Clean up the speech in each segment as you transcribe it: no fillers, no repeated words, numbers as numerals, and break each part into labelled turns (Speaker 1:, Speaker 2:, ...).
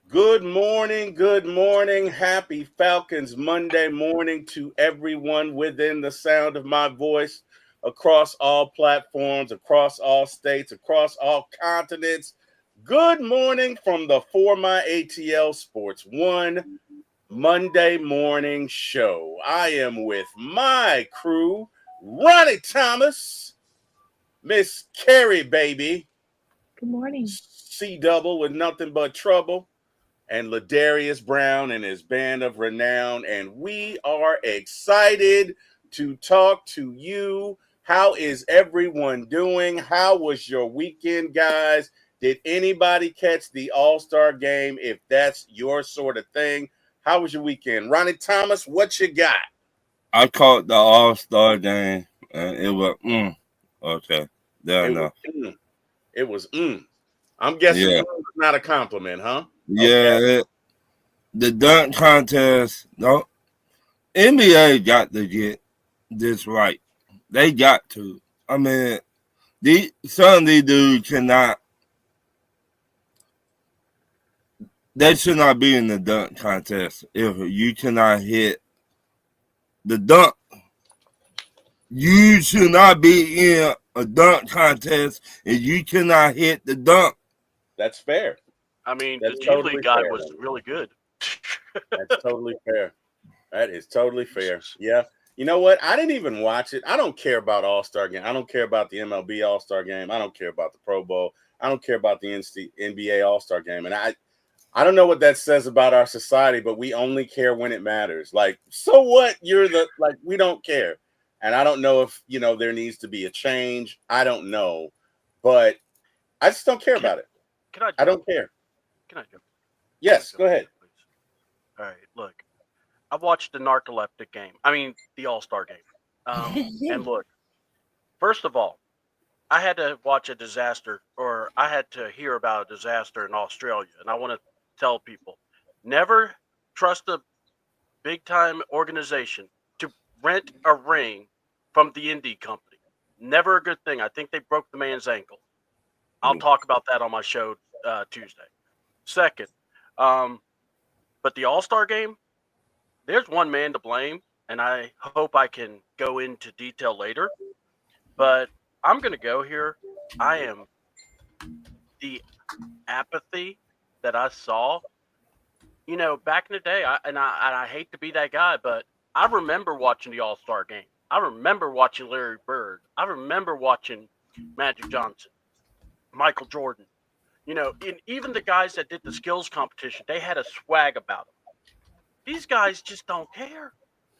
Speaker 1: Good morning, good morning. Happy Falcons Monday morning to everyone within the sound of my voice across all platforms, across all states, across all continents. Good morning from the 4myatlsports Sports 1 Monday morning show. I am with my crew, Ronnie Thomas, Miss Carrie Baby,
Speaker 2: Good morning.
Speaker 1: C Double with nothing but trouble, and Ladarius Brown and his band of renown. And we are excited to talk to you. How is everyone doing? How was your weekend, guys? Did anybody catch the All-Star game? If that's your sort of thing, how was your weekend? Ronnie Thomas, what you got?
Speaker 3: I caught the All Star game, and it was okay. There
Speaker 1: It was
Speaker 3: enough.
Speaker 1: it was I'm guessing
Speaker 3: Yeah,
Speaker 1: was not a compliment, huh? Okay.
Speaker 3: yeah. The dunk contest. No, NBA got to get this right. They got to. I mean, some of these dudes cannot. They should not be in the dunk contest if you cannot hit the dunk. You should not be in a dunk contest if you cannot hit the dunk.
Speaker 1: That's fair.
Speaker 4: I mean, the
Speaker 1: That's
Speaker 4: G
Speaker 1: totally
Speaker 4: League guy
Speaker 1: fair.
Speaker 4: was really good.
Speaker 1: That's totally fair. That is totally fair. Yeah. You know what? I didn't even watch it. I don't care about All-Star game. I don't care about the MLB All-Star game. I don't care about the Pro Bowl. I don't care about the NBA All-Star game. And I don't know what that says about our society, but we only care when it matters. Like, so what? We don't care. And I don't know if, there needs to be a change. I don't know. But I just don't care about it.
Speaker 4: Can I?
Speaker 1: I don't care.
Speaker 4: Can I jump?
Speaker 1: Yes, go ahead.
Speaker 4: Please. All right. Look, I watched the narcoleptic game. I mean, the All Star game. And look, first of all, I had to watch a disaster, or I had to hear about a disaster in Australia, and I want to tell people: never trust a big time organization to rent a ring from the indie company. Never a good thing. I think they broke the man's ankle. I'll talk about that on my show Tuesday. Second, but the All Star game, there's one man to blame, and I hope I can go into detail later. But I'm going to go here. I am the apathy that I saw. Back in the day, I hate to be that guy, but I remember watching the All Star game. I remember watching Larry Bird. I remember watching Magic Johnson, Michael Jordan. And even the guys that did the skills competition, they had a swag about them. These guys just don't care.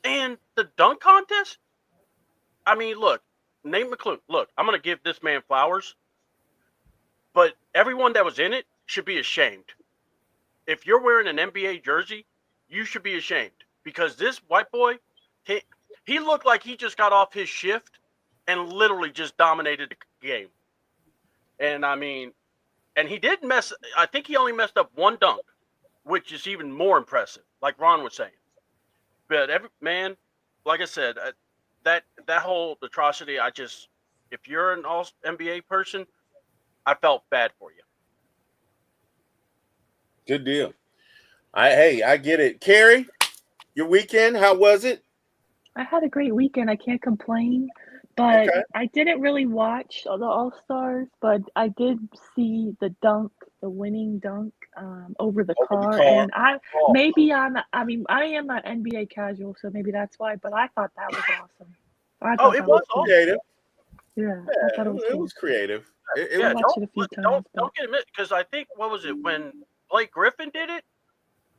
Speaker 4: And the dunk contest, I mean, look, Nate McClune, look, I'm going to give this man flowers, but everyone that was in it should be ashamed. If you're wearing an NBA jersey, you should be ashamed because this white boy, he looked like he just got off his shift and literally just dominated the game. And I mean, and he did mess. I think he only messed up one dunk, which is even more impressive. Like Ron was saying, but like I said, that whole atrocity. If you're an all NBA person, I felt bad for you.
Speaker 1: Good deal. I get it. Carrie, your weekend, how was it?
Speaker 2: I had a great weekend. I can't complain, but
Speaker 1: Okay.
Speaker 2: I didn't really watch the All Stars, but I did see the dunk, the winning dunk, over the
Speaker 1: Over the
Speaker 2: car.
Speaker 1: car.
Speaker 2: And I am not NBA casual, so maybe that's why. But I thought that was awesome. I
Speaker 4: Oh,
Speaker 2: thought
Speaker 4: it
Speaker 2: that
Speaker 4: was
Speaker 2: was cool.
Speaker 1: Creative.
Speaker 2: Yeah, I
Speaker 1: Yeah,
Speaker 2: thought it was
Speaker 1: it
Speaker 2: cool.
Speaker 1: was creative. It
Speaker 4: yeah.
Speaker 2: I
Speaker 1: was.
Speaker 2: watched it a few times, but
Speaker 4: Don't get admit because I think what was it when Blake Griffin did it?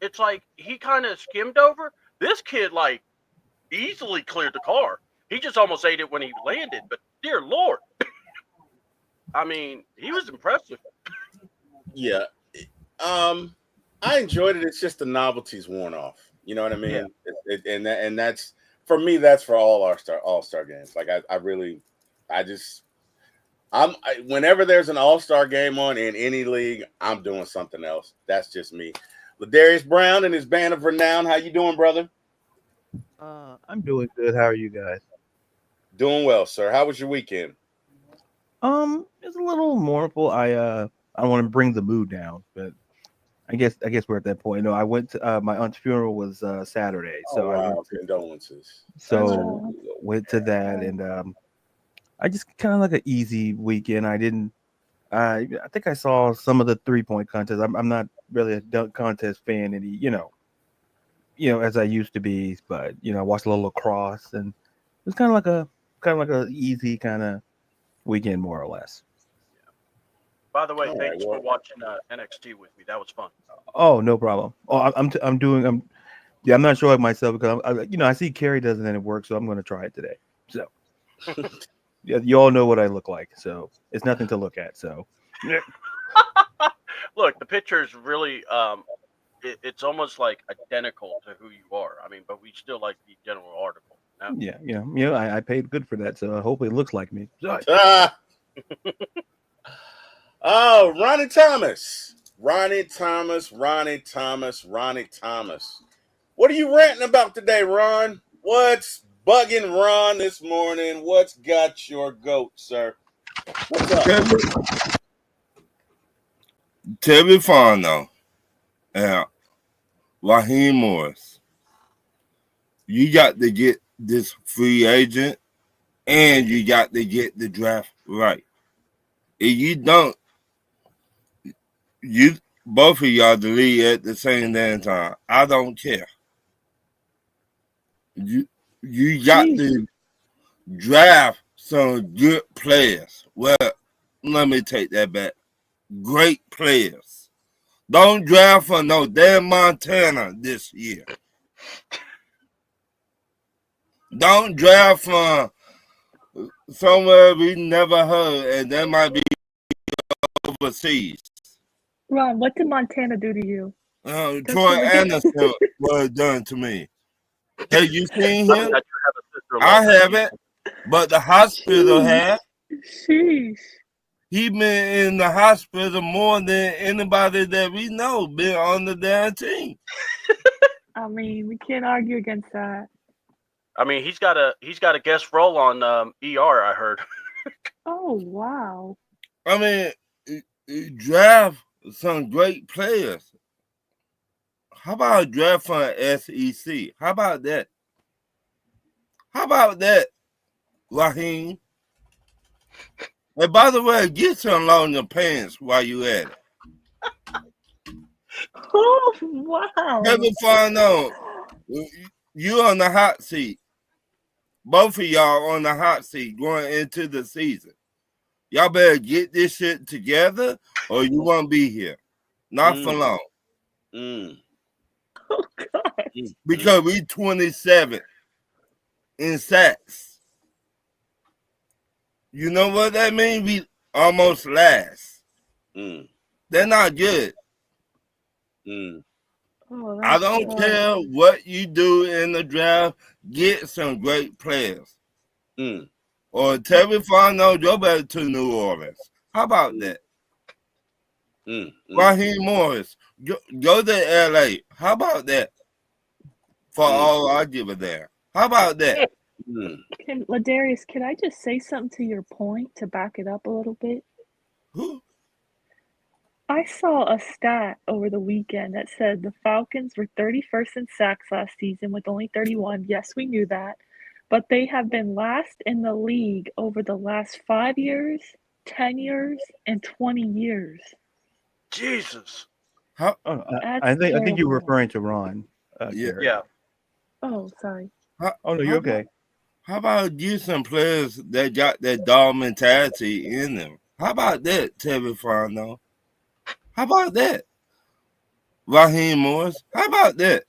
Speaker 4: It's like he kind of skimmed over. This kid like easily cleared the car. He just almost ate it when he landed. But dear Lord, I mean, he was impressive.
Speaker 1: Yeah. I enjoyed it. It's just the novelty's worn off. You know what I
Speaker 4: Yeah.
Speaker 1: mean? And that's for me. That's for all our all-star games. Like I really, I just whenever there's an all-star game on in any league, I'm doing something else. That's just me. Ladarius Brown and his band of renown. How you doing, brother?
Speaker 5: I'm doing good. How are you guys?
Speaker 1: Doing well, sir. How was your weekend?
Speaker 5: It's a little mournful. I want to bring the mood down, but I guess we're at that point. No, I went to my aunt's funeral was Saturday,
Speaker 1: Oh
Speaker 5: so I
Speaker 1: wow,
Speaker 5: went to,
Speaker 1: condolences.
Speaker 5: so went to that, and I just kind of like an easy weekend. I didn't. I think I saw some of the 3-point contest. I'm not really a dunk contest fan, any as I used to be, but I watched a little lacrosse, and it was kind of like a easy kind of weekend, more or less.
Speaker 4: By the way,
Speaker 1: All right,
Speaker 4: thanks for
Speaker 1: well,
Speaker 4: watching NXT with me. That was fun.
Speaker 5: Oh, no problem. Oh, I'm not sure of myself because I see Carrie does it and it works, so I'm going to try it today. So, yeah, you all know what I look like, so it's nothing to look at. So,
Speaker 4: Look, the picture is really it's almost like identical to who you are. I mean, but we still like the general article. No?
Speaker 5: yeah, I paid good for that, so hopefully it looks like me. So,
Speaker 1: oh, Ronnie Thomas. What are you ranting about today, Ron? What's bugging Ron this morning? What's got your goat, sir? What's up?
Speaker 3: Terry Fano and Raheem Morris. You got to get this free agent, and you got to get the draft right. If you don't, you both of y'all delete at the same damn time. I don't care. You got to draft some good players. Well, let me take that back. Great players. Don't draft for no damn Montana this year. Don't draft for somewhere we never heard, and that might be overseas.
Speaker 2: Ron, what did Montana do to you?
Speaker 3: Troy Anderson was done to me. Have you seen him? I haven't, but the hospital has.
Speaker 2: Sheesh.
Speaker 3: He been in the hospital more than anybody that we know been on the damn team.
Speaker 2: I mean, we can't argue against that.
Speaker 4: I mean, he's got a guest role on ER. I heard.
Speaker 2: Oh wow.
Speaker 3: I mean, draft some great players. How about a draft from SEC? How about that? Raheem? And by the way, get some on your pants while you at it.
Speaker 2: Oh wow.
Speaker 3: Never find out. You on the hot seat. Both of y'all on the hot seat going into the season. Y'all better get this shit together or you won't be here. Not for long.
Speaker 2: Oh God.
Speaker 3: Because we 27 in sacks. You know what that means? We almost last. They're not good.
Speaker 2: Oh,
Speaker 3: I don't care what you do in the draft. Get some great players. Or Terry Fano, go back to New Orleans. How about that? Raheem Morris, go to LA. How about that? For all I give a damn. How about that?
Speaker 2: Ladarius, can I just say something to your point to back it up a little bit?
Speaker 3: Who?
Speaker 2: I saw a stat over the weekend that said the Falcons were 31st in sacks last season with only 31. Yes, we knew that. But they have been last in the league over the last 5 years, 10 years, and 20 years.
Speaker 4: Jesus.
Speaker 5: I think you're referring to Ron.
Speaker 4: Yeah.
Speaker 2: Oh, sorry.
Speaker 5: Oh no, you're okay.
Speaker 3: How about you some players that got that dog mentality in them? How about that, Terry Fano? How about that? Raheem Morris? How about that?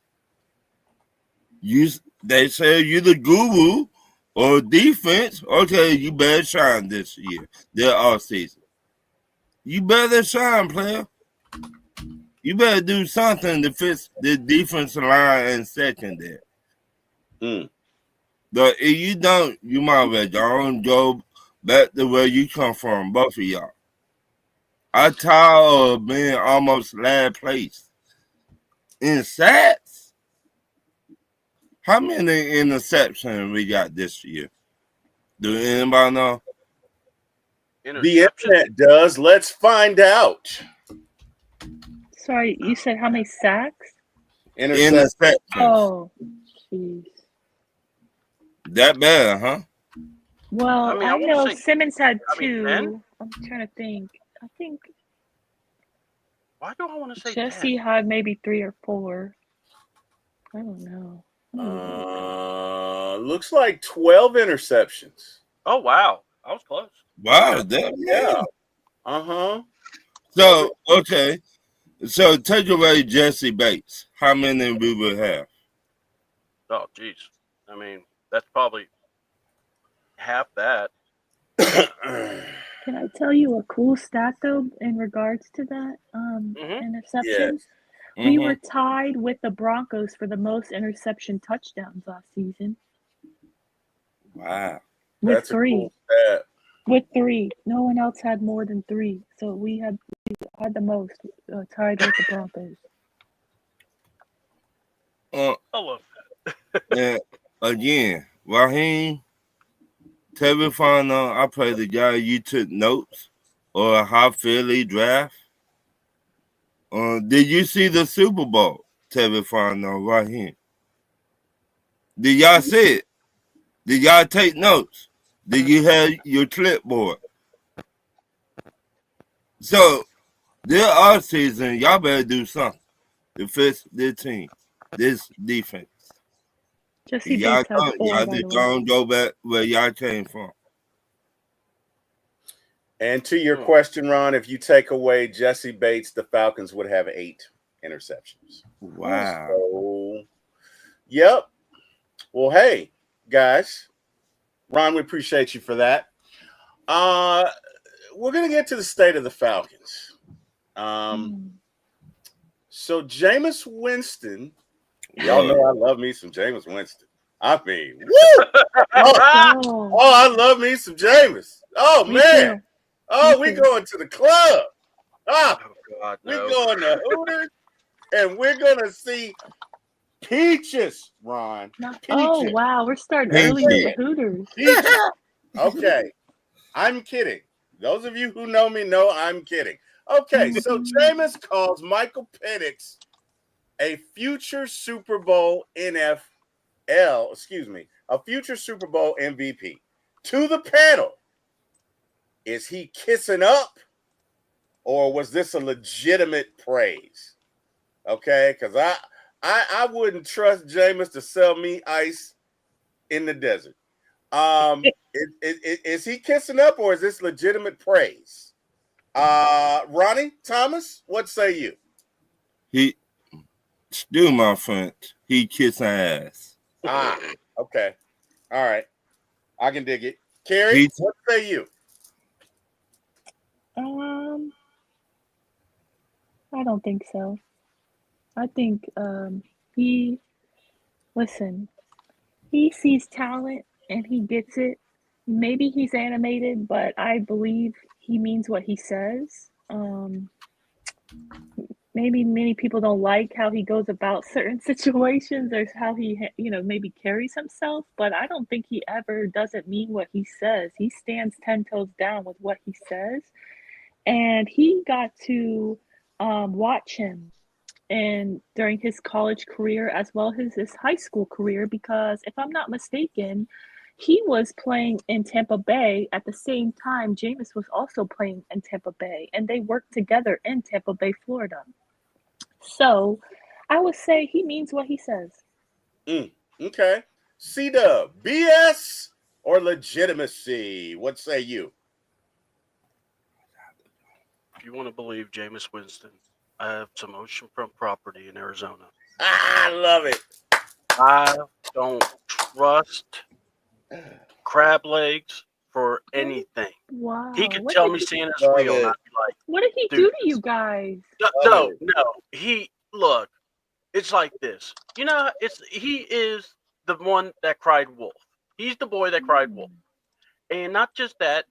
Speaker 3: They say you the guru or defense. Okay, you better shine this year. They're all season. You better shine, player. You better do something to fix the defensive line and secondary. But if you don't, you might go back to where you come from, both of y'all. I'm tired of being almost last place. In sacks? How many interceptions we got this year? Do anybody know?
Speaker 1: The internet does. Let's find out.
Speaker 2: Sorry, you said how many sacks?
Speaker 1: Interception.
Speaker 2: Oh, jeez.
Speaker 3: That bad, huh?
Speaker 2: Well,
Speaker 4: I mean,
Speaker 2: I
Speaker 4: I wanna
Speaker 2: know
Speaker 4: say-
Speaker 2: Simmons had
Speaker 4: I mean,
Speaker 2: 2.
Speaker 4: 10?
Speaker 2: I'm trying to think. I think
Speaker 4: Why do I want to say
Speaker 2: Jesse
Speaker 4: 10?
Speaker 2: had maybe 3 or 4. I don't know.
Speaker 1: Looks like 12 interceptions.
Speaker 4: Oh, wow. I was close.
Speaker 3: Wow, that
Speaker 1: Yeah. Uh-huh.
Speaker 3: So okay. So take away Jesse Bates. How many we would have?
Speaker 4: Oh, geez. I mean, that's probably half that.
Speaker 2: Can I tell you a cool stat though in regards to that interceptions? We were tied with the Broncos for the most interception touchdowns last season.
Speaker 3: Wow.
Speaker 2: With
Speaker 1: That's
Speaker 2: 3.
Speaker 1: a cool stat.
Speaker 2: With 3. No one else had more than 3. So we had the most, tied with the Broncos.
Speaker 4: I love that.
Speaker 3: And again, Raheem, Telefono, I play the guy you took notes or how Philly draft. Did you see the Super Bowl, Telefono, Raheem? Did y'all see it? Did y'all take notes? Did you have your clipboard? So, this offseason, y'all better do something to fix this team, this defense.
Speaker 2: Jesse
Speaker 3: Y'all
Speaker 2: Bates has 4,
Speaker 3: y'all
Speaker 2: by
Speaker 3: just
Speaker 2: the way.
Speaker 3: gonna go back where y'all came from.
Speaker 1: And to your question, Ron, if you take away Jesse Bates, the Falcons would have 8 interceptions.
Speaker 3: Wow.
Speaker 1: So, yep. Well, hey, guys. Ron, we appreciate you for that. We're going to get to the state of the Falcons. So, Jameis Winston, y'all know I love me some Jameis Winston. I mean, woo! Oh, I love me some Jameis. Oh,
Speaker 2: Me
Speaker 1: man.
Speaker 2: too.
Speaker 1: Oh,
Speaker 2: Me
Speaker 1: we
Speaker 2: too.
Speaker 1: going to the club.
Speaker 4: Oh, God,
Speaker 1: We
Speaker 4: no.
Speaker 1: going to Hooters, and we're going to see peaches, Ron. Peaches.
Speaker 2: Oh, wow. We're starting early with the Hooters.
Speaker 1: Peaches. Okay. I'm kidding. Those of you who know me know I'm kidding. Okay, so Jameis calls Michael Penix a future Super Bowl a future Super Bowl MVP. To the panel, is he kissing up, or was this a legitimate praise? Okay, because I wouldn't trust Jameis to sell me ice in the desert. Is he kissing up, or is this legitimate praise? Ronnie Thomas, what say you?
Speaker 3: He still my friend. He kissing ass.
Speaker 1: Okay. All right. I can dig it. Carrie, what say you?
Speaker 2: I don't think so. I think he sees talent and he gets it. Maybe he's animated, but I believe he means what he says. Maybe many people don't like how he goes about certain situations or how he, maybe carries himself, but I don't think he ever doesn't mean what he says. He stands 10 toes down with what he says. And he got to watch him and during his college career as well as his high school career, because if I'm not mistaken, he was playing in Tampa Bay at the same time Jameis was also playing in Tampa Bay, and they worked together in Tampa Bay, Florida. So I would say he means what he says.
Speaker 1: Okay. C-Dub, BS or legitimacy? What say you?
Speaker 4: If you want to believe Jameis Winston, I have some oceanfront property in Arizona.
Speaker 1: I love it.
Speaker 4: I don't trust crab legs for anything.
Speaker 2: Wow.
Speaker 4: He could tell me Santa's
Speaker 1: Love
Speaker 4: real, and
Speaker 1: it.
Speaker 4: I'd be like,
Speaker 2: What did he
Speaker 4: dude,
Speaker 2: do to you guys?
Speaker 4: no. Look, it's like this. He is the one that cried wolf. He's the boy that cried wolf. And not just that,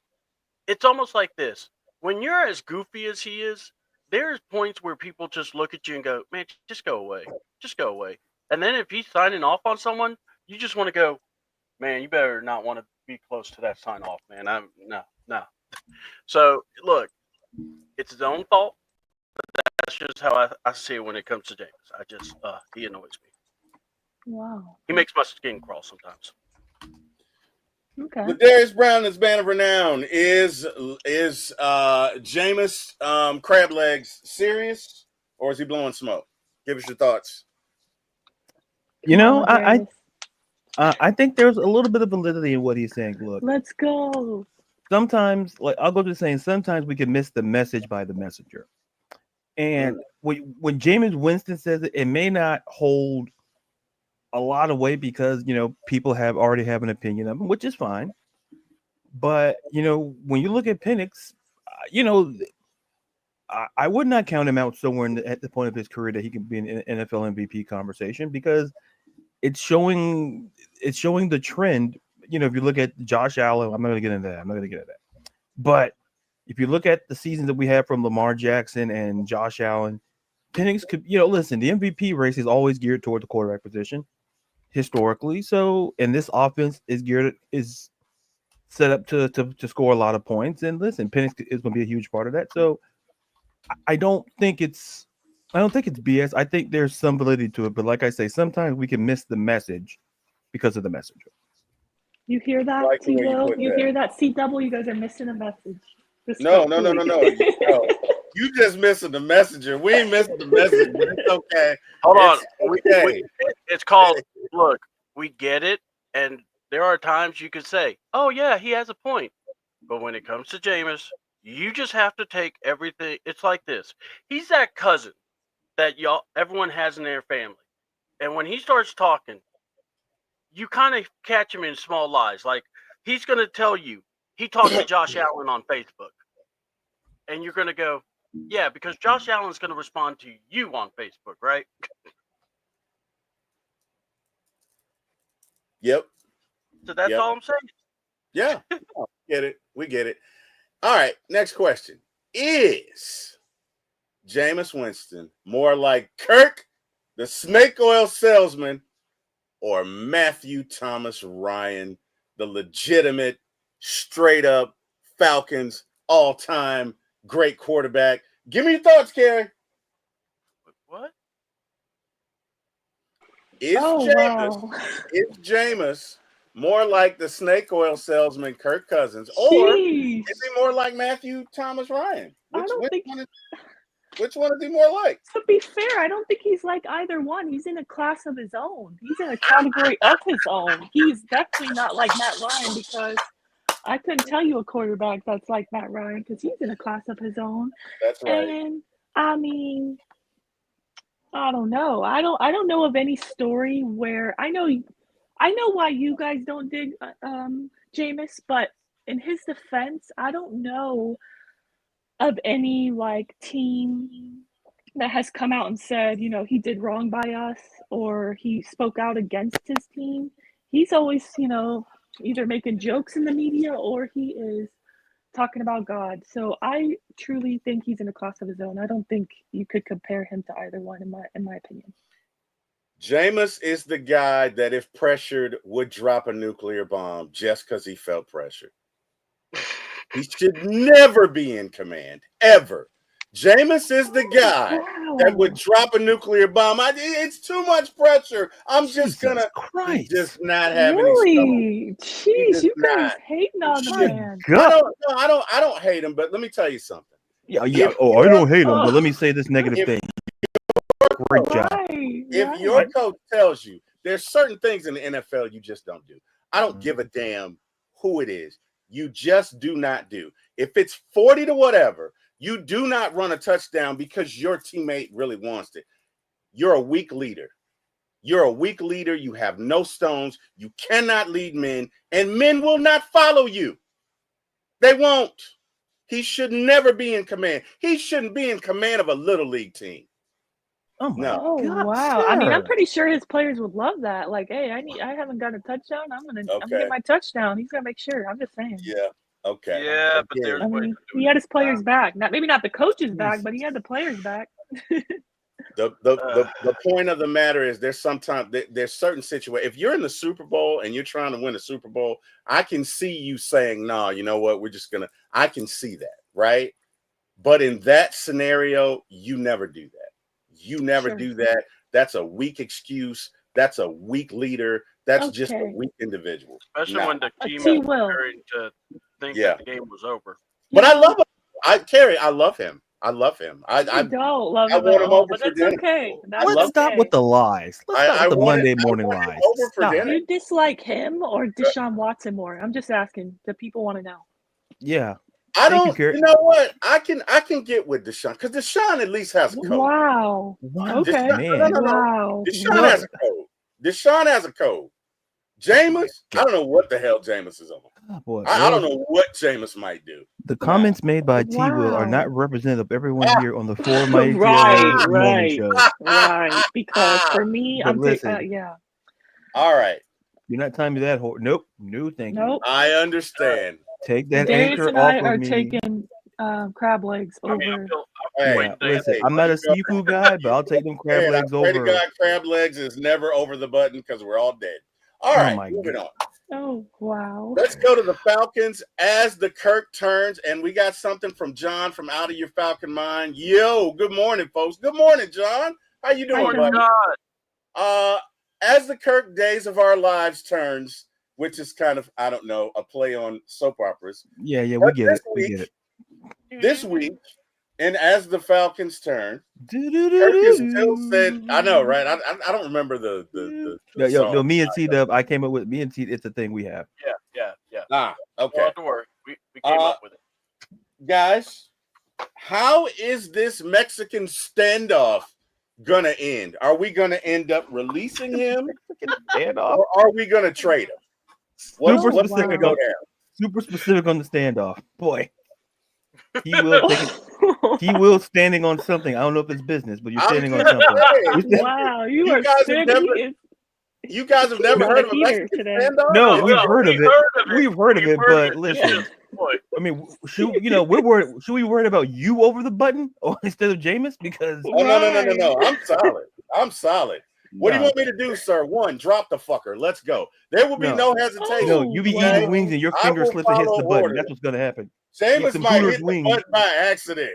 Speaker 4: it's almost like this. When you're as goofy as he is, there's points where people just look at you and go, man, just go away. Just go away. And then if he's signing off on someone, you just want to go, man, you better not want to be close to that sign off, man. No. So, look, it's his own fault. But That's just how I see it when it comes to James. I just he annoys me.
Speaker 2: Wow.
Speaker 4: He makes my skin crawl sometimes.
Speaker 2: Okay.
Speaker 1: Ladarius Brown, this band of renown, is Jameis Crab Legs serious, or is he blowing smoke? Give us your thoughts.
Speaker 5: You
Speaker 2: Come
Speaker 5: know,
Speaker 2: on, Ladarius.
Speaker 5: I think there's a little bit of validity in what he's saying. Look,
Speaker 2: Let's go.
Speaker 5: sometimes, like I'll go to saying, sometimes we can miss the message by the messenger. And when Jameis Winston says it, it may not hold a lot of weight because people already have an opinion of him, which is fine. But when you look at Penix, I would not count him out somewhere at the point of his career that he can be in an NFL MVP conversation, because it's showing the trend. If you look at Josh Allen, I'm not going to get into that. But if you look at the seasons that we have from Lamar Jackson and Josh Allen, Penix could, listen, the MVP race is always geared toward the quarterback position historically. So, and this offense is set up to score a lot of points. And listen, Penix is going to be a huge part of that. So, I don't think it's BS. I think there's some validity to it. But like I say, sometimes we can miss the message because of the messenger.
Speaker 2: You hear that,
Speaker 1: Like the way you
Speaker 2: T-Will?
Speaker 1: put
Speaker 2: You
Speaker 1: that.
Speaker 2: hear that, C-Double? You guys are missing a message.
Speaker 1: No. You just missing the messenger. We ain't missing the messenger. It's okay.
Speaker 4: Hold on.
Speaker 1: Okay.
Speaker 4: It's called, look, we get it. And there are times you could say, oh, yeah, he has a point. But when it comes to Jameis, you just have to take everything. It's like this. He's that cousin that everyone has in their family. And when he starts talking, you kind of catch him in small lies. Like, he's going to tell you he talked to Josh Allen on Facebook. And you're going to go, yeah, because Josh Allen's going to respond to you on Facebook, right?
Speaker 1: Yep.
Speaker 4: So that's all I'm saying.
Speaker 1: Yeah. We get it. All right. Next question. Is Jameis Winston more like Kirk, the snake oil salesman, or Matthew Thomas Ryan, the legitimate, straight up Falcons all-time great quarterback? Give me your thoughts, Kerry.
Speaker 4: What?
Speaker 1: Is Jameis more like the snake oil salesman Kirk Cousins, or is he more like Matthew Thomas Ryan? Which one is he more like?
Speaker 2: To be fair, I don't think he's like either one. He's in a class of his own. He's in a category of his own. He's definitely not like Matt Ryan, because I couldn't tell you a quarterback that's like Matt Ryan, because he's in a class of his own.
Speaker 1: That's right.
Speaker 2: And I mean, I don't know. I don't know of any story where I know why you guys don't dig Jameis, but in his defense, I don't know of any like team that has come out and said, he did wrong by us, or he spoke out against his team. He's always, either making jokes in the media or he is talking about God. So I truly think he's in a class of his own. I don't think you could compare him to either one, in my opinion.
Speaker 1: Jameis is the guy that, if pressured, would drop a nuclear bomb just because he felt pressured. He should never be in command, ever. Jameis is the guy that would drop a nuclear bomb. It's too much pressure. I'm just going to just not have any
Speaker 2: Really? Jeez, you guys hating on the man.
Speaker 1: I don't hate him, but let me tell you something.
Speaker 5: Yeah. I don't hate him, but let me say this negative thing. Great job.
Speaker 1: If your coach tells you there's certain things in the NFL you just don't do. I don't give a damn who it is. You just do not do. If it's 40 to whatever, you do not run a touchdown because your teammate really wants it. You're a weak leader. You're a weak leader. You have no stones. You cannot lead men, and men will not follow you. They won't. He should never be in command. He shouldn't be in command of a little league team.
Speaker 2: Oh wow! Sure. I mean, I'm pretty sure his players would love that. Like, hey, I haven't got a touchdown. I'm gonna get my touchdown. He's gonna make sure. I'm just saying.
Speaker 1: Yeah. Okay.
Speaker 4: Yeah, but there's
Speaker 2: he had his players back. Maybe not the coaches back, but he had the players back.
Speaker 1: The point of the matter is there's certain situations. If you're in the Super Bowl and you're trying to win a Super Bowl, I can see you saying, no, you know what? I can see that, right? But in that scenario, you never do that. You never do that. That's a weak excuse. That's a weak leader. That's just a weak individual.
Speaker 4: Especially when the team is preparing to think that the game was over.
Speaker 1: But I love him. Kerry, I love him. I love him. I
Speaker 2: don't love him
Speaker 1: at all,
Speaker 2: but it's okay.
Speaker 5: Let's stop with the lies. Let's stop with the Monday morning lies.
Speaker 2: Do you dislike him or Deshaun Watson more? I'm just asking. The people want to know.
Speaker 5: Yeah.
Speaker 1: I don't. You know what? I can get with Deshaun because Deshaun at least has a code.
Speaker 2: Wow. Okay.
Speaker 5: Man.
Speaker 2: Wow.
Speaker 1: Deshaun has a code. Deshaun has a code. Jameis, I don't know what the hell Jameis is on.
Speaker 5: Oh, boy,
Speaker 1: I don't know what Jameis might do.
Speaker 5: The comments made by T. Will are not representative of everyone here on the 4myatlsports1
Speaker 2: right.
Speaker 5: show.
Speaker 2: Right. Because for me,
Speaker 5: but
Speaker 2: I'm
Speaker 5: listen,
Speaker 1: All right.
Speaker 5: You're not telling me that. Nope. No, thank you.
Speaker 2: Nope.
Speaker 1: I understand.
Speaker 5: Take that
Speaker 2: Darius
Speaker 5: anchor
Speaker 2: and
Speaker 5: off
Speaker 2: I
Speaker 5: of
Speaker 2: are
Speaker 5: me.
Speaker 2: taking crab legs over.
Speaker 5: Listen, I'm not a seafood guy, but I'll take them crab legs over.
Speaker 1: I pray to God, crab legs is never over the button because we're all dead. All right, moving on.
Speaker 2: Oh, wow.
Speaker 1: Let's go to the Falcons as the Kirk turns, and we got something from John from Out of Your Falcon Mind. Yo, good morning, folks. Good morning, John. How you doing, buddy? As the Kirk Days of Our Lives turns, which is kind of, I don't know, a play on soap operas.
Speaker 5: Yeah, we get it. We get it.
Speaker 1: This week, and as the Falcons turn, Kirk is still said, I know, right? I don't remember the
Speaker 5: Yo, me and T-Dub, I came up with me and T. It's a thing we have.
Speaker 1: Yeah. Okay.
Speaker 4: Don't have to worry. We came up with it.
Speaker 1: Guys, how is this Mexican standoff gonna end? Are we gonna end up releasing him, or are we gonna trade him?
Speaker 5: Super specific on the standoff, boy. He will standing on something. I don't know if it's business, but you're standing on something.
Speaker 2: Wow, you guys
Speaker 1: have never heard of a Mexican standoff?
Speaker 5: No, we've heard of it. We've heard of it, but listen. I mean, should we worry about you over the button or instead of Jameis? Because
Speaker 1: no. I'm solid. What do you want me to do, sir? One, drop the fucker. Let's go. There will be no hesitation.
Speaker 5: No, you be eating wings and your finger slips and hits the button. That's what's gonna happen.
Speaker 1: Jameis might hit the button by accident.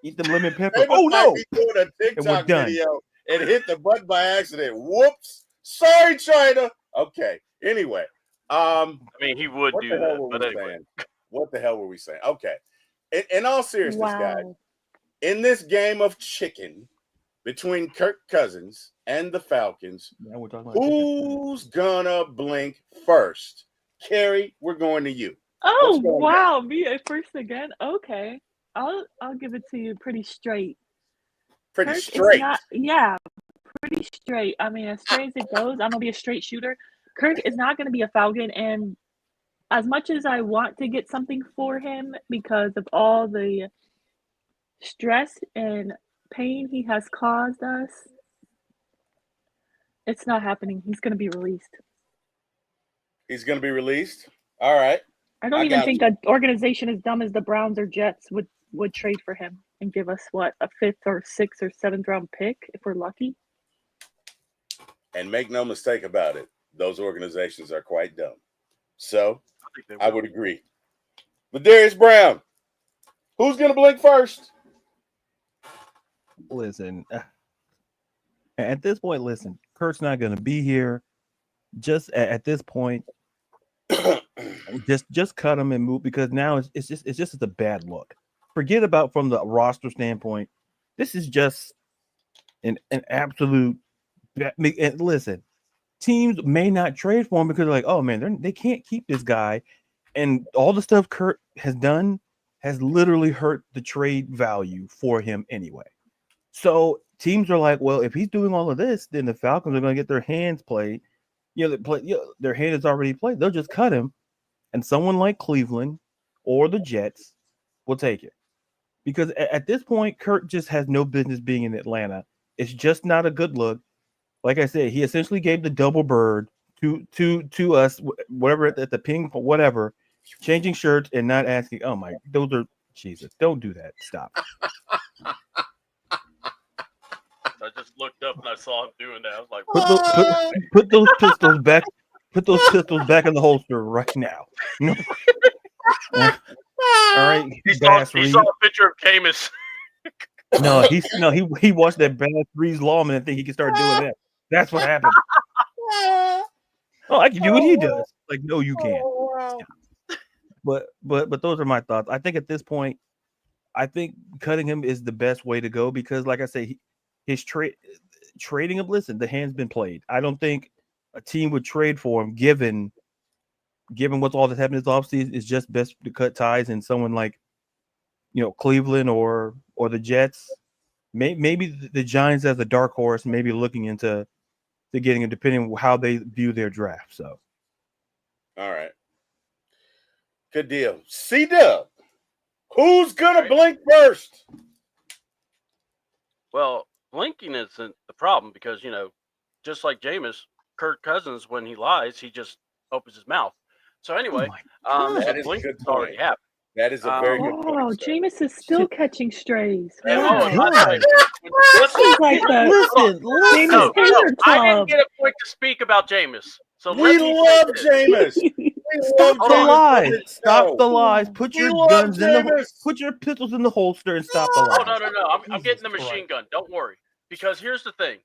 Speaker 5: Eat them lemon pepper. Oh no!
Speaker 1: Be doing a TikTok video and hit the button by accident. Whoops. Sorry, China. Okay. Anyway,
Speaker 4: I mean, he would do that, but anyway.
Speaker 1: What the hell were we saying? Okay. In all seriousness, guys, in this game of chicken between Kirk Cousins and the Falcons, who's gonna blink first? Kerry, we're going to you.
Speaker 2: Oh wow, me at first again. Okay, I'll give it to you pretty straight.
Speaker 1: Pretty straight.
Speaker 2: Pretty straight. I mean, as straight as it goes. I'm gonna be a straight shooter. Kirk is not gonna be a Falcon, and as much as I want to get something for him because of all the stress and pain he has caused us, it's not happening. He's gonna be released.
Speaker 1: He's gonna be released. All right.
Speaker 2: I don't even think an organization as dumb as the Browns or Jets would trade for him and give us a 5th or 6th or 7th round pick if we're lucky.
Speaker 1: And make no mistake about it, those organizations are quite dumb. So I would agree. But Darius Brown, who's gonna blink first?
Speaker 5: Listen, at this point, Kurt's not gonna be here. Just at this point. Just cut him and move because now it's just a bad look. Forget about from the roster standpoint. This is just an absolute. And listen, teams may not trade for him because they're like, oh man, they can't keep this guy, and all the stuff Kurt has done has literally hurt the trade value for him anyway. So teams are like, well, if he's doing all of this, then the Falcons are going to get their hands played. Their hand is already played. They'll just cut him, and someone like Cleveland or the Jets will take it. Because at this point, Kurt just has no business being in Atlanta. It's just not a good look. Like I said, he essentially gave the double bird to us, whatever at the ping, whatever, changing shirts and not asking. Oh my, those are Jesus! Don't do that. Stop.
Speaker 4: I just looked up and I saw him doing that. I was like,
Speaker 5: put those pistols back. Put those pistols back in the holster right now. No. All right,
Speaker 4: He
Speaker 5: Bass
Speaker 4: saw
Speaker 5: Reeves.
Speaker 4: a picture of Jameis.
Speaker 5: He watched that Bass Reeves lawman and think he can start doing that. That's what happened. Oh, I can do what he does. Like, no, you can't.
Speaker 1: Oh, wow.
Speaker 5: But those are my thoughts. I think at this point, I think cutting him is the best way to go because, like I say, his trading him. Listen, the hand's been played. I don't think a team would trade for him, given what's all that's happened this offseason. It's just best to cut ties and someone like, Cleveland or the Jets. Maybe the Giants as a dark horse, maybe looking into getting him, depending on how they view their draft. So,
Speaker 1: All right. Good deal. C-Dub, who's going to blink first?
Speaker 4: Well, blinking isn't the problem because, just like Jameis, Kirk Cousins, when he lies, he just opens his mouth. So anyway,
Speaker 1: That is a good point.
Speaker 4: already happened.
Speaker 1: That is a very good point.
Speaker 2: Wow,
Speaker 1: sir.
Speaker 2: Jameis is still catching strays.
Speaker 4: And,
Speaker 2: Wow.
Speaker 4: by the way,
Speaker 2: This is like the Jameis
Speaker 4: no,
Speaker 2: Taylor
Speaker 4: I didn't
Speaker 2: Club.
Speaker 4: get a point to speak about Jameis. So
Speaker 1: We
Speaker 4: let me
Speaker 1: love
Speaker 4: say this.
Speaker 1: Jameis. We
Speaker 5: stop
Speaker 1: love
Speaker 5: the
Speaker 1: Jameis.
Speaker 5: lies. Stop the lies. Put
Speaker 1: We
Speaker 5: your
Speaker 1: love
Speaker 5: guns in
Speaker 1: Jameis.
Speaker 5: put your pistols in the holster and stop the lies.
Speaker 4: Oh no! I'm
Speaker 5: Jesus
Speaker 4: getting the machine
Speaker 5: Christ.
Speaker 4: gun. Don't worry. Because here's the thing: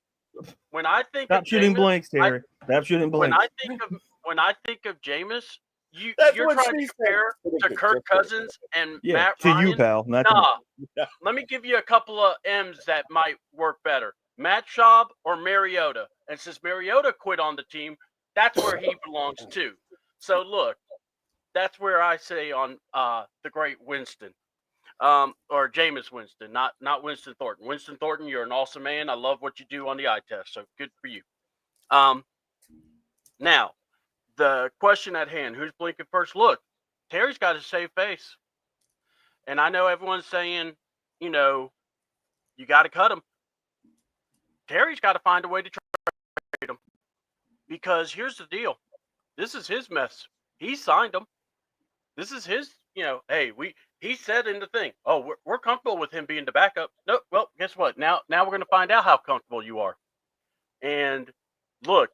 Speaker 4: when I think
Speaker 5: Stop
Speaker 4: of
Speaker 5: shooting
Speaker 4: Jameis,
Speaker 5: blanks, Terry. Stop shooting
Speaker 4: when
Speaker 5: blanks.
Speaker 4: I think of Jameis,
Speaker 1: That's
Speaker 4: you're
Speaker 1: what
Speaker 4: trying
Speaker 1: she
Speaker 4: to
Speaker 1: said.
Speaker 4: compare to
Speaker 1: Just
Speaker 4: Kirk
Speaker 1: kidding.
Speaker 4: Cousins and
Speaker 5: Yeah,
Speaker 4: Matt
Speaker 5: to
Speaker 4: Ryan.
Speaker 5: you, pal. Not to
Speaker 4: Nah,
Speaker 1: Yeah.
Speaker 4: let me give you a couple of M's that might work better: Matt Schaub or Mariota. And since Mariota quit on the team, that's where he belongs too. So look, that's where I say on the great Winston. Or Jameis Winston, not Winston Thornton. Winston Thornton, you're an awesome man. I love what you do on the eye test, so good for you. Now, the question at hand: who's blinking first? Look, Terry's got a safe face, and I know everyone's saying, you got to cut him. Terry's got to find a way to trade him because here's the deal: this is his mess. He signed him. This is his. Hey, he said in the thing, oh, we're comfortable with him being the backup. No, well, guess what? Now we're going to find out how comfortable you are. And look,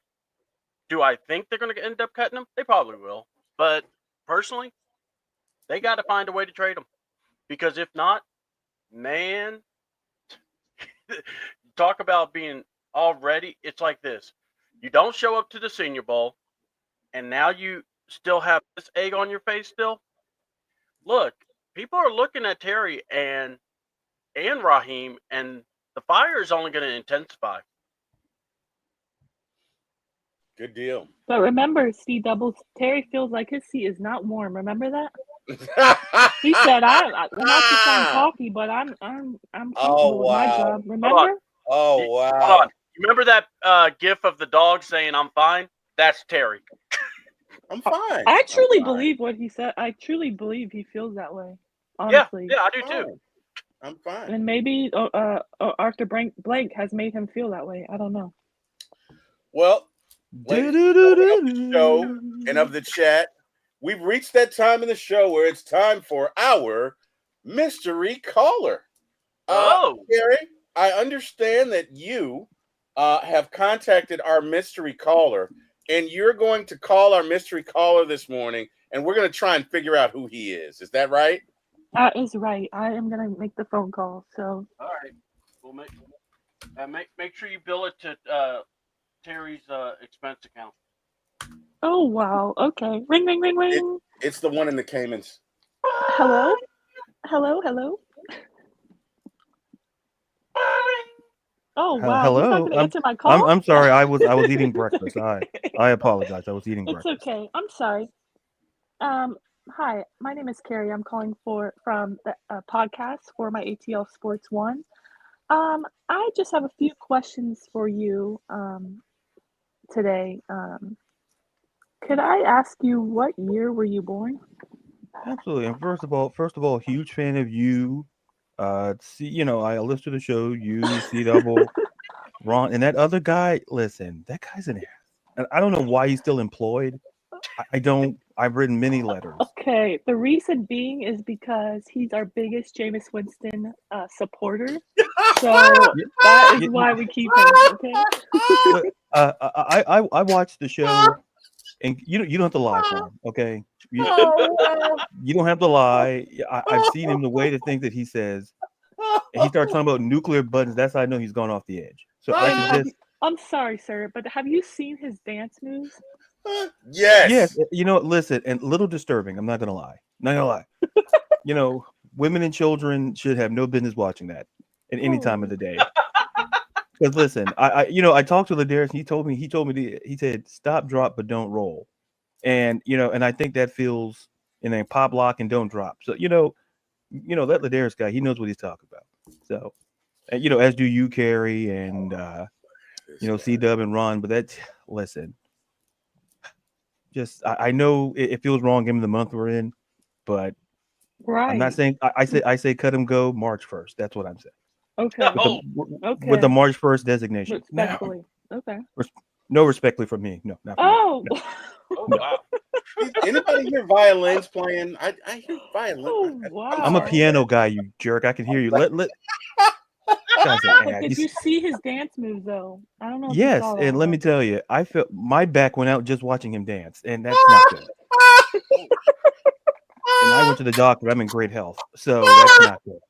Speaker 4: do I think they're going to end up cutting him? They probably will. But personally, they got to find a way to trade him. Because if not, man, talk about being already, it's like this. You don't show up to the Senior Bowl, and now you still have this egg on your face still. Look, people are looking at Terry and Raheem, and the fire is only going to intensify.
Speaker 1: Good deal.
Speaker 2: But remember, C-Double, Terry feels like his seat is not warm. Remember that? He said, "I'm not to sound cocky, but I'm comfortable with my
Speaker 1: wow.
Speaker 2: job." Remember?
Speaker 1: Oh,
Speaker 4: Hold
Speaker 1: wow.
Speaker 4: on. You remember that gif of the dog saying, "I'm fine"? That's Terry.
Speaker 1: I'm fine.
Speaker 2: I truly
Speaker 1: I'm fine.
Speaker 2: believe what he said. I truly believe he feels that way. Honestly.
Speaker 4: Yeah, I do too.
Speaker 1: I'm fine.
Speaker 2: And maybe Arthur Blank has made him feel that way. I don't know.
Speaker 1: Well, ladies and gentlemen of the show and of the chat, we've reached that time in the show where it's time for our mystery caller. Gary, I understand that you have contacted our mystery caller, and you're going to call our mystery caller this morning, and we're going to try and figure out who he is. Is that right?
Speaker 2: That is right. I am going to make the phone call. So.
Speaker 4: All right. We'll make sure you bill it to Terry's expense account.
Speaker 2: Oh, wow. Okay. Ring, ring, ring, ring.
Speaker 1: It's the one in the Caymans.
Speaker 2: Hello? Hello? Oh, wow.
Speaker 5: Hello.
Speaker 2: He's not going to answer my call?
Speaker 5: I'm sorry. I was eating breakfast. I apologize. I was eating breakfast.
Speaker 2: It's okay. I'm sorry. Hi, my name is Carrie. I'm calling from the podcast for my ATL Sports 1. I just have a few questions for you today. Could I ask you, what year were you born?
Speaker 5: Absolutely. And first of all, huge fan of you. I listen to the show. You, C-Double, Ron, and that other guy. Listen, that guy's an ass. And I don't know why he's still employed. I've written many letters.
Speaker 2: Okay, the reason being is because he's our biggest Jameis Winston supporter. So that is why we keep him. Okay.
Speaker 5: I watched the show, and you don't have to lie for him. Okay, You don't have to lie. I've seen him, the way the things that he says. And he starts talking about nuclear buttons. That's how I know he's gone off the edge. So I suggest.
Speaker 2: I'm sorry, sir, but have you seen his dance moves?
Speaker 1: Yes.
Speaker 5: Listen, and a little disturbing. I'm not gonna lie. Women and children should have no business watching that at any time of the day. Because listen, I talked to Ladarius, and he said stop, drop, but don't roll. And and I think that feels, and then pop, lock, and don't drop. So that Ladarius guy, he knows what he's talking about. So, and, as do you, Carrie, and C-Dub and Ron. But listen, just I know it feels wrong given the month we're in, but
Speaker 2: right.
Speaker 5: I'm not saying I say cut him go March 1st. That's what I'm saying.
Speaker 2: Okay.
Speaker 5: With the March 1st designation.
Speaker 2: Respectfully. Okay.
Speaker 5: No, respectfully from me. No, not from me.
Speaker 4: Oh wow.
Speaker 1: Anybody hear violins playing? I hear violins.
Speaker 2: Oh, wow.
Speaker 5: I'm a piano guy, you jerk. I can hear you.
Speaker 2: Did you see his dance moves though? I don't know. If
Speaker 5: yes,
Speaker 2: you saw that,
Speaker 5: and let me tell you, I felt my back went out just watching him dance, and that's not good. And I went to the doctor. I'm in great health, so that's not good.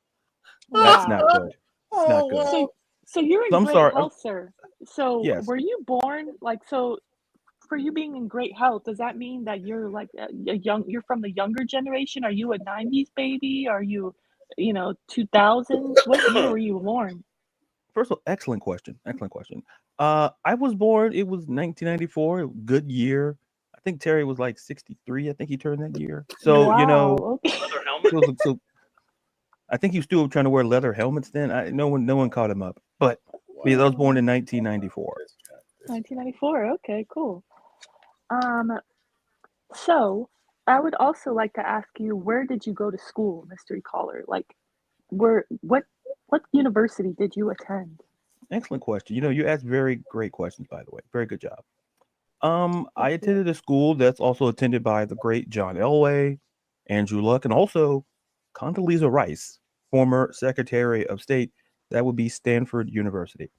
Speaker 5: That's not good. It's not good.
Speaker 2: So you're in great health, sir. So
Speaker 5: yes.
Speaker 2: Were you born for you being in great health, does that mean that you're like you're from the younger generation? Are you a 90s baby? Are you 2000s? What year were you born?
Speaker 5: First of all, excellent question. I was born, it was 1994, good year. I think Terry was like 63. I think he turned that year. So,
Speaker 2: okay.
Speaker 5: So I think he was still trying to wear leather helmets then. No one caught him up. But I was born in 1994.
Speaker 2: 1994. Okay, cool. So I would also like to ask you, where did you go to school, mystery caller? Like, what university did you attend?
Speaker 5: Excellent question. You asked very great questions, by the way. Very good job. I attended a school that's also attended by the great John Elway, Andrew Luck, and also Condoleezza Rice, former Secretary of State. That would be Stanford University.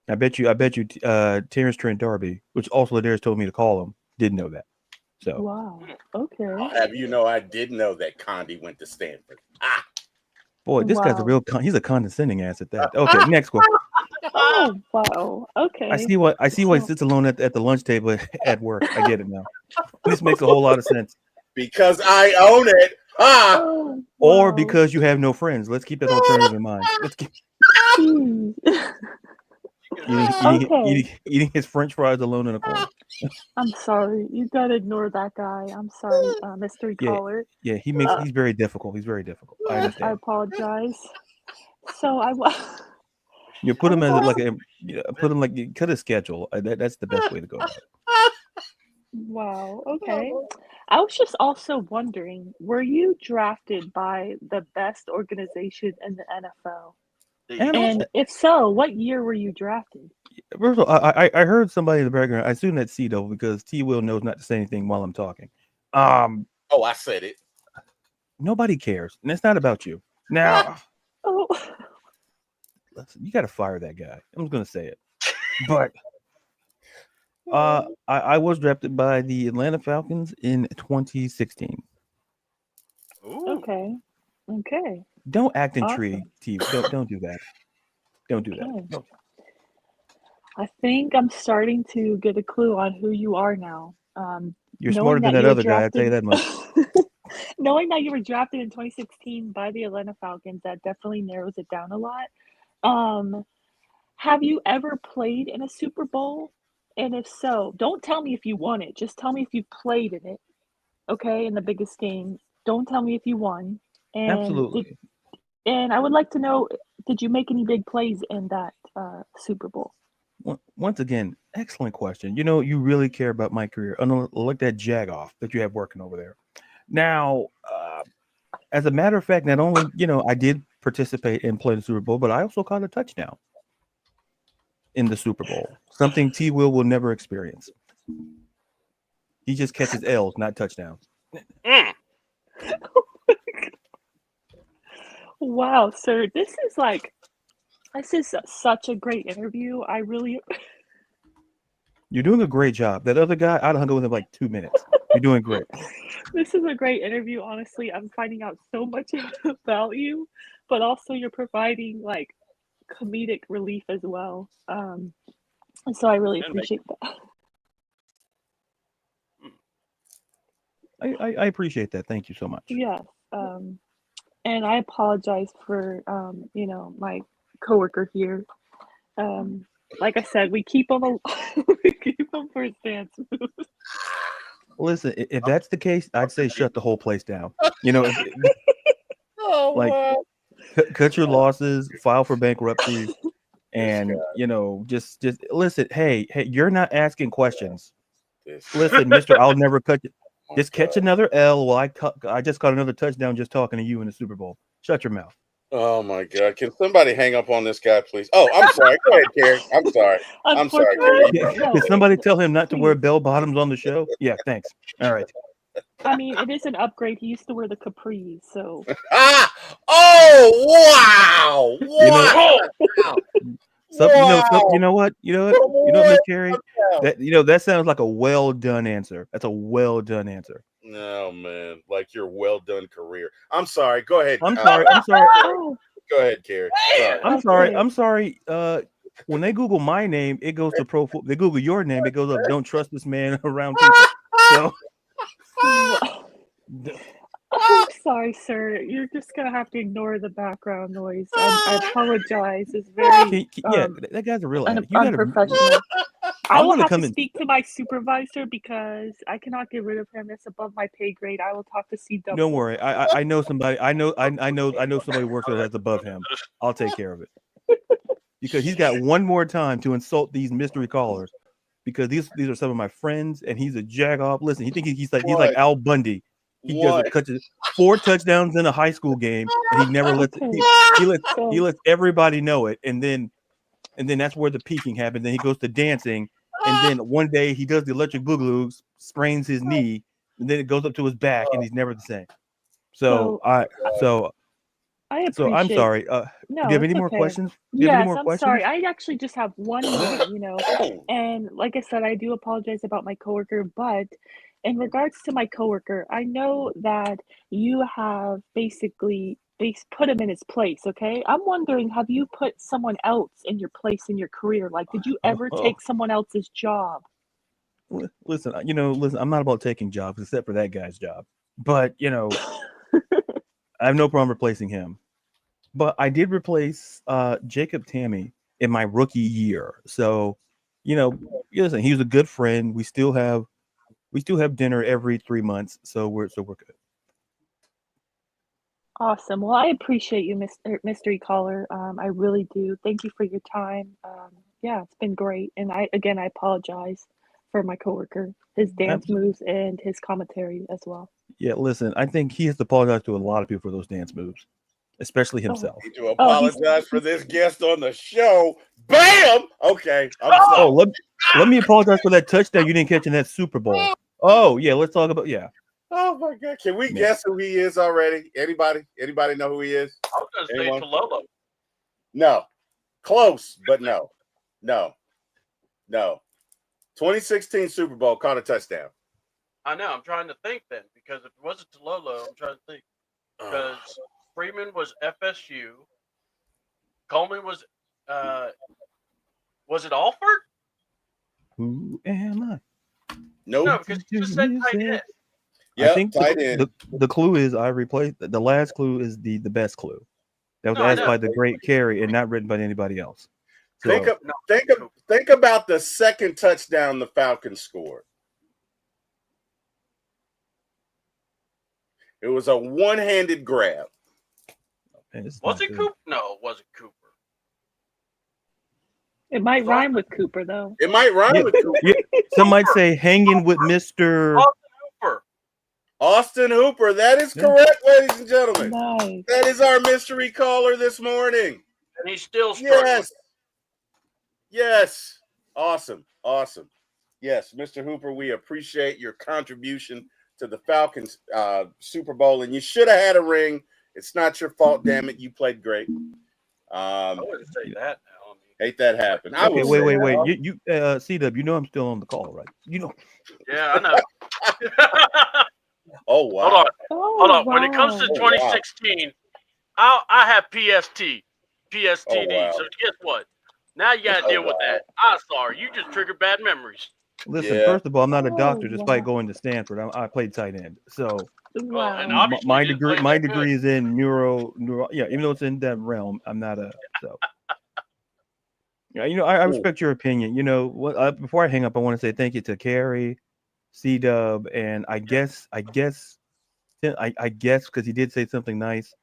Speaker 5: I bet you, Terrence Trent D'Arby, which also Ladarius told me to call him, didn't know that. So
Speaker 2: wow, okay.
Speaker 1: I'll have I did know that Condi went to Stanford.
Speaker 5: Boy, this guy's he's a condescending ass at that. Okay, next question.
Speaker 2: Oh wow, okay.
Speaker 5: I see why he sits alone at the lunch table at work. I get it now. This makes a whole lot of sense.
Speaker 1: Because I own it.
Speaker 2: Oh, wow.
Speaker 5: Or because you have no friends. Let's keep that alternative in mind. Let's keep eating his French fries alone in a corner.
Speaker 2: I'm sorry. You gotta ignore that guy. I'm sorry, mystery caller.
Speaker 5: Yeah, he's very difficult. He's very difficult. I understand.
Speaker 2: I apologize. So
Speaker 5: you put him cut his schedule. That's the best way to go about it.
Speaker 2: Wow. Okay. I was just also wondering, were you drafted by the best organization in the NFL? And if so, what year were you drafted?
Speaker 5: First of all, I heard somebody in the background. I assume that's C-Dub because T-Will knows not to say anything while I'm talking.
Speaker 1: I said it.
Speaker 5: Nobody cares, and it's not about you. Now, listen, you got to fire that guy. I'm just gonna say it. But I was drafted by the Atlanta Falcons in 2016.
Speaker 2: Ooh. Okay.
Speaker 5: Don't act intrigued, T. Don't do that. Don't do that. No.
Speaker 2: I think I'm starting to get a clue on who you are now.
Speaker 5: You're smarter than that other guy, I'll tell you that much.
Speaker 2: Knowing that you were drafted in 2016 by the Atlanta Falcons, that definitely narrows it down a lot. Have you ever played in a Super Bowl? And if so, don't tell me if you won it. Just tell me if you played in it. Okay, in the biggest game. Don't tell me if you won. And
Speaker 5: absolutely.
Speaker 2: And I would like to know, did you make any big plays in that Super Bowl?
Speaker 5: Once again, excellent question. You really care about my career. Unlike that jag-off that you have working over there. Now, as a matter of fact, not only, I did participate in playing the Super Bowl, but I also caught a touchdown in the Super Bowl. Something T-Will never experience. He just catches L's, not touchdowns.
Speaker 2: Wow, sir, this is such a great interview.
Speaker 5: You're doing a great job. That other guy, I'd hung out with him like 2 minutes. You're doing great.
Speaker 2: This is a great interview. Honestly, I'm finding out so much about you, but also you're providing like comedic relief as well. And so I really appreciate that.
Speaker 5: I appreciate that. Thank you so much.
Speaker 2: Yes. And I apologize for my coworker here. Like I said, we keep him for his dance moves.
Speaker 5: Listen, if that's the case, I'd say shut the whole place down. You know,
Speaker 1: wow.
Speaker 5: cut your losses, file for bankruptcy, and just listen. Hey, you're not asking questions. Listen, Mister, I'll never cut you. Just catch another L while I just caught another touchdown just talking to you in the Super Bowl. Shut your mouth.
Speaker 1: Oh my God! Can somebody hang up on this guy, please? Oh, I'm sorry. Go ahead, Carrie. I'm sorry. I'm sorry.
Speaker 5: Can somebody tell him not to wear bell bottoms on the show? Yeah, thanks. All right.
Speaker 2: I mean, it is an upgrade. He used to wear the capris, so.
Speaker 1: Oh wow! Wow!
Speaker 5: You know what, Miss Carrie, that sounds like a well done answer. That's a well done answer.
Speaker 1: No, man, like your well done career. I'm sorry. Go ahead.
Speaker 5: I'm sorry.
Speaker 1: Go ahead, Carrie. Sorry.
Speaker 5: I'm sorry. When they Google my name, it goes to pro. They Google your name, it goes up. Don't trust this man around people. So.
Speaker 2: I'm sorry, sir. You're just gonna have to ignore the background noise. I apologize. It's very
Speaker 5: that guy's a real
Speaker 2: unprofessional. I will have to speak to my supervisor because I cannot get rid of him. It's above my pay grade. I will talk to CW.
Speaker 5: Don't worry. I know somebody. I know somebody works that's above him. I'll take care of it. Because he's got one more time to insult these mystery callers. Because these are some of my friends, and he's a jagoff. Listen, he thinks he's like Al Bundy. He does 4 touchdowns in a high school game, and he never lets he lets everybody know it, and then that's where the peaking happens. Then he goes to dancing, and then one day he does the electric boogaloo, sprains his knee, and then it goes up to his back, and he's never the same. So I'm sorry. Do you have any more questions?
Speaker 2: I'm sorry. I actually just have one more, and like I said, I do apologize about my coworker, but in regards to my coworker, I know that you have basically put him in his place, okay? I'm wondering, have you put someone else in your place in your career? Like, did you ever take someone else's job?
Speaker 5: Listen, I'm not about taking jobs except for that guy's job. But, I have no problem replacing him. But I did replace Jacob Tammy in my rookie year. So, listen, he was a good friend. We still have dinner every 3 months, so we're good.
Speaker 2: Awesome. Well, I appreciate you, mystery caller. I really do. Thank you for your time. It's been great. And I apologize for my coworker, his dance moves and his commentary as well.
Speaker 5: Yeah, listen, I think he has to apologize to a lot of people for those dance moves, especially himself.
Speaker 1: I need to apologize for this guest on the show. Bam! Okay. I'm sorry.
Speaker 5: Let me apologize for that touchdown you didn't catch in that Super Bowl. Oh, yeah, let's talk about
Speaker 1: Oh my God! Can we guess who he is already? Anybody know who he is?
Speaker 4: I was going to say Talolo.
Speaker 1: No, close, but no. 2016 Super Bowl, caught a touchdown.
Speaker 4: I know. I'm trying to think then, because if it wasn't Talolo, I'm trying to think. Because Freeman was FSU. Coleman was it Alford?
Speaker 5: Who am I?
Speaker 1: Nope.
Speaker 4: No, because you just said tight end.
Speaker 1: Yeah,
Speaker 5: I think the clue is I replaced the last clue is the best clue that was asked by the great Carrie and not written by anybody else. So,
Speaker 1: think about the second touchdown the Falcons scored. It was a one-handed grab.
Speaker 4: Was it Cooper? No, it wasn't Cooper.
Speaker 2: It might rhyme with Cooper, though.
Speaker 1: It might rhyme with Cooper.
Speaker 5: Yeah. Some might say hanging with Mr.
Speaker 1: Austin Hooper. That is correct, ladies and gentlemen.
Speaker 2: Nice.
Speaker 1: That is our mystery caller this morning.
Speaker 4: And he's still struggling.
Speaker 1: Yes. Awesome. Yes, Mr. Hooper, we appreciate your contribution to the Falcons Super Bowl. And you should have had a ring. It's not your fault, damn it. You played great.
Speaker 4: I wouldn't say that now.
Speaker 1: Hate that happen.
Speaker 5: Okay, wait. You C-Dub, you know I'm still on the call, right? You know.
Speaker 4: Yeah, I know.
Speaker 1: Oh wow.
Speaker 4: Hold on.
Speaker 2: Oh,
Speaker 4: Hold on.
Speaker 2: wow.
Speaker 4: When it comes to 2016, I have PSTD.
Speaker 1: Oh, wow.
Speaker 4: So guess what? Now you gotta deal with that. I'm sorry, you just triggered bad memories.
Speaker 5: Listen,
Speaker 1: Yeah.
Speaker 5: first of all, I'm not a doctor,
Speaker 2: Oh,
Speaker 5: despite
Speaker 2: wow.
Speaker 5: going to Stanford. I played tight end, so
Speaker 4: Well, and
Speaker 2: Wow.
Speaker 4: obviously
Speaker 5: my
Speaker 4: you didn't
Speaker 5: degree
Speaker 4: play
Speaker 5: my
Speaker 4: that good.
Speaker 5: degree is in neuro. Yeah, even though it's in that realm, I'm not a so. Yeah, I respect your opinion. You know what? Before I hang up, I want to say thank you to Carrie, C-Dub, and I guess because he did say something nice,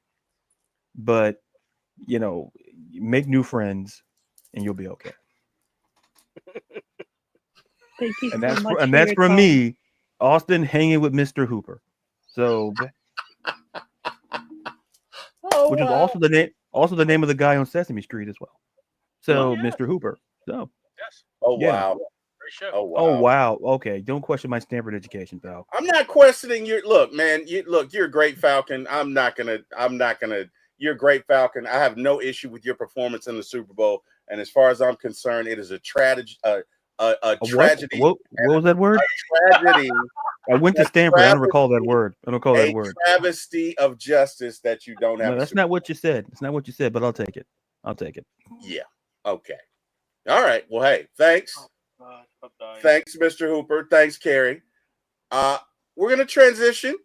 Speaker 5: but make new friends, and you'll be okay.
Speaker 2: Thank you
Speaker 5: And
Speaker 2: so
Speaker 5: that's
Speaker 2: much.
Speaker 5: and
Speaker 2: for
Speaker 5: that's
Speaker 2: your
Speaker 5: from
Speaker 2: comments.
Speaker 5: me, Austin, hanging with Mr. Hooper. So,
Speaker 1: Oh,
Speaker 5: which is
Speaker 1: wow.
Speaker 5: also the name of the guy on Sesame Street as well. So,
Speaker 4: Oh, yeah.
Speaker 5: Mr. Hooper. So,
Speaker 4: Yes.
Speaker 1: Oh
Speaker 5: yeah.
Speaker 1: wow.
Speaker 4: Great show.
Speaker 1: Oh wow.
Speaker 5: Oh wow. Okay, don't question my Stanford education, pal.
Speaker 1: I'm not questioning your look, man. You're a great Falcon. I'm not gonna. You're a great Falcon. I have no issue with your performance in the Super Bowl. And as far as I'm concerned, it is a tragedy. A tragedy.
Speaker 5: What was that word?
Speaker 1: Tragedy.
Speaker 5: I went to Stanford. I don't recall that word. I don't call that
Speaker 1: A
Speaker 5: word.
Speaker 1: travesty of justice that you don't have.
Speaker 5: No, that's not what you said. It's not what you said, but I'll take it.
Speaker 1: Yeah. Okay. All right. Well, hey, thanks. Thanks, Mr. Hooper. Thanks, Carrie. We're gonna transition,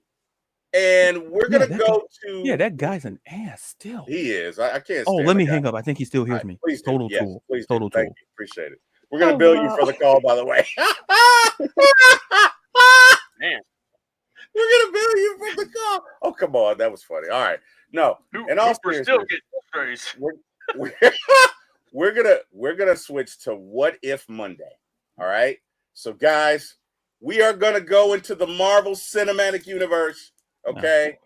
Speaker 1: and we're gonna go to.
Speaker 5: Yeah, that guy's an ass still.
Speaker 1: He is. I can't.
Speaker 5: Oh,
Speaker 1: stand
Speaker 5: let me
Speaker 1: the guy.
Speaker 5: hang up. I think he still hears me.
Speaker 1: Please do.
Speaker 5: Total
Speaker 1: Yes,
Speaker 5: tool.
Speaker 1: please do.
Speaker 5: Total
Speaker 1: Thank
Speaker 5: tool.
Speaker 1: you. Appreciate it. We're gonna bill you for the call, by the way.
Speaker 4: Man,
Speaker 1: we're gonna bill you for the call. Oh, come on, that was funny. All right, no, and all
Speaker 4: Hooper still getting strays.
Speaker 1: we're gonna switch to What If Monday. All right, so guys, we are gonna go into the Marvel Cinematic Universe. Okay,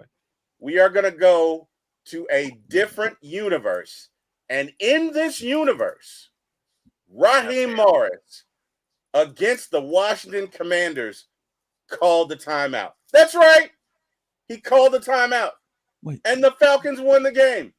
Speaker 1: we are gonna go to a different universe, and in this universe, Raheem Morris against the Washington Commanders called the timeout. That's right. He called the timeout.
Speaker 5: Wait.
Speaker 1: And the Falcons won the game.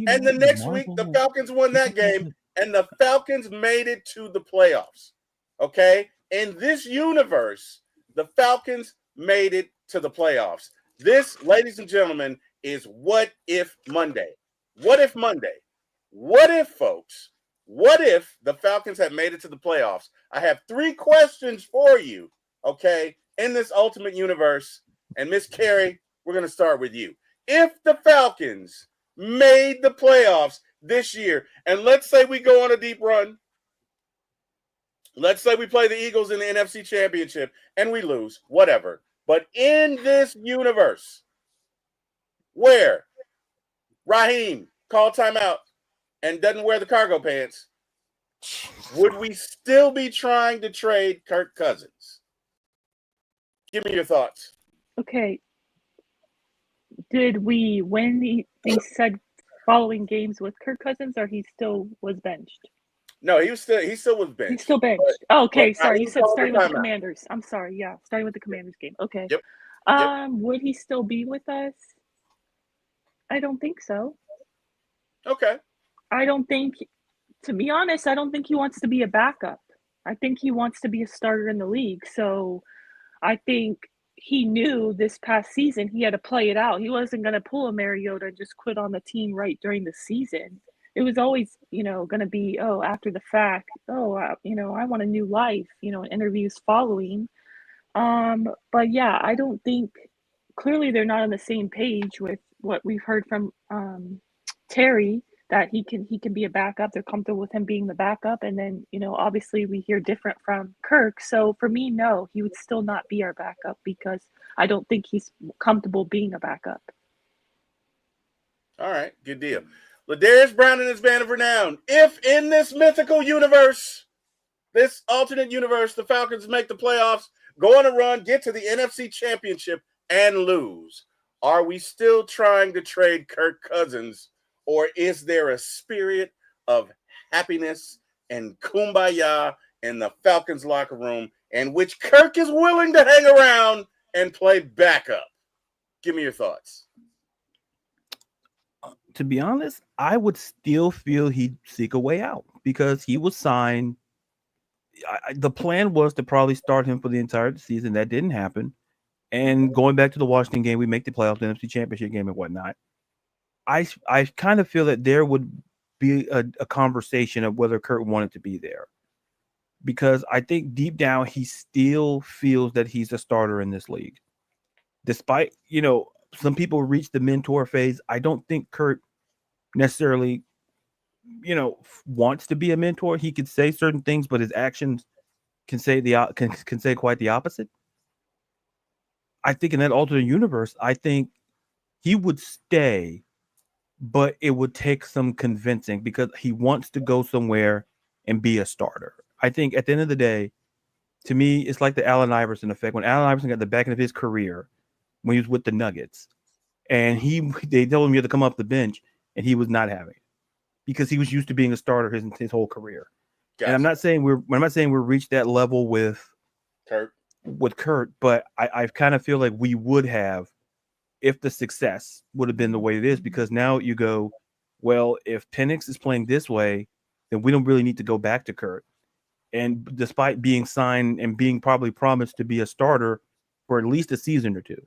Speaker 1: And the next week, the
Speaker 5: Marvel?
Speaker 1: Falcons won that game, and the Falcons made it to the playoffs. Okay? In this universe, the Falcons made it to the playoffs. This, ladies and gentlemen, is What If Monday. What if Monday? What if, folks? What if the Falcons had made it to the playoffs? I have 3 questions for you, okay, in this ultimate universe. And Miss Carrie, we're going to start with you. If the Falcons made the playoffs this year, and let's say we go on a deep run, let's say we play the Eagles in the NFC Championship and we lose, whatever. But in this universe where Raheem called timeout and doesn't wear the cargo pants, would we still be trying to trade Kirk Cousins? Give me your thoughts.
Speaker 2: Okay. Did we win the said following games with Kirk Cousins, or he still was benched?
Speaker 1: No, he still was benched.
Speaker 2: He's still benched. Okay, sorry. You said
Speaker 1: called
Speaker 2: starting
Speaker 1: the
Speaker 2: with the
Speaker 1: timeout.
Speaker 2: Commanders. I'm sorry. Yeah, starting with the Commanders game. Okay.
Speaker 1: Yep.
Speaker 2: Would he still be with us? I don't think so.
Speaker 1: Okay.
Speaker 2: I don't think, to be honest, I don't think he wants to be a backup. I think he wants to be a starter in the league. So I think he knew this past season he had to play it out. He wasn't going to pull a Mariota and just quit on the team right during the season. It was always, going to be, after the fact, I want a new life, interviews following. But yeah, I don't think, clearly they're not on the same page with what we've heard from Terry, that he can be a backup. They're comfortable with him being the backup. And then, obviously we hear different from Kirk. So for me, no, he would still not be our backup because I don't think he's comfortable being a backup.
Speaker 1: All right, good deal. Ladarius Brown and his band of renown. If in this mythical universe, this alternate universe, the Falcons make the playoffs, go on a run, get to the NFC Championship, and lose, are we still trying to trade Kirk Cousins, or is there a spirit of happiness and kumbaya in the Falcons locker room in which Kirk is willing to hang around and play backup? Give me your thoughts.
Speaker 5: to be honest, I would still feel he'd seek a way out because he was signed. The plan was to probably start him for the entire season. That didn't happen. And going back to the Washington game, we make the playoffs, the NFC Championship game, and whatnot. I kind of feel that there would be a conversation of whether Kurt wanted to be there, because I think deep down he still feels that he's a starter in this league. Despite, some people reach the mentor phase, I don't think Kurt necessarily, wants to be a mentor. He could say certain things, but his actions can say can say quite the opposite. I think in that alternate universe, I think he would stay, but it would take some convincing because he wants to go somewhere and be a starter. I think at the end of the day, to me, it's like the Allen Iverson effect. When Allen Iverson got the back end of his career, when he was with the Nuggets, and they told him he had to come off the bench, and he was not having it because he was used to being a starter his whole career. Gotcha. And I'm not saying we're reached that level with Kurt, but I kind of feel like we would have if the success would have been the way it is, because now you go, well, if Penix is playing this way, then we don't really need to go back to Kurt. And despite being signed and being probably promised to be a starter for at least a season or two.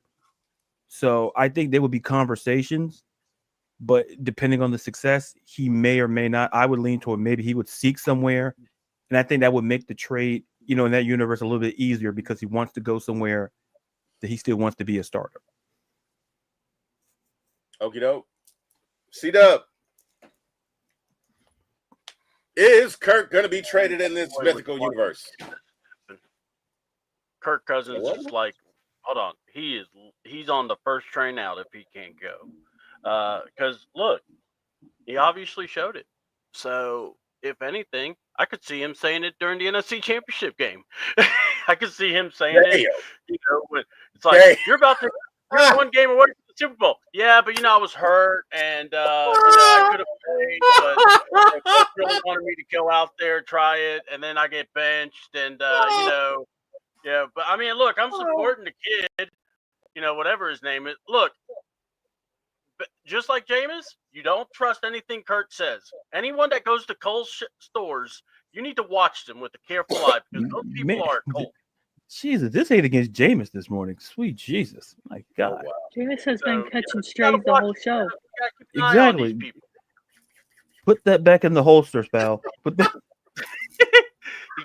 Speaker 5: So I think there would be conversations, but depending on the success, he may or may not. I would lean toward maybe he would seek somewhere. And I think that would make the trade, in that universe a little bit easier because he wants to go somewhere that he still wants to be a starter.
Speaker 1: Okie doke. C-Dub. Is Kirk going to be traded in this mythical universe?
Speaker 4: Kirk Cousins is like, hold on. He's on the first train out if he can't go. Because, look, he obviously showed it. So, if anything, I could see him saying it during the NFC Championship game. I could see him saying it. When it's like, you're about to one game away from the Super Bowl. Yeah, but I was hurt, and I could have played, but coach really wanted me to go out there, try it, and then I get benched, and yeah. But I mean, look, I'm supporting the kid, whatever his name is. Look, just like Jameis, you don't trust anything Kurt says. Anyone that goes to Kohl's stores, you need to watch them with a careful eye because those people are cold.
Speaker 5: Jesus, this hate against Jameis this morning. Sweet Jesus. My God.
Speaker 2: Oh, wow. Jameis has been catching strays the whole show.
Speaker 5: Exactly. Put that back in the holster, pal.
Speaker 4: He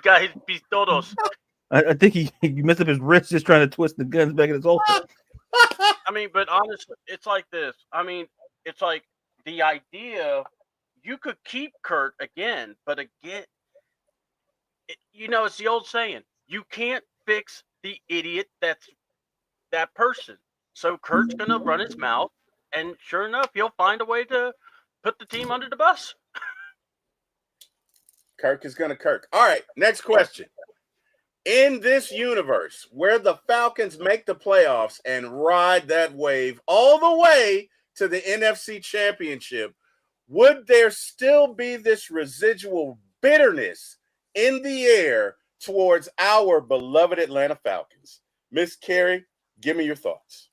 Speaker 4: got his pistolos.
Speaker 5: I think he messed up his wrist just trying to twist the guns back in his holster.
Speaker 4: I mean, but honestly, it's like this. I mean, it's like the idea you could keep Kurt again, but again, it's the old saying, you can't fix the idiot that's that person. So Kurt's going to run his mouth, and sure enough, he'll find a way to put the team under the bus.
Speaker 1: Kirk is going to Kirk. All right, next question. In this universe where the Falcons make the playoffs and ride that wave all the way to the NFC Championship, would there still be this residual bitterness in the air towards our beloved Atlanta Falcons? Miss Carrie, give me your thoughts.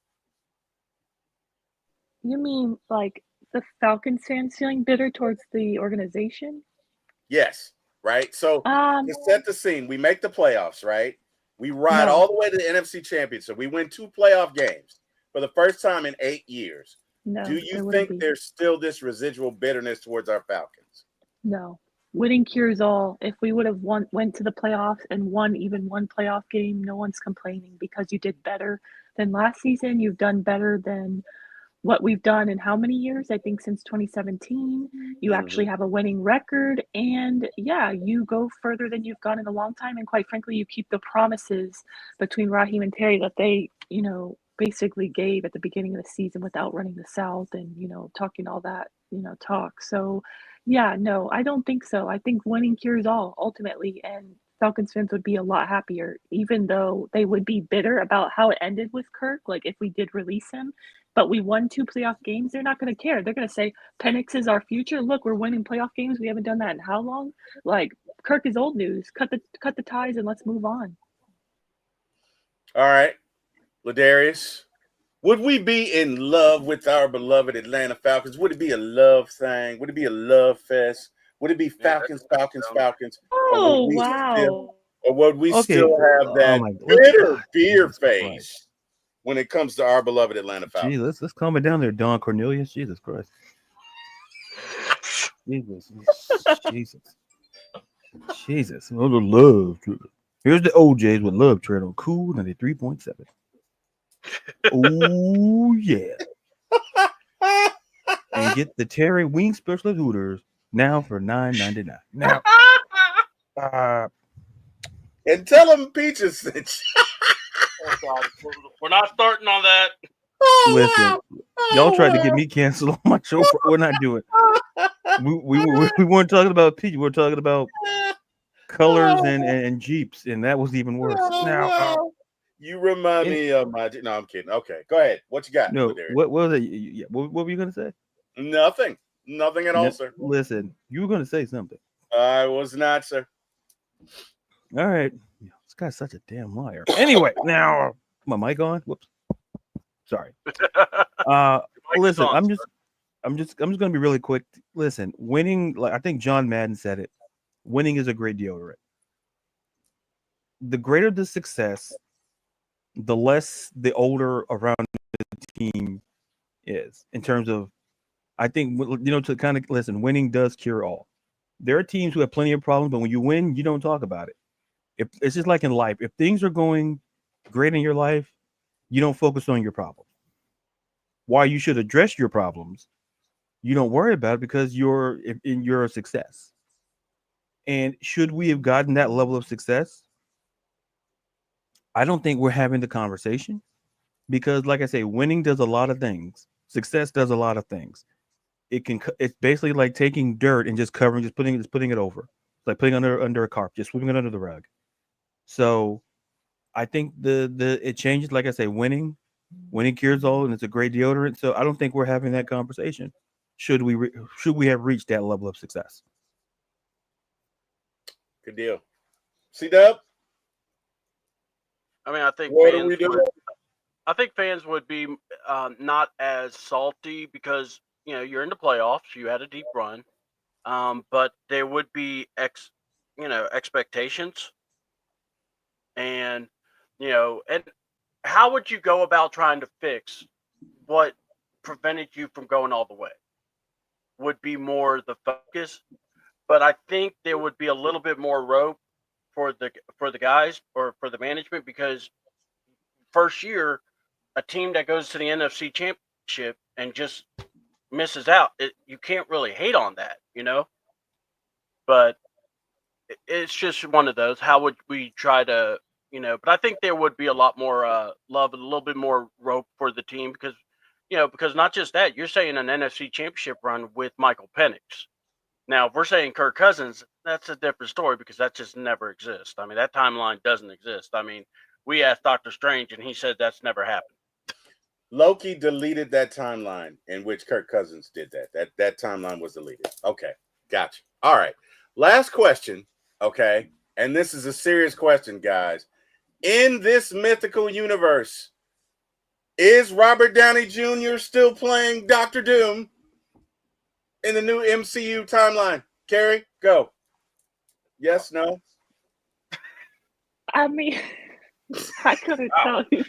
Speaker 2: You mean like the Falcons fans feeling bitter towards the organization?
Speaker 1: Yes, right? So to set the scene, we make the playoffs, right? We ride all the way to the NFC Championship. We win 2 playoff games for the first time in 8 years.
Speaker 2: No,
Speaker 1: do you think there's still this residual bitterness towards our Falcons?
Speaker 2: No. Winning cures all. If we would have went to the playoffs and won even one playoff game, no one's complaining because you did better than last season. You've done better than what we've done in how many years? I think since 2017. You actually have a winning record. And yeah, you go further than you've gone in a long time. And quite frankly, you keep the promises between Raheem and Terry that they, basically gave at the beginning of the season without running the South and, talking all that, talk. So yeah, no, I don't think so. I think winning cures all ultimately, and Falcons fans would be a lot happier, even though they would be bitter about how it ended with Kirk. Like if we did release him, but we won 2 playoff games, they're not going to care. They're going to say Penix is our future. Look, we're winning playoff games. We haven't done that in how long? Like Kirk is old news. Cut the ties and let's move on.
Speaker 1: All right, Ladarius, Would we be in love with our beloved Atlanta Falcons? Would it be a love thing? Would it be a love fest? Would it be Falcons, Falcons, Falcons?
Speaker 2: Oh, wow.
Speaker 1: Or would we
Speaker 5: Okay.
Speaker 1: still have that
Speaker 5: my
Speaker 1: bitter beer
Speaker 5: Jesus
Speaker 1: face
Speaker 5: Christ.
Speaker 1: when it comes to our beloved Atlanta Falcons?
Speaker 5: Gee, let's calm it down there, Don Cornelius. Jesus Christ. Jesus. Oh, the love. Here's the OJs with love tread on Cool 93.7. Oh, yeah. And get the Terry Wing Special at Hooters now for $9.99. Now,
Speaker 1: and tell them Peaches sent you.
Speaker 4: Oh, God. We're not starting on that.
Speaker 5: listen, y'all tried to get me canceled on my show. We're not doing. We weren't talking about Peach. We were talking about colors and Jeeps, and that was even worse. Now,
Speaker 1: you remind me of my. No, I'm kidding. Okay, go ahead. What you got?
Speaker 5: no, what was it? Yeah, what were you gonna say?
Speaker 1: Nothing at all, sir.
Speaker 5: Listen, you were gonna say something.
Speaker 1: I was not, sir.
Speaker 5: All right, this guy's such a damn liar. Anyway, now my mic on. Whoops. Sorry. Listen, I'm just gonna be really quick. Listen, winning, like I think John Madden said it, winning is a great deodorant. The greater the success, the less the older around the team is in terms of, I think, to kind of listen, winning does cure all. There are teams who have plenty of problems, but when you win, you don't talk about it. It's just like in life. If things are going great in your life, you don't focus on your problems. While you should address your problems, you don't worry about it because you're a success. And should we have gotten that level of success? I don't think we're having the conversation because, like I say, winning does a lot of things. Success does a lot of things. It's basically like taking dirt and just covering, just putting it over. It's like putting under a carpet, just sweeping it under the rug. So I think it changes. Like I say, winning cures all, and it's a great deodorant. So I don't think we're having that conversation. Should we have reached that level of success?
Speaker 1: Good deal. C-Dub?
Speaker 4: I mean, I think
Speaker 1: What are we doing?
Speaker 4: I think fans would be not as salty because you're in the playoffs. You had a deep run, but there would be expectations, and and how would you go about trying to fix what prevented you from going all the way? Would be more the focus, but I think there would be a little bit more rope for the guys or for the management because first year, a team that goes to the NFC Championship and just misses out, you can't really hate on that, But it's just one of those. How would we try to, But I think there would be a lot more love, and a little bit more rope for the team because, because not just that, you're saying an NFC Championship run with Michael Penix. Now, if we're saying Kirk Cousins, that's a different story because that just never exists. I mean, that timeline doesn't exist. I mean, we asked Dr. Strange, and he said that's never happened.
Speaker 1: Loki deleted that timeline in which Kirk Cousins did that. That timeline was deleted. Okay, gotcha. All right. Last question, okay? And this is a serious question, guys. In this mythical universe, is Robert Downey Jr. still playing Dr. Doom in the new MCU timeline? Carrie, go. Yes, no?
Speaker 2: I mean, I couldn't tell you.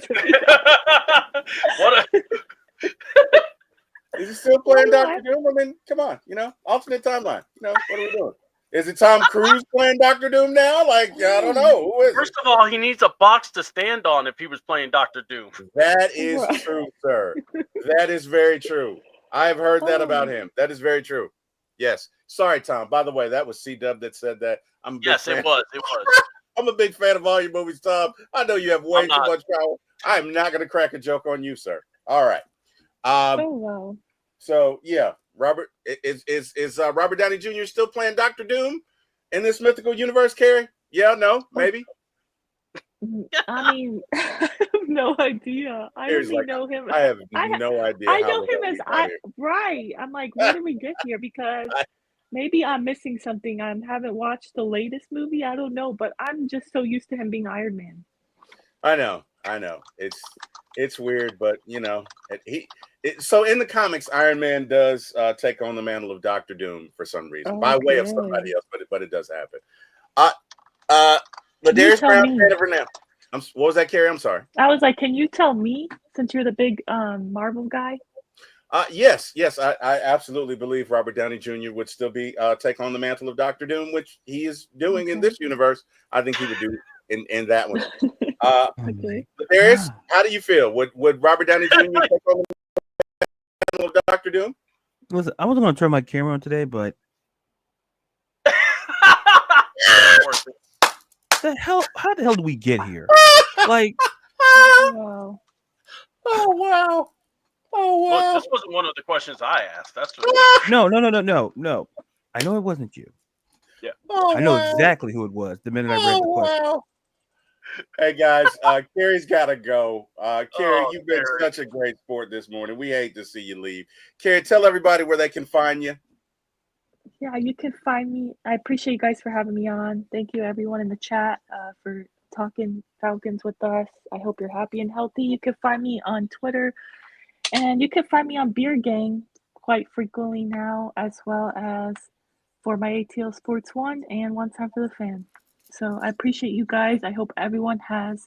Speaker 1: Is he still playing Dr. Doom? I mean, come on, alternate timeline. What are we doing? Is it Tom Cruise playing Dr. Doom now? Like, I don't know. Who is
Speaker 4: First of all, he needs a box to stand on if he was playing Dr. Doom.
Speaker 1: That is true, sir. That is very true. I've heard that about him. That is very true. Yes. Sorry, Tom. By the way, that was C-Dub that said that.
Speaker 4: Yes, it was. It was.
Speaker 1: I'm a big fan of all your movies, Tom. I know you have way too much power. I'm not going to crack a joke on you, sir. All right.
Speaker 2: Wow.
Speaker 1: So, yeah. Robert, is Robert Downey Jr. still playing Dr. Doom in this mythical universe, Carrie? Yeah, no, maybe?
Speaker 2: I mean, I have no idea. I only know him.
Speaker 1: I have no idea.
Speaker 2: I know him as right. I'm like, where did we get here? Because maybe I'm missing something. I haven't watched the latest movie. I don't know, but I'm just so used to him being Iron Man.
Speaker 1: I know. It's weird, but so in the comics, Iron Man does take on the mantle of Doctor Doom for some reason, by way of somebody else, but it does happen. Ladarius Brown, fan of Renown. What was that, Carrie? I'm sorry.
Speaker 2: I was like, can you tell me, since you're the big Marvel guy?
Speaker 1: Yes, I absolutely believe Robert Downey Jr. would still be take on the mantle of Doctor Doom, which he is doing in this universe. I think he would do in that one.
Speaker 2: Okay.
Speaker 1: Darius, how do you feel? Would Robert Downey Jr. take on the mantle of Doctor Doom?
Speaker 5: Listen, I wasn't going to turn my camera on today, but the hell? How the hell do we get here? Like,
Speaker 2: Wow.
Speaker 1: Oh wow!
Speaker 4: Look, this wasn't one of the questions I asked. That's
Speaker 5: no. I know it wasn't you.
Speaker 4: Yeah.
Speaker 5: I know exactly who it was the minute I read the question.
Speaker 1: Wow. Hey guys, Carrie's got to go. Carrie, you've been such a great sport this morning. We hate to see you leave. Carrie, tell everybody where they can find you.
Speaker 2: Yeah, you can find me. I appreciate you guys for having me on. Thank you, everyone in the chat, for talking Falcons with us. I hope you're happy and healthy. You can find me on Twitter, and you can find me on Beer Gang quite frequently now, as well as 4myatlsports1 and One Time for the Fan. So I appreciate you guys. I hope everyone has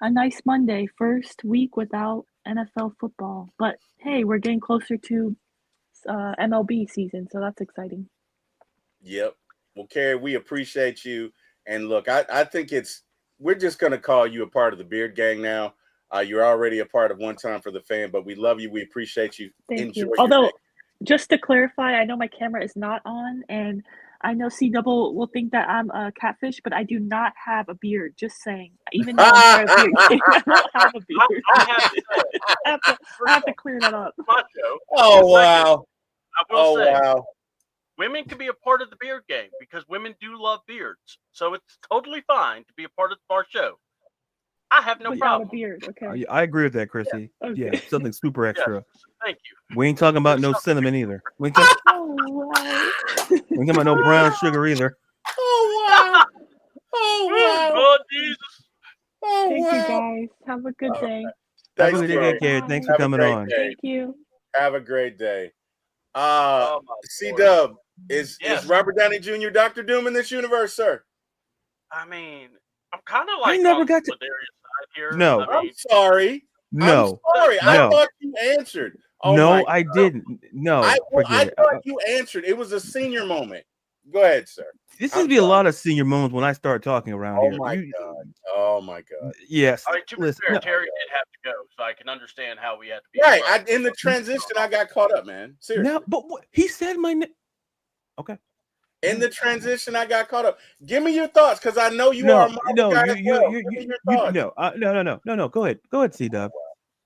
Speaker 2: a nice Monday, first week without NFL football. But hey, we're getting closer to MLB season, so that's exciting.
Speaker 1: Yep. Well, Carrie, we appreciate you. And look, I think we're just going to call you a part of the Beard Gang now. You're already a part of One Time for the Fan, but we love you. We appreciate you.
Speaker 2: Thank you. Although, just to clarify, I know my camera is not on, and I know C-Double will think that I'm a catfish, but I do not have a beard. Just saying. Even though I'm a beard, I don't have a beard. I have to clear that up.
Speaker 1: Oh, wow.
Speaker 4: I will say, wow. Women can be a part of the beard game because women do love beards. So it's totally fine to be a part of our show. I have no problem.
Speaker 2: Beard. Okay.
Speaker 5: I agree with that, Chrissy. Yeah, something super extra.
Speaker 4: Yes. Thank you.
Speaker 5: We ain't talking about no cinnamon either. We ain't talking about no brown sugar either.
Speaker 1: Oh, wow. Oh, wow.
Speaker 4: Oh, Jesus.
Speaker 1: Oh,
Speaker 2: Thank you, guys. Have a good day.
Speaker 5: Have a good day, Thanks for coming on.
Speaker 2: Thank you.
Speaker 1: Have a great day. C-Dub, is Robert Downey Jr. Dr. Doom in this universe, sir?
Speaker 4: I mean, I'm kind of like
Speaker 5: I never got to
Speaker 4: side here.
Speaker 5: No.
Speaker 1: I'm sorry.
Speaker 5: No.
Speaker 1: I'm sorry.
Speaker 5: No.
Speaker 1: I thought you answered. Oh,
Speaker 5: no, I didn't. No.
Speaker 1: I thought you answered. It was a senior moment. Go ahead, sir.
Speaker 5: This would be a lot of senior moments when I start talking around here.
Speaker 1: God. Oh my God.
Speaker 5: Yes.
Speaker 4: I mean, to be fair, Terry did have to go, so I can understand how we had to be.
Speaker 1: Right. In the transition, I got caught up, man. Seriously.
Speaker 5: No, but he said my name. Okay.
Speaker 1: In the transition, I got caught up. Give me your thoughts, because I know you are.
Speaker 5: No. Go ahead, C-Dub.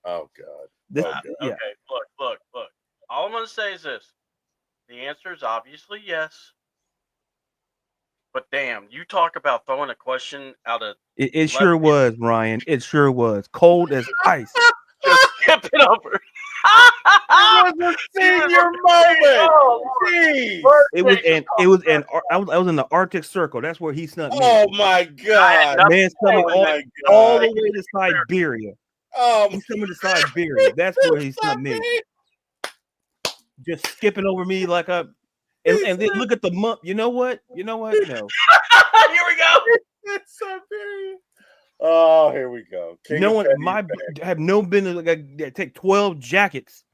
Speaker 1: Oh God.
Speaker 4: Okay. Look. All I'm going to say is this: the answer is obviously yes. But damn, you talk about throwing a question out of
Speaker 5: it sure was, Ryan. It sure was cold as ice.
Speaker 4: Just skip it over.
Speaker 1: It was a senior moment.
Speaker 5: I was in the Arctic Circle. That's where he snuck me.
Speaker 1: Oh my God.
Speaker 5: Man, all the way to Siberia. He's coming to Siberia. That's where he snuck me. Just skipping over me like a. And then look at the month. You know what? No.
Speaker 4: Here we go.
Speaker 1: It's Siberia. Oh, here we go.
Speaker 5: I have no business. Like, I take 12 jackets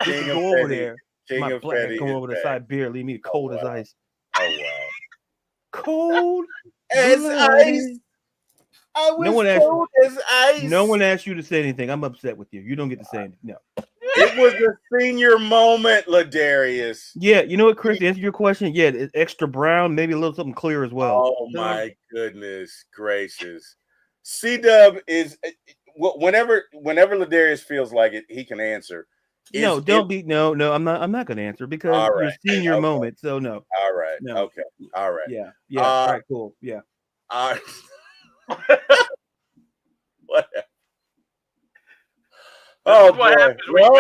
Speaker 5: just to go over there. My black come over to Siberia, leave me cold as ice.
Speaker 1: Oh wow.
Speaker 5: Cold
Speaker 1: as ice. I was cold as ice.
Speaker 5: No one asked you to say anything. I'm upset with you. You don't get to say anything. No.
Speaker 1: It was a senior moment, Ladarius.
Speaker 5: Yeah, you know what, Chris? To answer your question, yeah, it's extra brown, maybe a little something clear as well.
Speaker 1: Oh my goodness gracious. C-Dub is whenever Ladarius feels like it, he can answer.
Speaker 5: No, I'm not gonna answer because your senior moment. So no.
Speaker 1: All right.
Speaker 5: No.
Speaker 1: Okay. All right.
Speaker 5: Yeah. All right, cool. Yeah.
Speaker 1: Whatever. Oh boy. Well,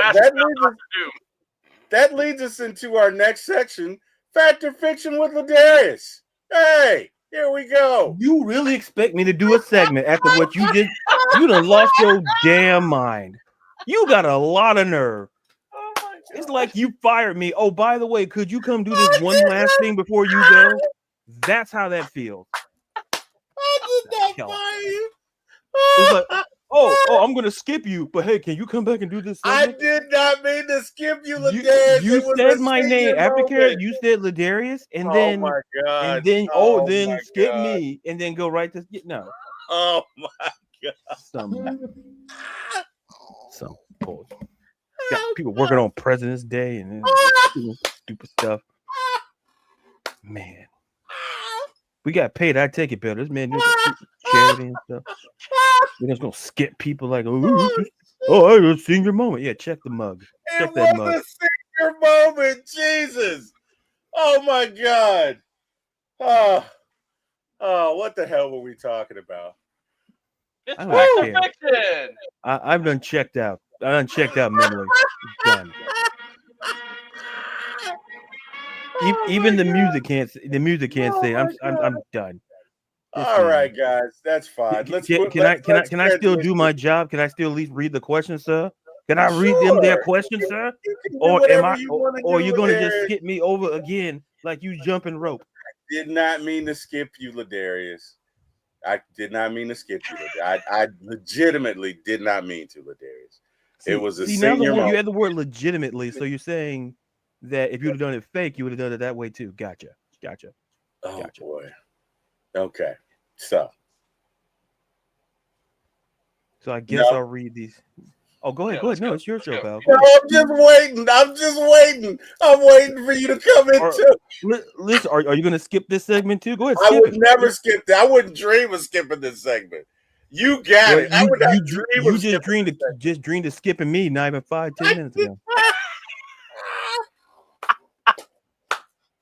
Speaker 1: that leads us into our next section, Fact or Fiction with Ladarius. Hey, here we go.
Speaker 5: You really expect me to do a segment after what you did? You done lost your damn mind. You got a lot of nerve.
Speaker 1: Oh my God.
Speaker 5: It's like you fired me. Oh, by the way, could you come do this one last thing before you go? That's how that feels.
Speaker 1: I did not
Speaker 5: Hell.
Speaker 1: fire you.
Speaker 5: It's like, oh, I'm gonna skip you, but hey, can you come back and do this
Speaker 1: I
Speaker 5: segment?
Speaker 1: did not mean to skip you, Ladarius.
Speaker 5: You
Speaker 1: It was
Speaker 5: said
Speaker 1: a
Speaker 5: my name
Speaker 1: senior
Speaker 5: after Carrie.
Speaker 1: moment.
Speaker 5: You said Ladarius, and
Speaker 1: Oh
Speaker 5: then
Speaker 1: my God.
Speaker 5: then
Speaker 1: my
Speaker 5: skip
Speaker 1: God.
Speaker 5: me, and then go right to no.
Speaker 1: Oh my God.
Speaker 5: Some bull. Got people working on President's Day and doing stupid stuff. Man, we got paid. I take it better. This man doing charity and stuff. We're just gonna skip people like, I just seen your moment. Yeah, check the mug. Check that mug.
Speaker 1: It was a senior moment. Jesus. Oh my God. Oh, what the hell were we talking about?
Speaker 4: It's
Speaker 5: I don't care.
Speaker 4: fiction.
Speaker 5: I've done checked out. I done checked out mentally. Done. Even the music can't. The music can't say. I'm done.
Speaker 1: All right, guys, that's fine.
Speaker 5: Can I still do my job? Can I still at least read the questions, sir? Can I read them their questions, sir? Or am I? Or are you gonna just skip me over again like you jumping rope?
Speaker 1: Did not mean to skip you, Ladarius. I did not mean to skip you. I legitimately did not mean to, Ladarius. It was a senior moment.
Speaker 5: You had the word legitimately, so you're saying that if you would have done it fake, you would have done it that way too. Gotcha.
Speaker 1: Oh
Speaker 5: gotcha.
Speaker 1: Boy. Okay. So
Speaker 5: I guess I'll read these. Oh, go ahead. No, it's your show, pal.
Speaker 1: No, I'm just waiting. I'm waiting for you to come in too.
Speaker 5: Listen, are you going to skip this segment too? Go ahead.
Speaker 1: I would never skip that. I wouldn't dream of skipping this segment. You got it. I would not dream
Speaker 5: you
Speaker 1: of
Speaker 5: just dreamed of skipping me not even 5-10 minutes ago.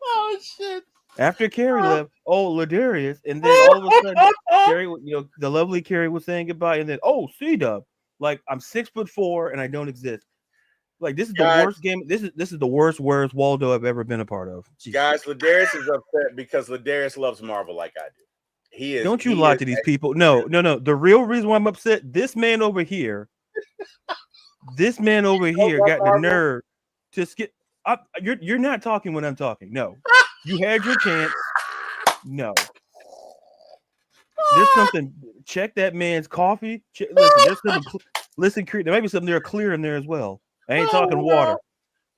Speaker 1: Oh shit.
Speaker 5: After Carrie left, Ladarius, and then all of a sudden, Carrie, the lovely Carrie was saying goodbye, and then C-Dub, like I'm 6'4" and I don't exist. Like this is the worst game. This is the worst Waldo I've ever been a part of. Jeez.
Speaker 1: Guys, Ladarius is upset because Ladarius loves Marvel like I do. He is.
Speaker 5: Don't you lie to these people? No. The real reason why I'm upset, this man over here, got the nerve to skip. You're not talking when I'm talking. No. You had your chance. No. There's something. Check that man's coffee. Listen, there's something. Listen, there might be something there clear in there as well. I ain't talking water.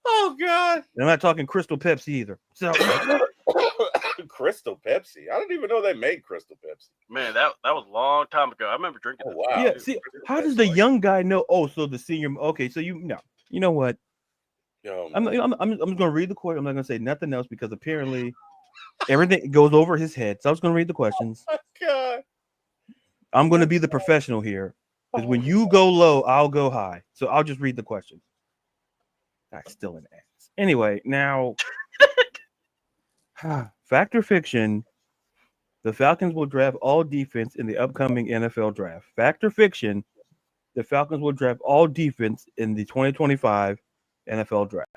Speaker 1: Oh God.
Speaker 5: And I'm not talking Crystal Pepsi either. So
Speaker 1: Crystal Pepsi. I didn't even know they made Crystal Pepsi.
Speaker 4: Man, that was a long time ago. I remember drinking.
Speaker 1: Oh, wow.
Speaker 5: Yeah. See, how does the young guy know? Oh, so the senior. Okay, so you know what? I'm just gonna read the question. I'm not gonna say nothing else because apparently everything goes over his head. So I was gonna read the questions.
Speaker 1: Oh, God.
Speaker 5: I'm gonna be the professional here. Because when you go low, I'll go high. So I'll just read the questions. That's still an ass. Anyway, now fact or fiction, the Falcons will draft all defense in the upcoming NFL draft. Fact or fiction, the Falcons will draft all defense in the 2025 NFL draft.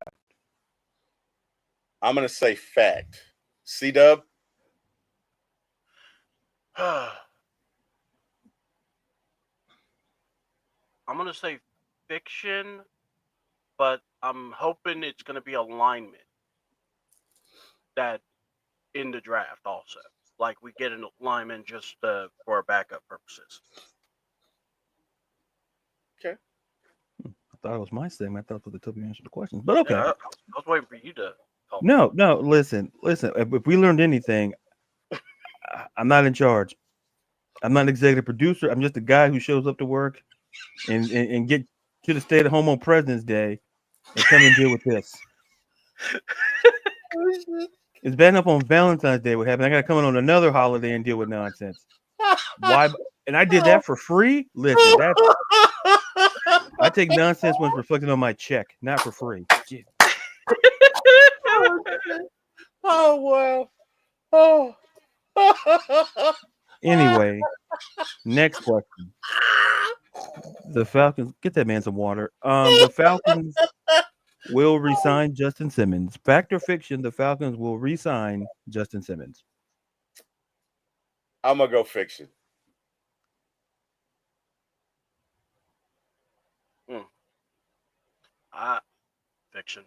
Speaker 1: I'm gonna say fact. C-Dub.
Speaker 4: I'm gonna say fiction, but I'm hoping it's gonna be alignment that in the draft also. Like we get an alignment just for backup purposes.
Speaker 1: Okay.
Speaker 5: I thought it was my segment. I thought it was the tip you answered the questions, but okay.
Speaker 4: Yeah, I was waiting for you to talk.
Speaker 5: No. Listen. If we learned anything, I'm not in charge. I'm not an executive producer. I'm just a guy who shows up to work and get to the stay at home on President's Day and come and deal with this. It's bad enough on Valentine's Day what happened. I got to come in on another holiday and deal with nonsense. Why? And I did that for free. Listen, I take nonsense when it's reflected on my check, not for free. Jeez.
Speaker 1: Oh wow. Oh.
Speaker 5: Anyway, next question. The Falcons, get that man some water. The Falcons will re-sign Justin Simmons. Fact or fiction, the Falcons will re-sign Justin Simmons.
Speaker 1: I'm gonna go fiction.
Speaker 4: Fiction.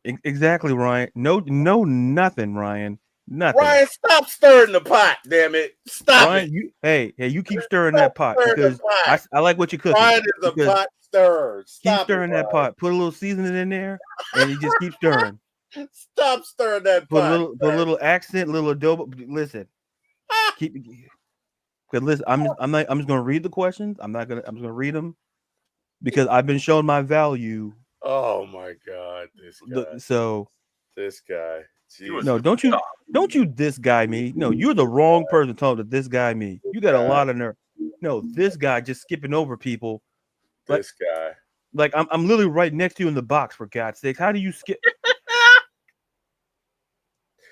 Speaker 5: Exactly, Ryan. No, nothing, Ryan. Nothing.
Speaker 1: Ryan, stop stirring the pot, damn it. Stop
Speaker 5: Ryan,
Speaker 1: it.
Speaker 5: you keep stirring
Speaker 1: Stop
Speaker 5: that pot
Speaker 1: stirring the
Speaker 5: because
Speaker 1: pot.
Speaker 5: I like what you're cooking.
Speaker 1: Ryan is a
Speaker 5: because
Speaker 1: pot stirrer.
Speaker 5: keep
Speaker 1: Stop
Speaker 5: stirring
Speaker 1: it,
Speaker 5: that pot. Put a little seasoning in there, and you just keep stirring.
Speaker 1: Ryan. Stop stirring that
Speaker 5: Put
Speaker 1: pot.
Speaker 5: a little accent, little adobo. Listen, keep. Cause listen, I'm just gonna read the questions. I'm just gonna read them because I've been shown my value.
Speaker 1: Oh my God, this guy. This guy. Jeez.
Speaker 5: No, don't you this guy me. No, you're the wrong person talking to this guy me. You got a lot of nerve. No, this guy just skipping over people.
Speaker 1: This guy.
Speaker 5: Like I'm literally right next to you in the box, for God's sakes. How do you skip?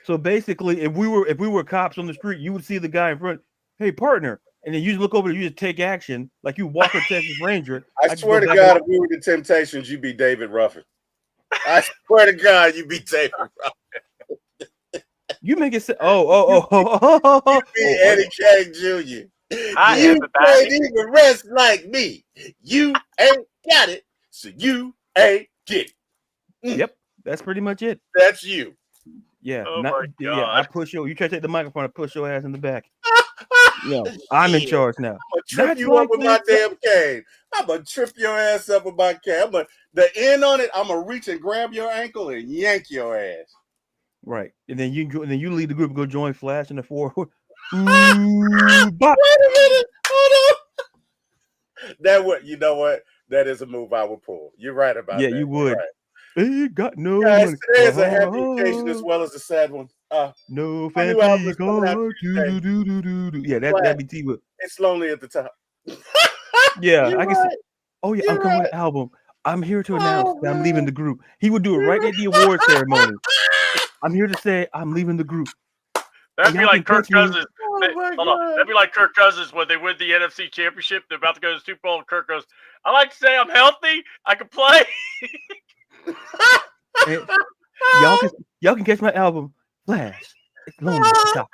Speaker 5: So basically, if we were cops on the street, you would see the guy in front, hey partner, and then you just look over and you just take action like you Walker Texas Ranger.
Speaker 1: I swear to God, if we were the Temptations, you'd be David Ruffin. I swear to God, you'd be David Ruffin.
Speaker 5: You make it say,
Speaker 1: You be Eddie King Jr.
Speaker 4: Hi,
Speaker 1: you
Speaker 4: everybody.
Speaker 1: ain't even rest like me. You ain't got it, so you ain't get it.
Speaker 5: Yep, that's pretty much it.
Speaker 1: That's you.
Speaker 5: Yeah,
Speaker 4: Oh my God.
Speaker 5: I push you. You try to take the microphone and push your ass in the back. No, I'm in charge now.
Speaker 1: I'm gonna trip
Speaker 5: That's
Speaker 1: you up with my
Speaker 5: this.
Speaker 1: damn cane. I'm gonna trip your ass up with my cane. The end on it, I'm gonna reach and grab your ankle and yank your ass.
Speaker 5: Right, and then you lead the group and go join Flash in the 4.
Speaker 1: Wait a minute, hold on. You know what? That is a move I would pull. You're right about that.
Speaker 5: Yeah, you would.
Speaker 1: Right.
Speaker 5: He got no
Speaker 1: Guys,
Speaker 5: money.
Speaker 1: today is a happy occasion as well as a sad one.
Speaker 5: No
Speaker 1: my new album
Speaker 5: fancy
Speaker 1: is coming out
Speaker 5: car.
Speaker 1: Tuesday.
Speaker 5: Yeah, that'd be T.
Speaker 1: It's lonely at the top.
Speaker 5: Yeah,
Speaker 1: You're
Speaker 5: I can
Speaker 1: right.
Speaker 5: see. Oh yeah,
Speaker 1: You're
Speaker 5: I'm coming with
Speaker 1: right.
Speaker 5: an album. I'm here to announce
Speaker 1: Oh,
Speaker 5: that I'm leaving
Speaker 1: man.
Speaker 5: the group. He would do it right at the award ceremony. I'm here to say I'm leaving the group.
Speaker 4: That'd be
Speaker 5: Y'all
Speaker 4: like
Speaker 5: can
Speaker 4: Kirk
Speaker 5: catch me.
Speaker 4: Cousins.
Speaker 1: Oh, my
Speaker 4: Hold on.
Speaker 1: God.
Speaker 4: That'd be like Kirk Cousins when they win the NFC Championship. They're about to go to the Super Bowl, and Kirk goes, I like to say I'm healthy. I can play.
Speaker 5: And y'all can catch my album, Flash. It's lonely at the top.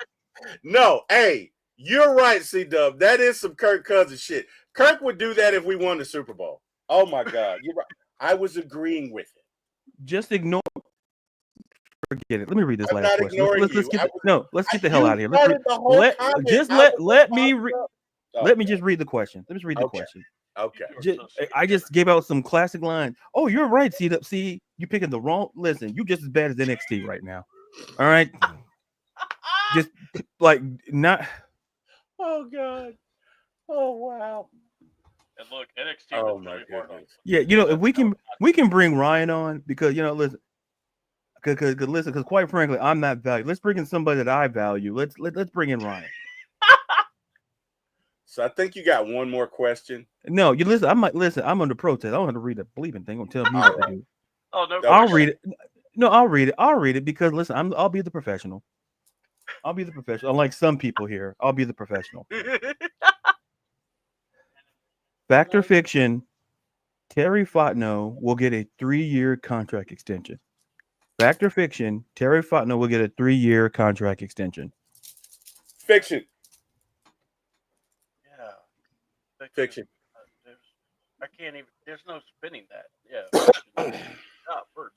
Speaker 1: No, hey, you're right, C-Dub. That is some Kirk Cousins shit. Kirk would do that if we won the Super Bowl. Oh, my God. You're right. I was agreeing with it.
Speaker 5: Just ignore. Forget it. Let me read this
Speaker 1: I'm
Speaker 5: last
Speaker 1: not
Speaker 5: question.
Speaker 1: ignoring
Speaker 5: Let's
Speaker 1: you.
Speaker 5: let's get the hell out of here.
Speaker 1: You started the whole comment.
Speaker 5: Let me
Speaker 1: Okay.
Speaker 5: just read the question. Let me just read the
Speaker 1: Okay.
Speaker 5: question.
Speaker 1: Okay.
Speaker 5: I just gave out some classic lines. Oh, you're right. See, you picking the wrong. Listen, you just as bad as NXT right now. All right, just like not.
Speaker 1: Oh God. Oh wow.
Speaker 4: And look, NXT.
Speaker 1: Oh my goodness.
Speaker 5: Yeah, if we can bring Ryan on because listen, because quite frankly, I'm not valued. Let's bring in somebody that I value. Let's bring in Ryan.
Speaker 1: So I think you got one more question.
Speaker 5: No, you listen. I'm under protest. I don't have to read a bleeping thing. Don't tell me what to do.
Speaker 4: Oh no.
Speaker 5: I'll read it. No, I'll read it. I'll read it because listen, I'll be the professional. I'll be the professional. Unlike some people here, I'll be the professional. Fact or fiction? Terry Fontenot will get a 3-year contract extension. Fact or fiction? Terry Fontenot will get a 3-year contract extension.
Speaker 1: Fiction.
Speaker 4: Yeah.
Speaker 1: Fiction.
Speaker 4: I can't even. There's no spinning that. Yeah. First.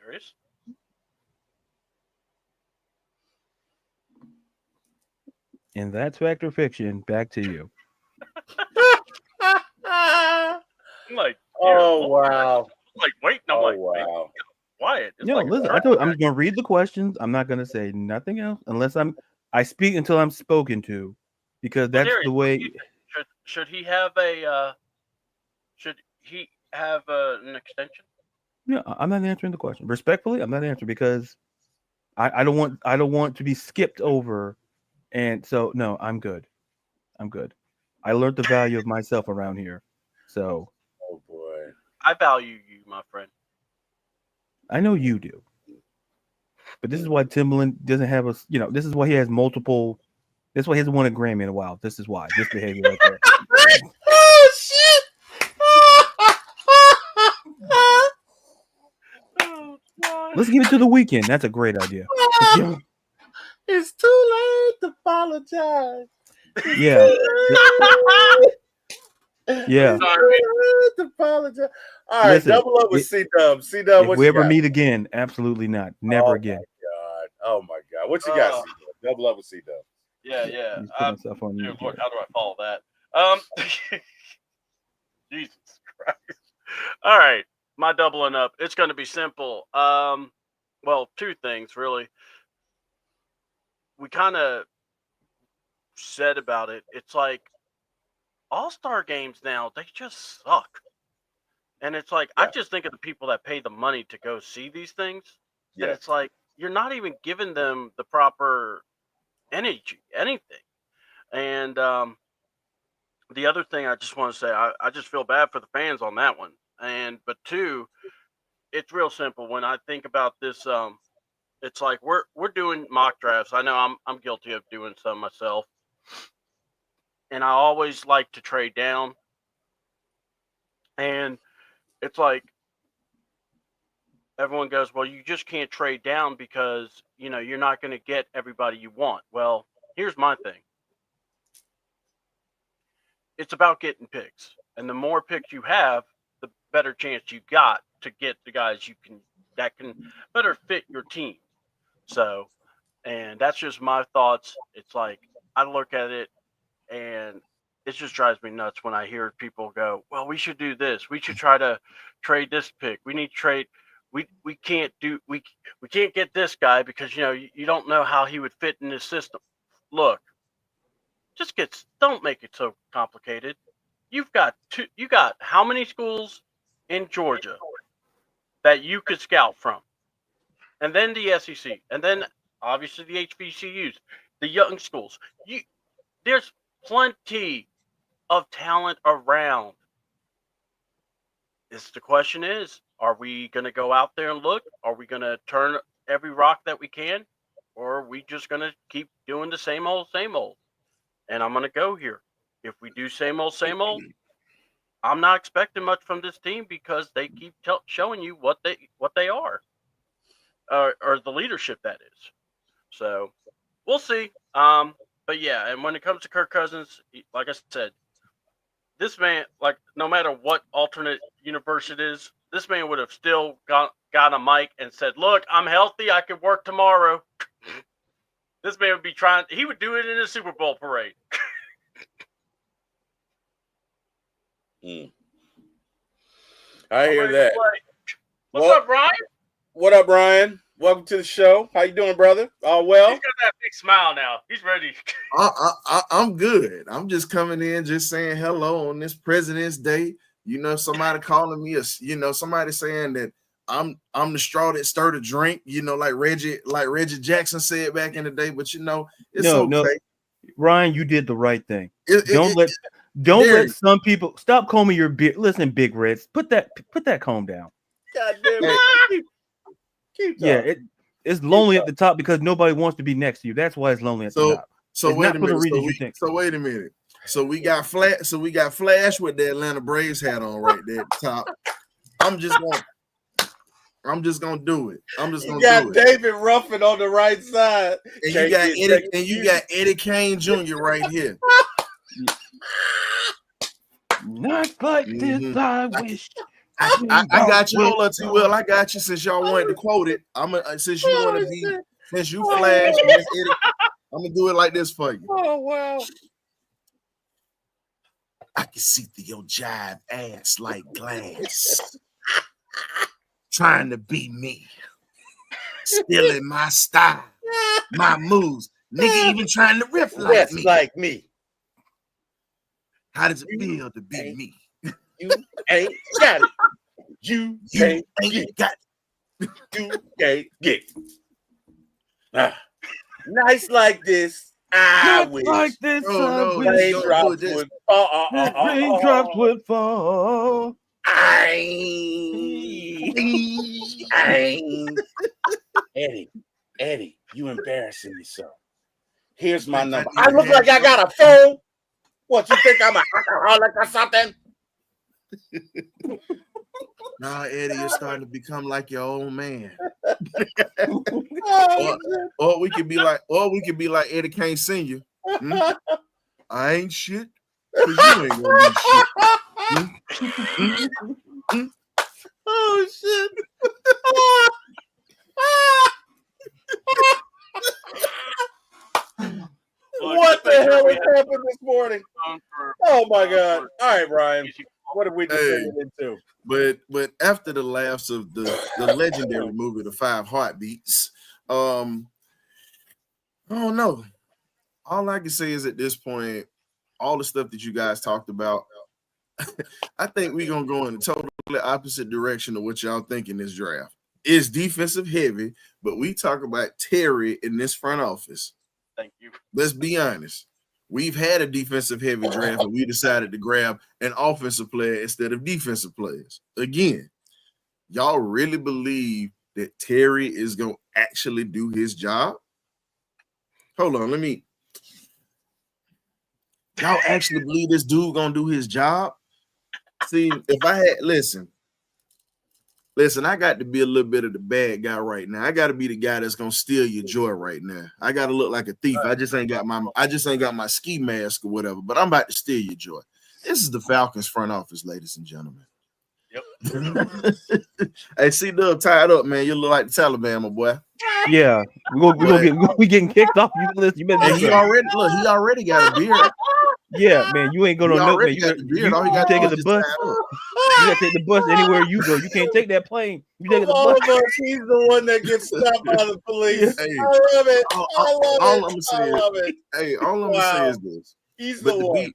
Speaker 4: There is.
Speaker 5: And that's fact or fiction. Back to you.
Speaker 4: I'm like,
Speaker 1: Oh wow.
Speaker 4: I'm like, wait. I'm
Speaker 1: Oh
Speaker 4: like,
Speaker 1: wow.
Speaker 4: quiet. It's
Speaker 5: No,
Speaker 4: like
Speaker 5: listen. I'm just gonna read the questions. I'm not gonna say nothing else unless I speak until I'm spoken to, because that's
Speaker 4: Darius,
Speaker 5: the way.
Speaker 4: Should he have a? Should he have an extension?
Speaker 5: Yeah, I'm not answering the question. Respectfully, I'm not answering because I don't want to be skipped over, and so no, I'm good. I'm good. I learned the value of myself around here, so.
Speaker 1: Oh boy.
Speaker 4: I value you, my friend.
Speaker 5: I know you do, but this is why Timbaland doesn't have a. This is why he has multiple. That's why he hasn't won a Grammy in a while. This is why this behavior right there.
Speaker 1: Oh shit!
Speaker 4: Oh, God.
Speaker 5: Let's give it to the weekend. That's a great idea.
Speaker 1: It's too late to apologize.
Speaker 5: Yeah. Yeah.
Speaker 1: Apologize. All right,
Speaker 5: Listen,
Speaker 1: double up with C-Dub. C-Dub,
Speaker 5: if
Speaker 1: what
Speaker 5: we
Speaker 1: you
Speaker 5: ever
Speaker 1: got?
Speaker 5: meet again, absolutely not. Never
Speaker 1: Oh,
Speaker 5: again.
Speaker 1: God. Oh, my God. What you got,
Speaker 4: Uh,
Speaker 1: C-Dub? Double up with C-Dub.
Speaker 4: Yeah.
Speaker 5: Just put myself on
Speaker 4: Dude,
Speaker 5: mute
Speaker 4: Lord,
Speaker 5: here.
Speaker 4: how do I follow that? Jesus Christ. All right, my doubling up. It's going to be simple. Well, two things really. We kind of said about it. It's like all-star games now, they just suck. And it's like I
Speaker 1: Yeah.
Speaker 4: just think of the people that pay the money to go see these things, and
Speaker 1: Yeah.
Speaker 4: it's like you're not even giving them the proper energy, anything. And the other thing I just want to say, I just feel bad for the fans on that one. But two, it's real simple. When I think about this, it's like we're doing mock drafts. I know I'm guilty of doing some myself, and I always like to trade down. And it's like everyone goes, well, you just can't trade down because you're not going to get everybody you want. Well, here's my thing. It's about getting picks, and the more picks you have, the better chance you got to get the guys that can better fit your team. So, and that's just my thoughts. It's like I look at it, and it just drives me nuts when I hear people go, "Well, we should do this. We should try to trade this pick. We need to trade. We can't do we can't get this guy because you don't know how he would fit in this system." Look, don't make it so complicated. You got how many schools in Georgia that you could scout from? And then the SEC, and then obviously the HBCUs, the young schools. There's plenty of talent around. The question is, are we going to go out there and look? Are we going to turn every rock that we can? Or are we just going to keep doing the same old, same old? And I'm going to go here. If we do same old, I'm not expecting much from this team because they keep showing you what they are, or the leadership that is. So we'll see. But yeah, and when it comes to Kirk Cousins, like I said, this man, like no matter what alternate universe it is, this man would have still got a mic and said, "Look, I'm healthy. I can work tomorrow." This man would be trying. He would do it in a Super Bowl parade.
Speaker 1: I hear that.
Speaker 4: What's up, Brian?
Speaker 1: What up, Brian? Welcome to the show. How you doing, brother? All well?
Speaker 4: He's got that big smile now. He's ready.
Speaker 6: I'm good. I'm just coming in, just saying hello on this President's Day. Somebody calling me somebody saying that I'm the straw that stirred the drink. Like Reggie Jackson said back in the day. But it's okay.
Speaker 5: No, Ryan, you did the right thing. Don't let
Speaker 6: Derek,
Speaker 5: some people stop combing your beard. Listen, Big Reds, put that comb down.
Speaker 1: God damn it. Keep
Speaker 5: Yeah, it's lonely at the top because nobody wants to be next to you. That's why it's lonely at the top.
Speaker 6: So
Speaker 5: it's
Speaker 6: wait
Speaker 5: not
Speaker 6: a
Speaker 5: for the
Speaker 6: minute.
Speaker 5: reasons you think.
Speaker 6: So wait a minute. So we got Flash with the Atlanta Braves hat on right there at the top. I'm just gonna do it.
Speaker 1: You got David Ruffin on the right side.
Speaker 6: And you got Eddie Kane Jr. right here.
Speaker 5: Not like this, I wish.
Speaker 6: I got you. Hold on, T. Will. I got you. Since y'all wanted to quote it, since you Flash, I'm gonna do it like this for you.
Speaker 1: Oh wow!
Speaker 6: I can see through your jive ass like glass, trying to be me, stealing my style, my moves. Nigga even trying to riff like me. How does it feel to be me?
Speaker 1: You ain't got it. You ain't got it. You can't get it. Nice like this. I wish.
Speaker 5: Like this,
Speaker 6: no,
Speaker 1: raindrops would fall.
Speaker 5: Raindrops would fall.
Speaker 1: Eddie, you embarrassing me so. Here's my number. I look like I got a phone. What, you think I'm an alcoholic or something?
Speaker 6: Nah, Eddie, you're starting to become like your old man. or we could be like Eddie Kane Sr. I ain't shit. Because you ain't gonna be shit.
Speaker 1: Oh shit. What the hell has happened this morning? Oh my god. All right, Brian. What have we descended into?
Speaker 6: But after the laughs of the legendary movie, The 5 Heartbeats, I don't know. All I can say is at this point, all the stuff that you guys talked about, I think we're gonna go in a totally opposite direction of what y'all think in this draft. It's defensive heavy, but we talk about Terry in this front office.
Speaker 4: Thank you.
Speaker 6: Let's be honest. We've had a defensive heavy draft, and we decided to grab an offensive player instead of defensive players. Again, y'all really believe that Terry is going to actually do his job? Hold on, y'all actually believe this dude going to do his job? See, if I had, listen, I got to be a little bit of the bad guy right now. I got to be the guy that's gonna steal your joy right now. I got to look like a thief. I just ain't got my ski mask or whatever. But I'm about to steal your joy. This is the Falcons front office, ladies and gentlemen.
Speaker 4: Yep.
Speaker 6: Hey, C-Dub tied up, man. You look like the Taliban, my boy.
Speaker 5: Yeah, we getting kicked off. You
Speaker 6: And he already got a beard.
Speaker 5: Yeah, man, you ain't gonna know, man. You taking the bus. You gotta take the bus anywhere you go. You can't take that plane. You taking the bus.
Speaker 1: He's the one that gets stopped by the police.
Speaker 6: Hey,
Speaker 1: I love it.
Speaker 6: All I'm gonna say is this.
Speaker 1: He's the one.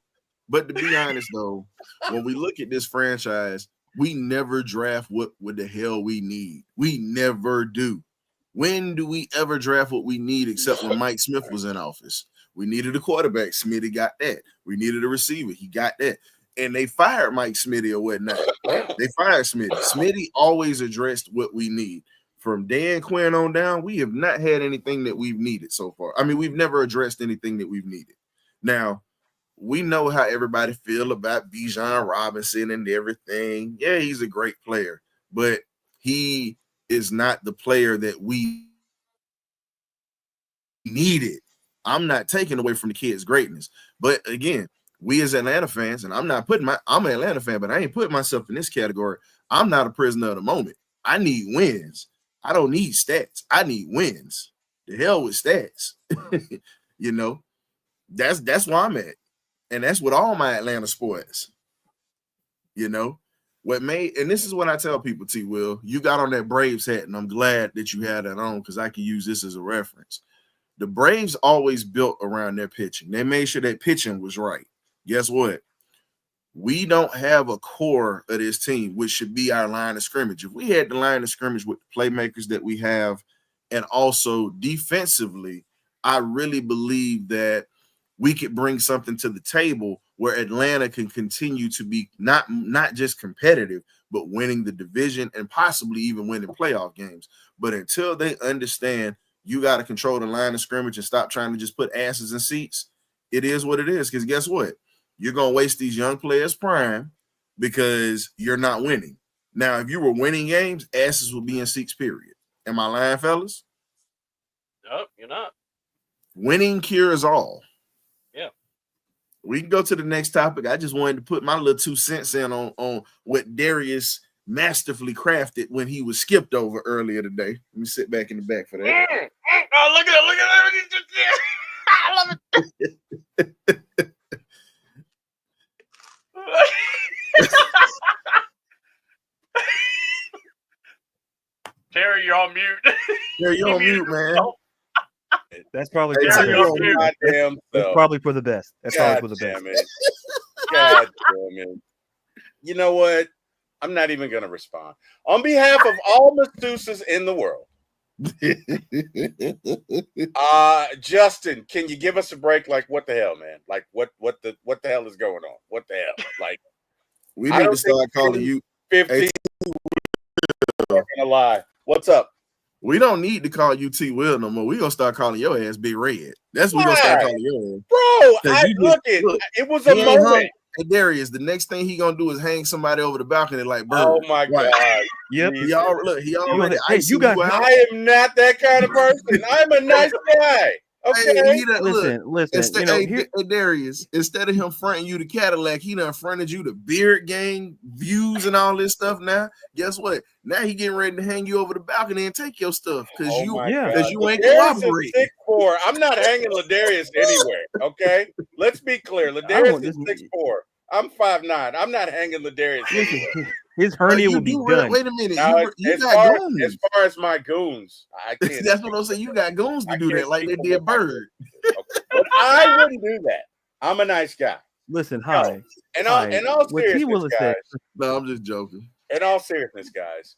Speaker 6: But to be honest, though, when we look at this franchise, we never draft what the hell we need. We never do. When do we ever draft what we need except when Mike Smith was in office? We needed a quarterback. Smitty got that. We needed a receiver. He got that. And they fired Mike Smitty or whatnot. They fired Smitty. Smitty always addressed what we need. From Dan Quinn on down, we have not had anything that we've needed so far. I mean, we've never addressed anything that we've needed. Now, we know how everybody feel about Bijan Robinson and everything. Yeah, he's a great player, but he is not the player that we needed. I'm not taking away from the kid's greatness. But again, we as Atlanta fans, and I'm an Atlanta fan, but I ain't putting myself in this category. I'm not a prisoner of the moment. I need wins. I don't need stats. I need wins. The hell with stats. You know, that's where I'm at. And that's with all my Atlanta sports. You know, and this is what I tell people, T. Will, you got on that Braves hat, and I'm glad that you had that on because I can use this as a reference. The Braves always built around their pitching. They made sure that pitching was right. Guess what? We don't have a core of this team, which should be our line of scrimmage. If we had the line of scrimmage with the playmakers that we have, and also defensively, I really believe that we could bring something to the table where Atlanta can continue to be not just competitive, but winning the division and possibly even winning playoff games. But until they understand you got to control the line of scrimmage and stop trying to just put asses in seats, it is what it is. Because guess what? You're going to waste these young players' prime because you're not winning. Now, if you were winning games, asses would be in seats, period. Am I lying, fellas?
Speaker 4: No, you're not.
Speaker 6: Winning cures all.
Speaker 4: Yeah.
Speaker 6: We can go to the next topic. I just wanted to put my little 2 cents in on what Darius masterfully crafted when he was skipped over earlier today. Let me sit back in the back for that.
Speaker 4: Oh, look at that. I love it. Terry, you're on mute.
Speaker 6: Yeah, you're on mute, man.
Speaker 5: That's probably
Speaker 1: That's
Speaker 5: probably for the best. That's probably for the best.
Speaker 1: God damn it. You know what? I'm not even going to respond. On behalf of all masseuses in the world, Justin, can you give us a break? Like, what the hell, man? Like, what the hell is going on? What the hell? Like,
Speaker 6: we need to start calling you
Speaker 1: 15. I'm gonna lie. What's up?
Speaker 6: We don't need to call you T. Will no more. We're gonna start calling your ass Big Red. That's what we're gonna start calling your ass.
Speaker 1: Bro, it was a moment.
Speaker 6: Hey, Darius, the next thing he gonna do is hang somebody over the balcony like Bird.
Speaker 1: Oh my God.
Speaker 5: Yep.
Speaker 6: He already
Speaker 5: Hey, you got.
Speaker 1: I am not that kind of person. I'm a nice guy. Okay.
Speaker 6: Hey, he done,
Speaker 5: Listen.
Speaker 6: Instead,
Speaker 5: You know,
Speaker 6: hey, Darius, instead of him fronting you the Cadillac, he done fronted you the Beard Gang views and all this stuff. Now, guess what? Now he getting ready to hang you over the balcony and take your stuff because
Speaker 1: Oh
Speaker 6: you
Speaker 1: my
Speaker 5: Yeah.
Speaker 1: God.
Speaker 6: ain't
Speaker 1: Ladarius is
Speaker 6: cooperating.
Speaker 1: 6'4". I'm not hanging Ladarius anywhere. Okay, let's be clear.
Speaker 5: I
Speaker 1: Ladarius
Speaker 5: want
Speaker 1: is
Speaker 5: this.
Speaker 1: 6'4". I'm 5'9". I'm not hanging Ladarius
Speaker 5: Listen,
Speaker 1: anywhere.
Speaker 5: his hernia
Speaker 6: You
Speaker 5: will be
Speaker 6: do
Speaker 5: done.
Speaker 6: wait a minute.
Speaker 1: Now,
Speaker 6: You
Speaker 1: as
Speaker 6: got
Speaker 1: far
Speaker 6: goons.
Speaker 1: as my goons, I can't.
Speaker 6: That's what I'm saying. You got goons to
Speaker 1: I
Speaker 6: do
Speaker 1: can't
Speaker 6: that like they
Speaker 1: speak for
Speaker 6: did
Speaker 1: what my
Speaker 6: Bird.
Speaker 1: Okay. But I wouldn't do that. I'm a nice guy.
Speaker 5: Listen,
Speaker 1: No.
Speaker 5: hi.
Speaker 1: In all
Speaker 5: What T.
Speaker 1: seriousness,
Speaker 5: Willis
Speaker 1: guys.
Speaker 5: said.
Speaker 6: No, I'm just joking.
Speaker 1: In all seriousness, guys.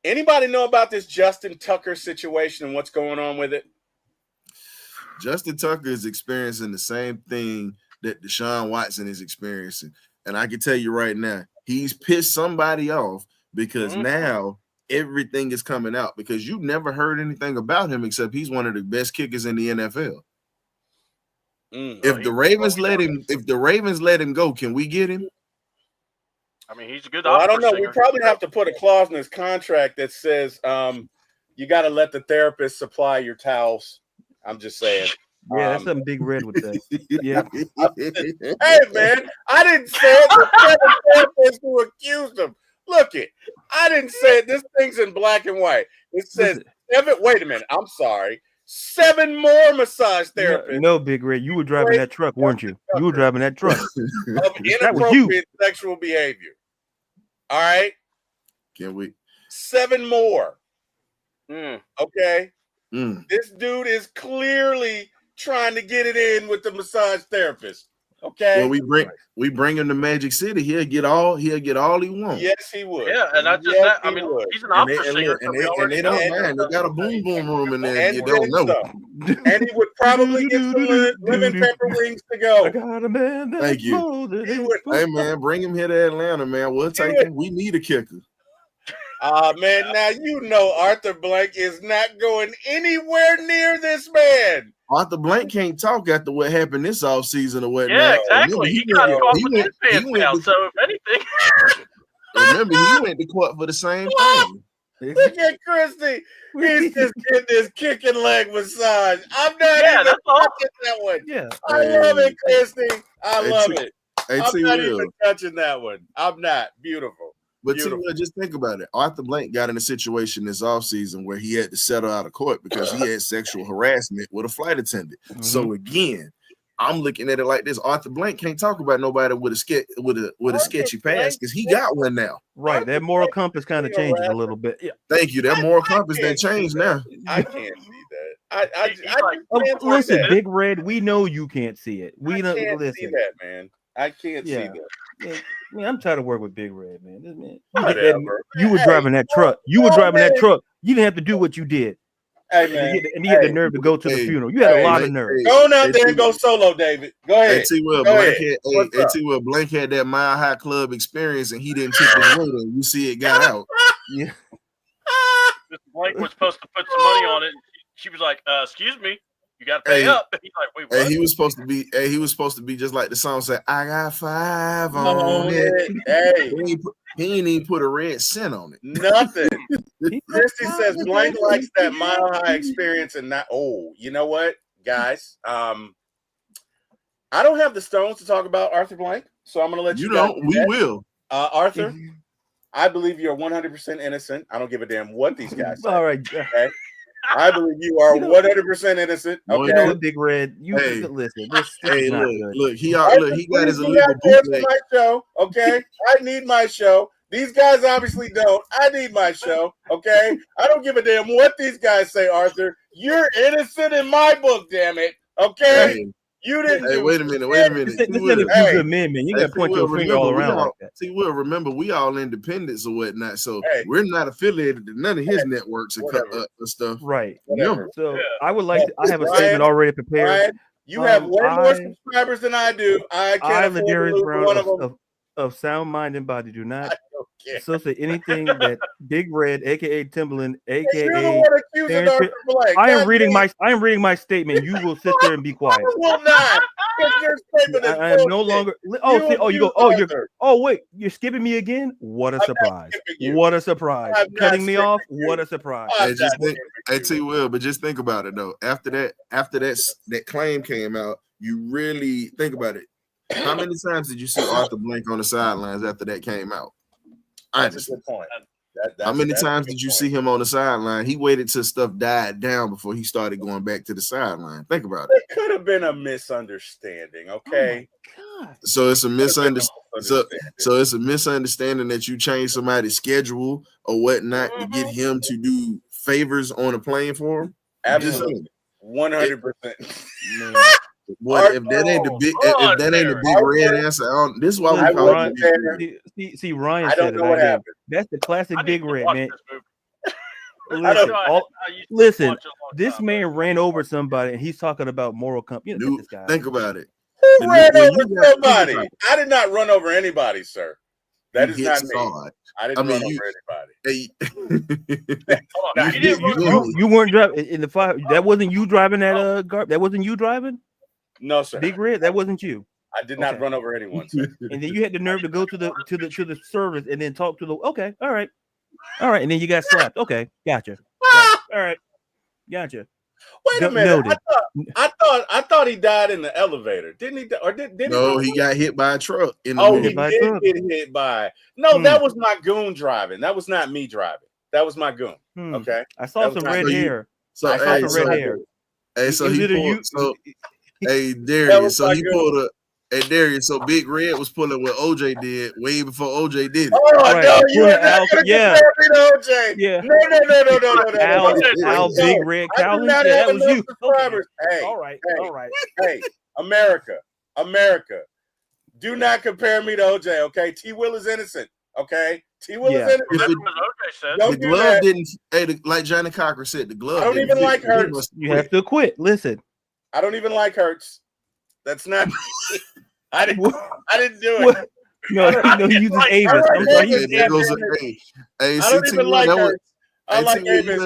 Speaker 1: Anybody know about this Justin Tucker situation and what's going on with it?
Speaker 6: Justin Tucker is experiencing the same thing that Deshaun Watson is experiencing. And I can tell you right now, he's pissed somebody off because now everything is coming out because you never heard anything about him except he's one of the best kickers in the NFL. If the Ravens let him go, can we get him?
Speaker 4: I mean, he's a good.
Speaker 1: Well, I don't know.
Speaker 4: singer.
Speaker 1: We probably have to put a clause in his contract that says you got to let the therapist supply your towels. I'm just saying.
Speaker 5: Yeah, that's something Big Red would say. Yeah.
Speaker 1: Hey, man, I didn't say it. The therapist who accused him. Look it. I didn't say it. This thing's in black and white. It says 7. Wait a minute. I'm sorry. 7 more massage therapists.
Speaker 5: No, Big Red. You were driving that truck, weren't you? You were driving that truck.
Speaker 1: Of
Speaker 5: That was you.
Speaker 1: inappropriate sexual behavior. All right.
Speaker 6: Can we?
Speaker 1: 7 more. Okay.
Speaker 6: Mm.
Speaker 1: This dude is clearly trying to get it in with the massage therapist. Okay.
Speaker 6: Well, we bring him to Magic City. He'll get all he wants.
Speaker 1: Yes, he would.
Speaker 4: Yeah, and that's just
Speaker 1: Yes,
Speaker 4: that. I
Speaker 1: he
Speaker 4: mean,
Speaker 1: would.
Speaker 4: he's an
Speaker 6: And
Speaker 4: opera singer.
Speaker 6: they don't mind. They got a boom boom room in there.
Speaker 1: And
Speaker 6: You don't know.
Speaker 1: And he would probably get some lemon pepper wings to go.
Speaker 5: I got a man that's
Speaker 6: Thank you.
Speaker 5: molded in
Speaker 6: Hey man, bring him here to Atlanta, man. We'll take him. We need a kicker.
Speaker 1: Man, now you know Arthur Blank is not going anywhere near this man.
Speaker 6: Arthur Blank can't talk after what happened this offseason or whatnot.
Speaker 4: Yeah, exactly. He got caught with his pants
Speaker 6: went
Speaker 4: down.
Speaker 6: to-
Speaker 4: So if anything,
Speaker 6: Remember, he went to court for the same thing.
Speaker 1: Look at Christy. He's just getting this kicking leg massage. I'm not even
Speaker 4: that's all.
Speaker 1: touching that one.
Speaker 5: Yeah.
Speaker 1: I love it, Christy. I love it.
Speaker 6: Hey,
Speaker 1: I'm not
Speaker 6: T-Will.
Speaker 1: even touching that one. I'm not. Beautiful.
Speaker 6: But
Speaker 1: Beautiful.
Speaker 6: T-Will, just think about it. Arthur Blank got in a situation this offseason where he had to settle out of court because he had sexual harassment with a flight attendant. So again, I'm looking at it like this. Arthur Blank can't talk about nobody with a sketchy past because he got one now.
Speaker 5: Right. That moral compass kind of changes a little bit. Yeah.
Speaker 6: Thank you. That moral compass
Speaker 1: can't
Speaker 6: that changed now.
Speaker 1: I can't see that. I
Speaker 4: He's
Speaker 1: just
Speaker 4: like,
Speaker 1: can't see
Speaker 5: Listen,
Speaker 1: that.
Speaker 5: Big Red, we know you can't see it. We
Speaker 1: I
Speaker 5: know.
Speaker 1: can't see
Speaker 5: Listen.
Speaker 1: that, man. I can't see
Speaker 5: Yeah.
Speaker 1: that.
Speaker 5: Yeah, man, I'm tired of working with Big Red, man. This man
Speaker 1: Whatever.
Speaker 5: you were
Speaker 1: Hey,
Speaker 5: driving that truck. You were
Speaker 1: oh,
Speaker 5: driving that
Speaker 1: man.
Speaker 5: truck. You didn't have to do what you did.
Speaker 1: Hey,
Speaker 5: And
Speaker 1: man.
Speaker 5: you had the nerve to go to the
Speaker 6: Hey,
Speaker 5: funeral. You had a
Speaker 1: hey,
Speaker 5: lot of nerve.
Speaker 1: Go on out there and go solo, David. Go
Speaker 6: Hey,
Speaker 1: ahead.
Speaker 6: T-Will,
Speaker 1: Go
Speaker 6: Blank
Speaker 1: ahead.
Speaker 6: had,
Speaker 1: What's up?
Speaker 6: T-Will, Blank had that Mile High Club experience and he didn't tip his weight and you see it got out.
Speaker 5: Yeah.
Speaker 4: Mr. Blank was supposed to put some money on it. She was like, "Excuse me, you got to pay
Speaker 6: Hey.
Speaker 4: up." He's like, "Wait, what?"
Speaker 6: And he was supposed to be just like the song said, I got 5 on it.
Speaker 1: Hey,
Speaker 6: He ain't even put a red cent on it.
Speaker 1: nothing. Christy says Blank likes that Mile High experience and not. Oh, you know what, guys? I don't have the stones to talk about Arthur Blank, so I'm going to let you.
Speaker 6: You know, we will.
Speaker 1: Arthur, I believe you're 100% innocent. I don't give a damn what these guys say.
Speaker 5: All right.
Speaker 1: Okay? I believe you are 100% innocent.
Speaker 6: No,
Speaker 5: You
Speaker 1: Okay.
Speaker 5: know what, Big Red? You
Speaker 6: Hey.
Speaker 5: listen. This
Speaker 6: Hey,
Speaker 5: is not
Speaker 6: look,
Speaker 5: good.
Speaker 6: he
Speaker 1: Arthur,
Speaker 6: got his
Speaker 1: please be
Speaker 6: illegal
Speaker 1: out there for
Speaker 6: bootleg.
Speaker 1: my show, okay? I need my show. These guys obviously don't. I need my show, okay? I don't give a damn what these guys say, Arthur. You're innocent in my book, damn it, okay?
Speaker 6: Hey,
Speaker 1: You didn't
Speaker 6: hey,
Speaker 1: do
Speaker 6: wait a minute.
Speaker 5: This ain't a few good men, man. You got to point your finger all around like that.
Speaker 6: T-Will, remember, we all independents or whatnot, so
Speaker 1: Hey.
Speaker 6: we're not affiliated to none of his networks and
Speaker 1: Whatever.
Speaker 6: stuff.
Speaker 5: Right.
Speaker 1: Whatever.
Speaker 5: So
Speaker 4: Yeah.
Speaker 5: I would like to. I have a
Speaker 1: Brian,
Speaker 5: statement already prepared.
Speaker 1: Brian, you have way more
Speaker 5: I-
Speaker 1: subscribers than I do. I can't afford to
Speaker 5: Ladarius
Speaker 1: lose
Speaker 5: Brown
Speaker 1: one of them.
Speaker 5: of sound mind and body do not So say anything that Big Red, aka Timberland,
Speaker 1: You're the
Speaker 5: aka
Speaker 1: one accusing
Speaker 5: Terrence
Speaker 1: Arthur Blank.
Speaker 5: I am
Speaker 1: God
Speaker 5: reading
Speaker 1: damn,
Speaker 5: my statement. You will sit there and be
Speaker 1: I
Speaker 5: quiet.
Speaker 1: will not. Because your statement is
Speaker 5: I am no
Speaker 1: bullshit.
Speaker 5: longer.
Speaker 1: You
Speaker 5: You go.
Speaker 1: accused Arthur.
Speaker 5: Wait, you're skipping me again. What a
Speaker 1: not
Speaker 5: surprise!
Speaker 1: skipping you.
Speaker 5: What a surprise!
Speaker 1: I'm not
Speaker 5: Cutting me off.
Speaker 1: skipping you.
Speaker 5: What a surprise!
Speaker 1: I'm
Speaker 6: Hey, just
Speaker 1: not
Speaker 6: think,
Speaker 1: skipping
Speaker 6: T
Speaker 1: you.
Speaker 6: Will, but just think about it though. After that claim came out, you really think about it. How many times did you see Arthur Blank on the sidelines after that came out?
Speaker 1: That's a
Speaker 6: Honestly,
Speaker 1: good point.
Speaker 6: how many
Speaker 1: That's a
Speaker 6: times
Speaker 1: good
Speaker 6: did you
Speaker 1: point.
Speaker 6: see him on the sideline? He waited till stuff died down before he started going back to the sideline. Think about it.
Speaker 1: It could have been a misunderstanding, okay?
Speaker 5: God.
Speaker 6: So it's a
Speaker 1: Could have been a
Speaker 6: misunderstanding. So it's a misunderstanding that you change somebody's schedule or whatnot to get him to do favors on a plane for him.
Speaker 1: Absolutely. 100%.
Speaker 6: What if that ain't the big if that ain't the big red answer? This is why we
Speaker 5: Listen,
Speaker 6: call
Speaker 5: Ryan,
Speaker 6: it.
Speaker 5: see, Ryan
Speaker 1: I don't
Speaker 5: said it.
Speaker 1: know what happened.
Speaker 5: That's the classic
Speaker 4: I need
Speaker 5: Big
Speaker 4: to
Speaker 5: Red,
Speaker 4: watch
Speaker 5: man.
Speaker 4: this movie.
Speaker 5: Listen,
Speaker 4: I used to
Speaker 5: listen,
Speaker 4: watch it a long
Speaker 5: this
Speaker 4: time,
Speaker 5: man
Speaker 4: but-
Speaker 5: ran over somebody and he's talking about moral company. Get this guy.
Speaker 6: Think about it.
Speaker 1: Who ran
Speaker 6: when
Speaker 1: over
Speaker 6: you got- think
Speaker 1: somebody?
Speaker 6: about it.
Speaker 1: I did not run over anybody, sir. That
Speaker 6: You
Speaker 1: is
Speaker 6: hit
Speaker 1: not me.
Speaker 6: Sod.
Speaker 1: I didn't
Speaker 6: I mean,
Speaker 1: run
Speaker 6: you-
Speaker 1: over anybody.
Speaker 6: Hey,
Speaker 4: Hold on.
Speaker 1: You
Speaker 4: You didn't
Speaker 6: you-
Speaker 4: run
Speaker 6: you-
Speaker 4: over.
Speaker 5: You weren't driving in the fire. That wasn't you driving that that wasn't you driving?
Speaker 1: No, sir.
Speaker 5: Big Red, that wasn't you.
Speaker 1: I did not
Speaker 5: Okay.
Speaker 1: run over anyone, sir.
Speaker 5: And then you had the nerve to go to the service and then talk to the all right, and then you got slapped. Okay, gotcha. All right, gotcha.
Speaker 1: Wait a minute.
Speaker 5: Noted.
Speaker 1: I thought he died in the elevator. Didn't he? Or did
Speaker 6: No,
Speaker 1: he?
Speaker 6: he got hit by a truck in the
Speaker 1: Oh,
Speaker 6: movie.
Speaker 1: he
Speaker 5: by a
Speaker 1: did
Speaker 5: truck.
Speaker 1: get hit by. No, that was my goon driving. That was not me driving. That was my goon. Okay.
Speaker 5: I saw
Speaker 1: That was
Speaker 5: some
Speaker 1: not
Speaker 5: red
Speaker 6: you.
Speaker 5: hair.
Speaker 6: So
Speaker 5: I saw
Speaker 6: hey,
Speaker 5: some red hair.
Speaker 6: Hey, so
Speaker 5: It was
Speaker 6: he
Speaker 5: either
Speaker 6: pulled.
Speaker 5: you-
Speaker 6: So hey,
Speaker 1: That
Speaker 6: Darius.
Speaker 1: was
Speaker 6: So
Speaker 1: my
Speaker 6: he
Speaker 1: goon.
Speaker 6: pulled a. Hey, Darius. So Big Red was pulling what OJ did way before OJ did it.
Speaker 1: Oh
Speaker 5: Right.
Speaker 1: no, you
Speaker 5: Pulling
Speaker 1: are not going to
Speaker 5: yeah.
Speaker 1: compare me to OJ.
Speaker 5: Yeah.
Speaker 1: No.
Speaker 5: Al
Speaker 1: No,
Speaker 5: Big Red
Speaker 1: I do
Speaker 5: Cowlin.
Speaker 1: not
Speaker 5: Yeah,
Speaker 1: have
Speaker 5: that was
Speaker 1: enough
Speaker 5: you.
Speaker 1: subscribers.
Speaker 5: Okay.
Speaker 1: Hey,
Speaker 5: All right.
Speaker 1: hey, America. Do not compare me to OJ. Okay, T. Will is innocent. Okay, T. Will is innocent.
Speaker 4: Remember what OJ said?
Speaker 1: Don't
Speaker 6: The
Speaker 1: do
Speaker 6: glove
Speaker 1: that.
Speaker 6: didn't. Hey, like Johnny Cochran said, the glove.
Speaker 1: I don't
Speaker 6: didn't
Speaker 1: even
Speaker 6: fit.
Speaker 1: like
Speaker 6: He
Speaker 1: Hurts.
Speaker 6: must
Speaker 5: You have to quit. Listen.
Speaker 1: I don't even like Hurts. That's not. I didn't do it.
Speaker 5: What? No, he uses
Speaker 1: like-
Speaker 5: Avis.
Speaker 1: I like
Speaker 5: I'm sorry.
Speaker 1: Avis.
Speaker 5: He
Speaker 6: Hey, there goes
Speaker 1: Avis.
Speaker 6: hey,
Speaker 1: I don't
Speaker 6: see,
Speaker 1: even
Speaker 6: T.
Speaker 1: like
Speaker 6: Will, that was-
Speaker 1: Hurts. I
Speaker 6: Hey,
Speaker 1: like
Speaker 6: T. Will,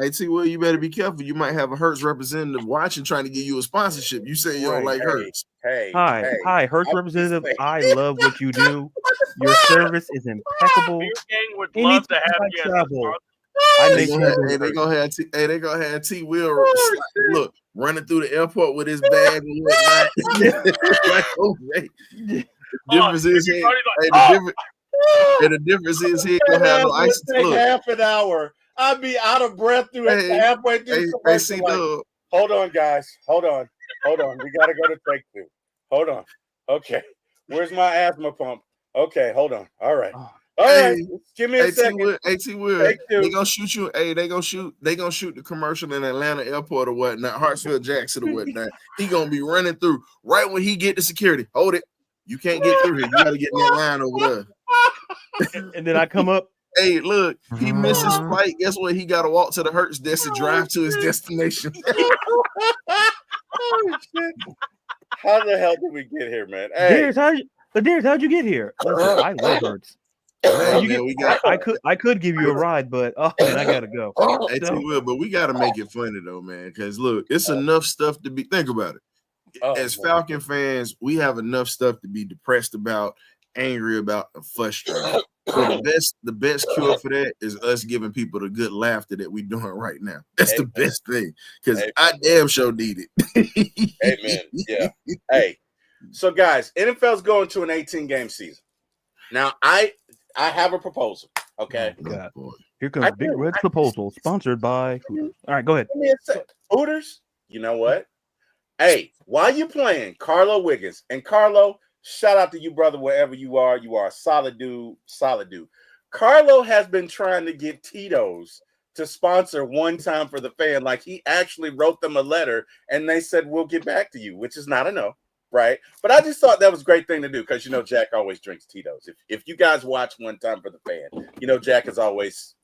Speaker 1: Avis.
Speaker 6: T. Will, you better be careful. You might have a Hertz representative watching, trying to get you a sponsorship. You say you don't like Hertz.
Speaker 5: Hi, Hertz
Speaker 1: I'm
Speaker 5: representative.
Speaker 1: just
Speaker 5: I love what you do. Your service is impeccable.
Speaker 4: Beer Gang would love to have
Speaker 5: Anytime
Speaker 4: you
Speaker 5: I
Speaker 4: as a
Speaker 5: travel,
Speaker 4: sponsor.
Speaker 5: I
Speaker 6: They
Speaker 5: make
Speaker 6: gonna
Speaker 5: sure
Speaker 6: have,
Speaker 5: to
Speaker 6: hey, they gonna have T. Will look running through the airport with his bag and whatnot. Like, okay. The difference is he, the difference is he ain't gonna have no ice.
Speaker 1: Take
Speaker 6: Look,
Speaker 1: half an hour. I'd be out of breath through halfway through the commercial. Like, hold on, guys. Hold on. We gotta go to take two. Hold on. Okay. Where's my asthma pump? Okay, hold on. All right. All right. Give me a second.
Speaker 6: T. Will, they gonna shoot you. Hey, they gonna shoot the commercial in Atlanta airport or whatnot, Hartsfield Jackson or whatnot. He gonna be running through right when he get to security. Hold it. You can't get through here. You gotta get in that line over there.
Speaker 5: and then I come up.
Speaker 6: Hey, look, he missed his flight. Guess what? He gotta walk to the Hertz desk to drive to his destination.
Speaker 1: Oh, shit. How the hell did we get here, man? Hey.
Speaker 5: Darius, how'd you get here? Listen, I love Hertz. I could give you a ride, but man, I gotta go.
Speaker 6: Hey, T. Will, but we gotta make it funny though, man. Because look, it's enough stuff to be. Think about it. As Falcon fans, we have enough stuff to be depressed about, angry about, and frustrated. So the best cure for that is us giving people the good laughter that we're doing right now. That's the best thing, because I damn sure need it.
Speaker 1: Amen. Yeah. Hey, so guys, NFL's going to an 18-game season. Now, I have a proposal. Okay.
Speaker 6: Oh,
Speaker 5: Here comes Big Red's proposal, sponsored by Hooters. All right, go ahead.
Speaker 1: Give me a sec. Hooters. You know what? Hey, while you playing, Carlo Wiggins, and Carlo, shout out to you, brother, wherever you are. You are a solid dude. Carlo has been trying to get Tito's to sponsor One Time for the Fan. Like, he actually wrote them a letter, and they said, we'll get back to you, which is not a no, right? But I just thought that was a great thing to do because, Jack always drinks Tito's. If you guys watch One Time for the Fan, Jack is always,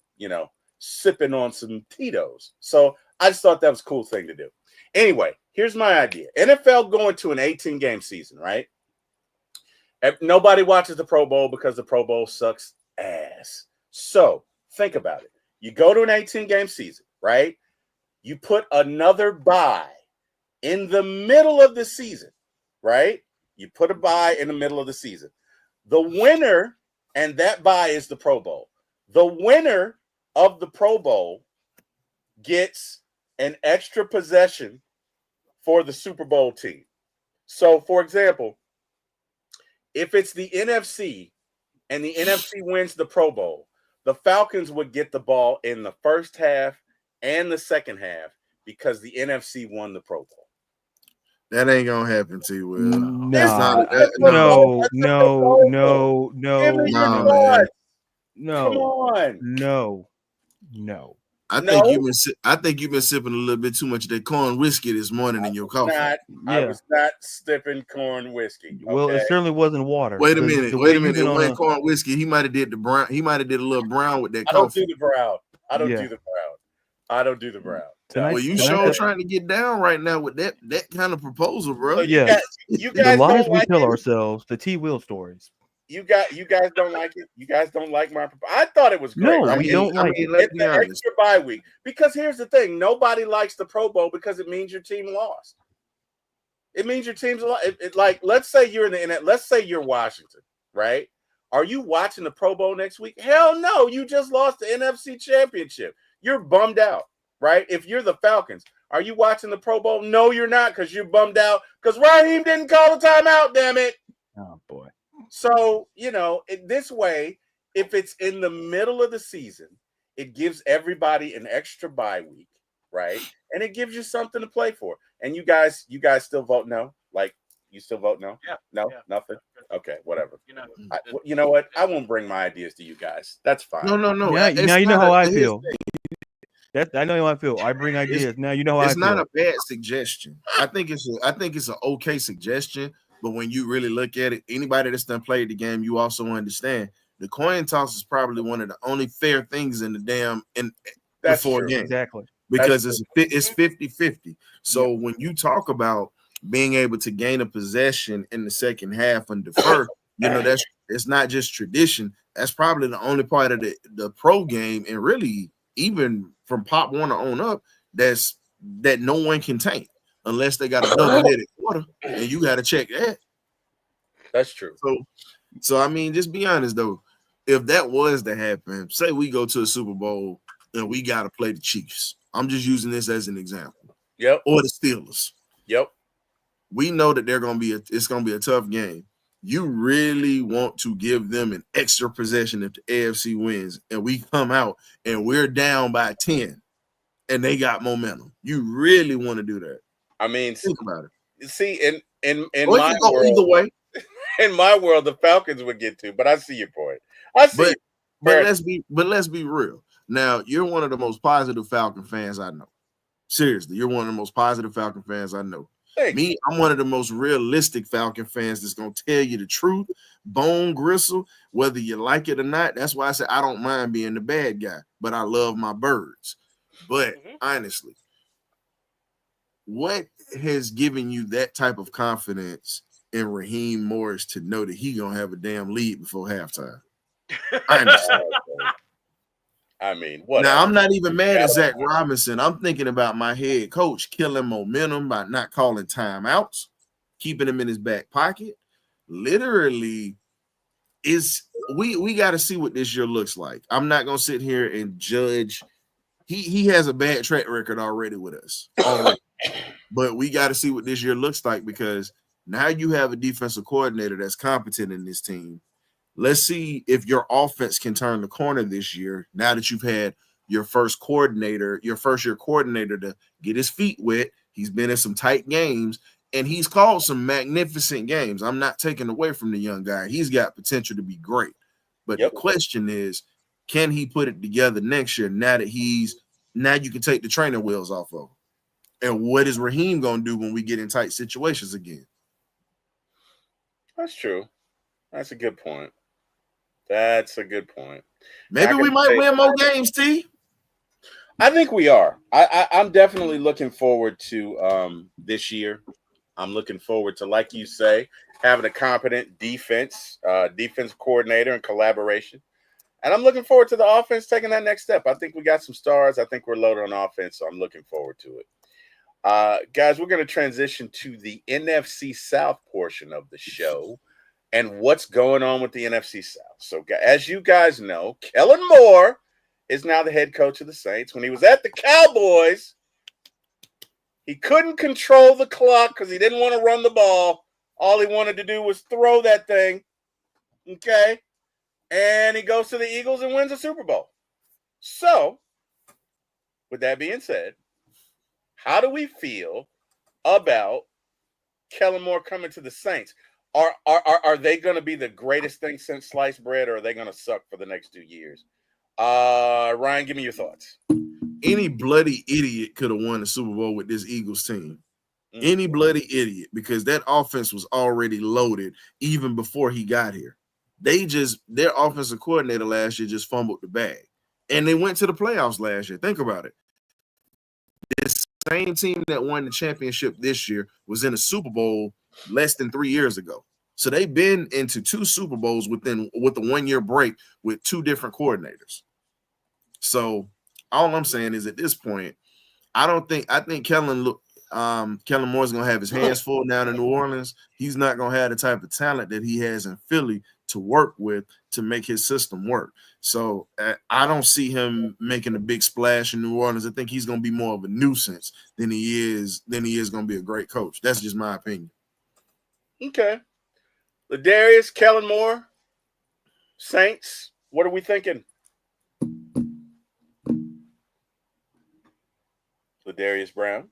Speaker 1: sipping on some Tito's. So I just thought that was a cool thing to do. Anyway, here's my idea. NFL going to an 18-game season, right? Nobody watches the Pro Bowl because the Pro Bowl sucks Yes. So think about it. You go to an 18-game season, right? You put another bye in the middle of the season, right? You put a bye in the middle of the season. The winner, and that bye is the Pro Bowl. The winner of the Pro Bowl gets an extra possession for the Super Bowl team. So, for example, if it's the NFC and the NFC wins the Pro Bowl, the Falcons would get the ball in the first half and the second half because the NFC won the Pro Bowl.
Speaker 6: That ain't gonna happen to you, Will.
Speaker 5: No,
Speaker 6: No.
Speaker 5: no.
Speaker 1: Give me your
Speaker 6: Nah,
Speaker 1: thoughts.
Speaker 5: No.
Speaker 1: Come on.
Speaker 5: No.
Speaker 6: I think you've been sipping a little bit too much of that corn whiskey this morning in your coffee.
Speaker 1: I was not sipping corn whiskey. Okay?
Speaker 5: Well, it certainly wasn't water.
Speaker 6: Wait a minute. It wasn't
Speaker 5: corn.
Speaker 6: corn whiskey. He might have did the brown. He might have did a little brown with that
Speaker 1: I don't
Speaker 6: coffee.
Speaker 1: do the brown. I don't do the brown.
Speaker 5: Tonight,
Speaker 6: Well, you sure trying to get down right now with that kind of proposal, bro.
Speaker 1: So
Speaker 5: Yeah.
Speaker 1: you guys
Speaker 5: the lies
Speaker 1: don't
Speaker 5: we
Speaker 1: like
Speaker 5: tell
Speaker 1: it?
Speaker 5: ourselves, the T. Will stories.
Speaker 1: You guys don't like it. You guys don't like my. I thought it was great.
Speaker 5: No, we don't like
Speaker 6: it. Let's
Speaker 1: It's
Speaker 6: be
Speaker 1: the
Speaker 6: honest.
Speaker 1: extra bye week because here's the thing: nobody likes the Pro Bowl because it means your team lost. It means your team's lost. Like, let's say you're in the let's say you're Washington, right? Are you watching the Pro Bowl next week? Hell no! You just lost the NFC Championship. You're bummed out, right? If you're the Falcons, are you watching the Pro Bowl? No, you're not, because you're bummed out because Raheem didn't call the timeout. Damn it!
Speaker 5: Oh boy.
Speaker 1: So, this way, if it's in the middle of the season, it gives everybody an extra bye week, right? And it gives you something to play for. And you guys still vote no? Like, you still vote no?
Speaker 4: Yeah.
Speaker 1: No?
Speaker 4: Yeah.
Speaker 1: Nothing? Okay, whatever.
Speaker 4: You
Speaker 1: You know what? I won't bring my ideas to you guys. That's fine.
Speaker 6: No.
Speaker 5: Now you know how I feel. I know how I feel. I bring ideas. Now you know how I feel.
Speaker 6: It's not a bad suggestion. I think it's an okay suggestion. But when you really look at it, anybody that's done played the game, you also understand the coin toss is probably one of the only fair things in the before game.
Speaker 5: Exactly.
Speaker 6: Because it's 50-50. So when you talk about being able to gain a possession in the second half and defer, it's not just tradition. That's probably the only part of the pro game, and really even from Pop Warner on up, that no one can tank. Unless they got a double-headed quarter, and you got to check that.
Speaker 1: That's true.
Speaker 6: So I mean, just be honest though. If that was to happen, say we go to a Super Bowl and we got to play the Chiefs. I'm just using this as an example.
Speaker 1: Yep.
Speaker 6: Or the Steelers.
Speaker 1: Yep.
Speaker 6: We know that it's going to be a tough game. You really want to give them an extra possession if the AFC wins, and we come out and we're down by 10, and they got momentum. You really want to do that.
Speaker 1: I mean,
Speaker 6: think about it.
Speaker 1: See, in
Speaker 6: Or
Speaker 1: my
Speaker 6: you go
Speaker 1: world,
Speaker 6: either way.
Speaker 1: In my world, the Falcons would get to, but I see your point. But
Speaker 6: let's be real. Now, you're one of the most positive Falcon fans I know. Seriously, you're one of the most positive Falcon fans I know. Me, I'm one of the most realistic Falcon fans that's gonna tell you the truth, bone gristle, whether you like it or not. That's why I said I don't mind being the bad guy, but I love my birds. But honestly, what has given you that type of confidence in Raheem Morris to know that he gonna have a damn lead before halftime?
Speaker 1: I mean, what?
Speaker 6: Now I'm not even mad at Zach Robinson. I'm thinking about my head coach killing momentum by not calling timeouts, keeping him in his back pocket. Literally, we got to see what this year looks like. I'm not gonna sit here and judge. He has a bad track record already with us. But we got to see what this year looks like, because now you have a defensive coordinator that's competent in this team. Let's see if your offense can turn the corner this year, now that you've had your first year coordinator to get his feet wet. He's been in some tight games, and he's called some magnificent games. I'm not taking away from the young guy. He's got potential to be great. But the question is, can he put it together next year now that you can take the training wheels off of him? And what is Raheem going to do when we get in tight situations again?
Speaker 1: That's true. That's a good point.
Speaker 6: Maybe we might win more games, T.
Speaker 1: I think we are. I'm definitely looking forward to this year. I'm looking forward to, like you say, having a competent defense coordinator and collaboration. And I'm looking forward to the offense taking that next step. I think we got some stars. I think we're loaded on offense, so I'm looking forward to it. Guys, we're going to transition to the NFC South portion of the show and what's going on with the NFC South. So, as you guys know, Kellen Moore is now the head coach of the Saints. When he was at the Cowboys, he couldn't control the clock because he didn't want to run the ball. All he wanted to do was throw that thing. Okay? And he goes to the Eagles and wins a Super Bowl. So, with that being said, how do we feel about Kellen Moore coming to the Saints? Are they going to be the greatest thing since sliced bread, or are they going to suck for the next 2 years? Ryan, give me your thoughts.
Speaker 6: Any bloody idiot could have won the Super Bowl with this Eagles team. Any bloody idiot, because that offense was already loaded even before he got here. Their offensive coordinator last year just fumbled the bag, and they went to the playoffs last year. Think about it. This same team that won the championship this year was in a Super Bowl less than 3 years ago. So they've been into 2 Super Bowls with a 1 year break with 2 different coordinators. So all I'm saying is at this point, I think Kellen Moore's gonna have his hands full down in New Orleans. He's not gonna have the type of talent that he has in Philly to work with to make his system work. So I don't see him making a big splash in New Orleans. I think he's gonna be more of a nuisance than he is gonna be a great coach. That's just my opinion.
Speaker 1: Okay. Ladarius, Kellen Moore, Saints, what are we thinking? Ladarius Brown.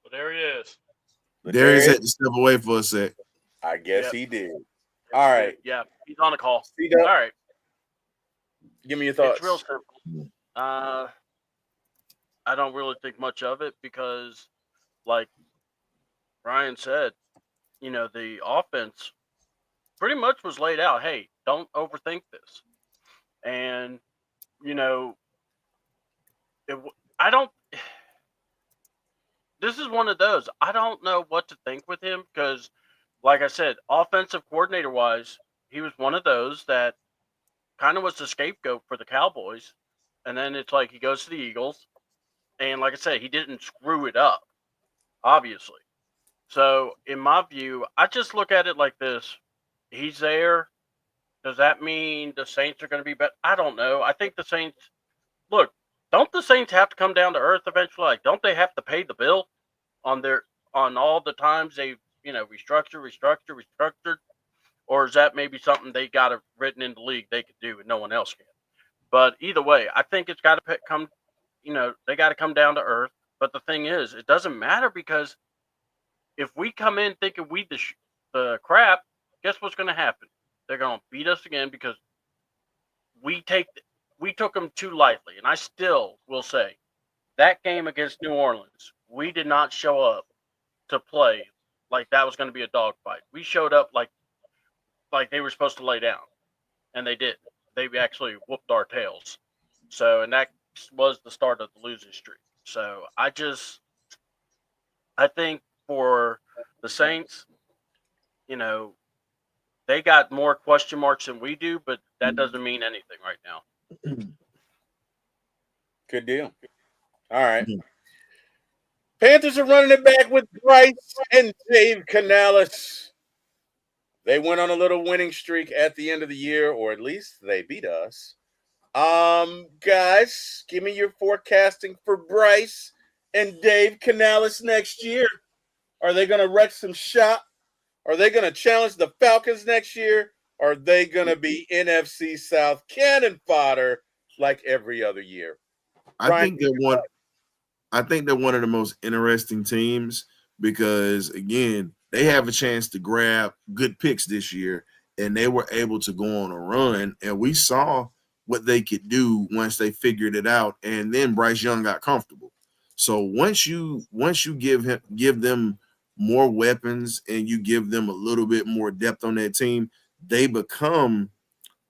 Speaker 4: Well, there he is.
Speaker 6: Darius had to step away for a sec.
Speaker 1: I guess he did. All right.
Speaker 4: Yeah, he's on the call.
Speaker 1: C-Dub,
Speaker 4: All right.
Speaker 1: give me your thoughts.
Speaker 4: It's real simple. I don't really think much of it because, like Ryan said, the offense pretty much was laid out. Hey, don't overthink this. And, this is one of those. I don't know what to think with him because, like I said, offensive coordinator wise, he was one of those that kind of was the scapegoat for the Cowboys. And then it's like he goes to the Eagles. And like I said, he didn't screw it up, obviously. So in my view, I just look at it like this. He's there. Does that mean the Saints are going to be better? I don't know. I think the Saints, look, don't the Saints have to come down to earth eventually? Like, don't they have to pay the bill on all the times they, restructured? Or is that maybe something they got it written in the league they could do and no one else can? But either way, I think it's got to come, they got to come down to earth. But the thing is, it doesn't matter because if we come in thinking we the crap, guess what's going to happen? They're going to beat us again because we took them too lightly. And I still will say that game against New Orleans, we did not show up to play like that was going to be a dogfight. We showed up like they were supposed to lay down, and they didn't. They actually whooped our tails. So, and that was the start of the losing streak. So I think for the Saints, they got more question marks than we do, but that doesn't mean anything right now.
Speaker 1: Good deal. All right. Panthers are running it back with Bryce and Dave Canales. They went on a little winning streak at the end of the year, or at least they beat us. Guys, give me your forecasting for Bryce and Dave Canales next year. Are they going to wreck some shop? Are they going to challenge the Falcons next year? Or are they going to be NFC South cannon fodder like every other year?
Speaker 6: I think they're one of the most interesting teams because, again, they have a chance to grab good picks this year, and they were able to go on a run, and we saw what they could do once they figured it out, and then Bryce Young got comfortable. So once you give them more weapons and you give them a little bit more depth on that team, they become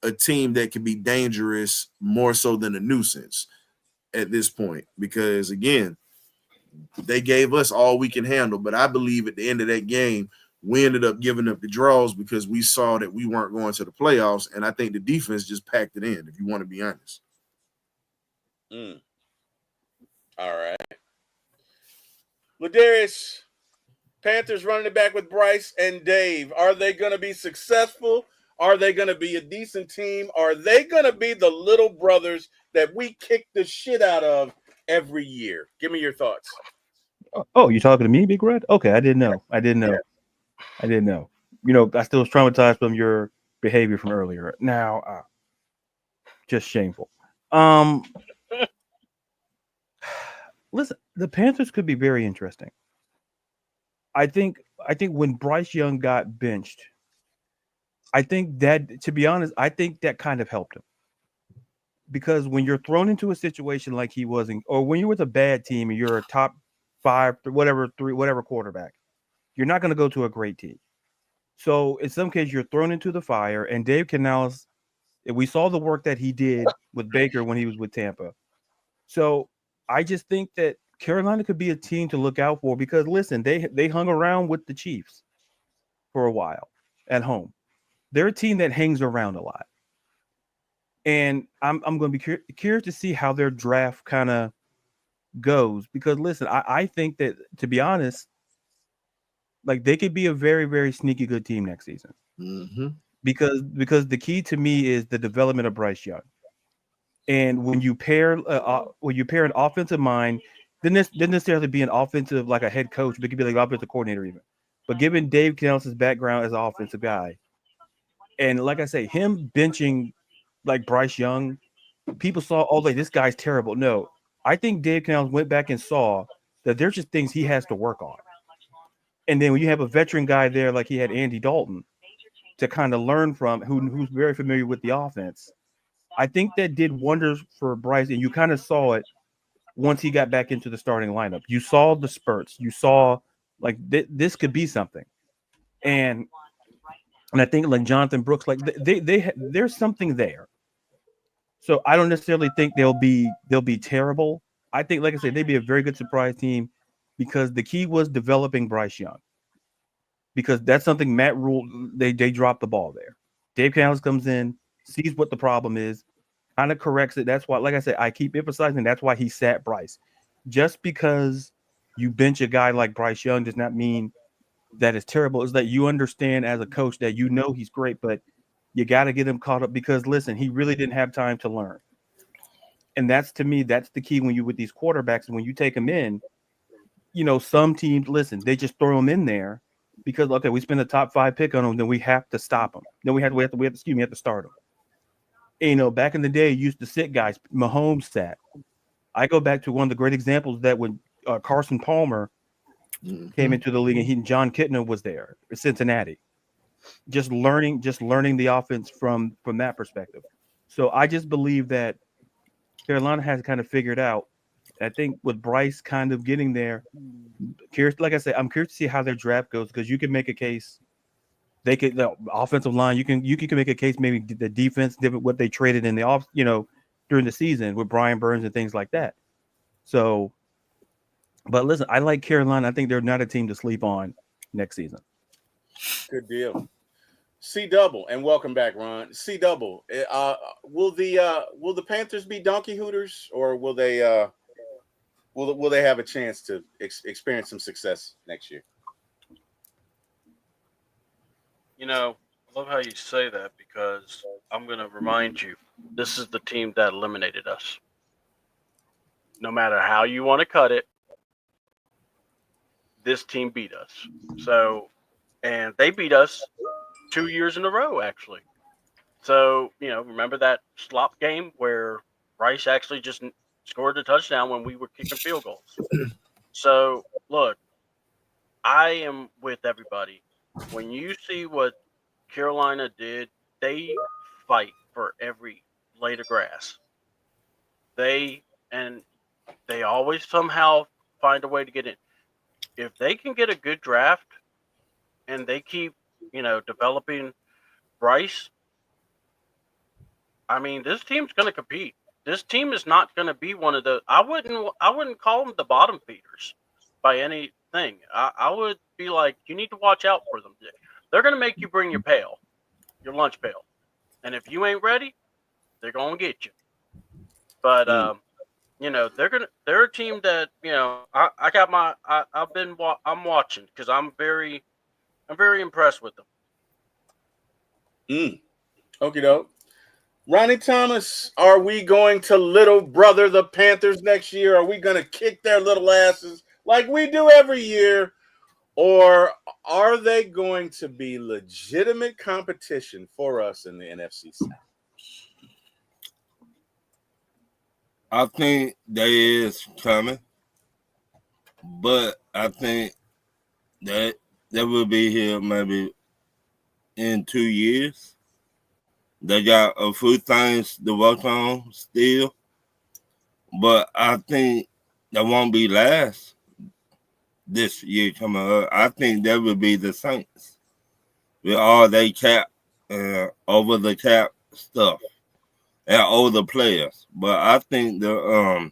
Speaker 6: a team that can be dangerous more so than a nuisance at this point because, again, they gave us all we can handle. But I believe at the end of that game, We ended up giving up the draws because we saw that we weren't going to the playoffs, and I think the defense just packed it in, if you want to be honest.
Speaker 1: All right. Ladarius, Panthers running it back with Bryce and Dave. Are they going to be successful? Are they going to be a decent team? Are they going to be the little brothers that we kick the shit out of every year? Give me your thoughts.
Speaker 5: Oh, you talking to me, Big Red? Okay, I didn't know. I didn't know. You know, I still was traumatized from your behavior from earlier. Now, just shameful. Listen, the Panthers could be very interesting. I think when Bryce Young got benched, I think that, to be honest, I think that kind of helped him. Because when you're thrown into a situation like he was in, or when you're with a bad team and you're a top 5, whatever quarterback, you're not going to go to a great team. So in some cases, you're thrown into the fire. And Dave Canales, we saw the work that he did with Baker when he was with Tampa. So I just think that Carolina could be a team to look out for because, listen, they hung around with the Chiefs for a while at home. They're a team that hangs around a lot. And I'm going to be curious to see how their draft kind of goes because, listen, I think that, to be honest, like they could be a very, very sneaky good team next season.
Speaker 6: Mm-hmm.
Speaker 5: Because the key to me is the development of Bryce Young. And when you pair an offensive mind, didn't necessarily be an offensive like a head coach, but it could be like an offensive coordinator even. But given Dave Canales' background as an offensive guy, and like I say, him benching like Bryce Young, people saw, oh, like this guy's terrible. No, I think Dave Canales went back and saw that there's just things he has to work on. And then when you have a veteran guy there, like he had Andy Dalton, to kind of learn from, who's very familiar with the offense, I think that did wonders for Bryce. And you kind of saw it once he got back into the starting lineup. You saw the spurts. You saw like this could be something. And I think like Jonathan Brooks, like there's something there. So I don't necessarily think they'll be terrible. I think, like I said, they'd be a very good surprise team because the key was developing Bryce Young. Because that's something Matt Rule, they dropped the ball there. Dave Canales comes in, sees what the problem is, kind of corrects it. That's why, like I said, I keep emphasizing that's why he sat Bryce. Just because you bench a guy like Bryce Young does not mean that it's terrible. It's that you understand as a coach that you know he's great, but you got to get him caught up because, listen, he really didn't have time to learn. And that's, to me, that's the key when you with these quarterbacks. And when you take them in, you know, some teams, listen, they just throw them in there because, okay, we spend a top 5 pick on them, then we have to stop them. Then we have to start them. And, you know, back in the day, you used to sit guys. Mahomes sat. I go back to one of the great examples that when Carson Palmer came into the league and John Kitna was there in Cincinnati, just learning the offense from that perspective. So I just believe that Carolina has kind of figured out. I think with Bryce kind of getting there, like I said, I'm curious to see how their draft goes because you can make a case. They could, the offensive line. You can make a case maybe the defense, what they traded in the off, you know, during the season with Brian Burns and things like that. So, but listen, I like Carolina. I think they're not a team to sleep on next season.
Speaker 1: Good deal. C double and welcome back, Ron. C double. Will the Panthers be donkey hooters or will they have a chance to experience some success next year?
Speaker 4: You know, I love how you say that because I'm going to remind you, this is the team that eliminated us. No matter how you want to cut it, this team beat us. So, and they beat us 2 years in a row, actually. So, you know, remember that slop game where Rice actually just scored a touchdown when we were kicking field goals. So, look, I am with everybody. When you see what Carolina did, they fight for every blade of grass. They always somehow find a way to get in. If they can get a good draft and they keep, you know, developing Bryce, I mean, this team's going to compete. This team is not going to be one of the. I wouldn't call them the bottom feeders by any thing. I would be like, you need to watch out for them. They're going to make you bring your pail, your lunch pail. And if you ain't ready, they're going to get you. But, they're a team that, I'm watching because I'm very impressed with them.
Speaker 1: Okie doke. Ronnie Thomas, are we going to little brother the Panthers next year? Are we going to kick their little asses like we do every year? Or are they going to be legitimate competition for us in the NFC South?
Speaker 3: I think they is coming, but I think that they will be here maybe in 2 years. They got a few things to work on still, but I think they won't be last this year coming up. I think that will be the Saints with all they cap over the cap stuff and older players. But I think the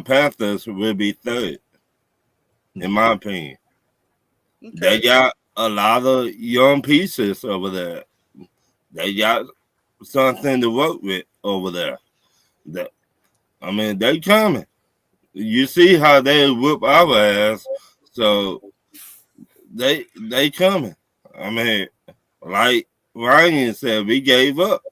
Speaker 3: Panthers will be third, in my opinion. Okay. They got a lot of young pieces over there. They got something to work with over there. They coming. You see how they whoop our ass, so they coming. Like Ryan said, we gave up.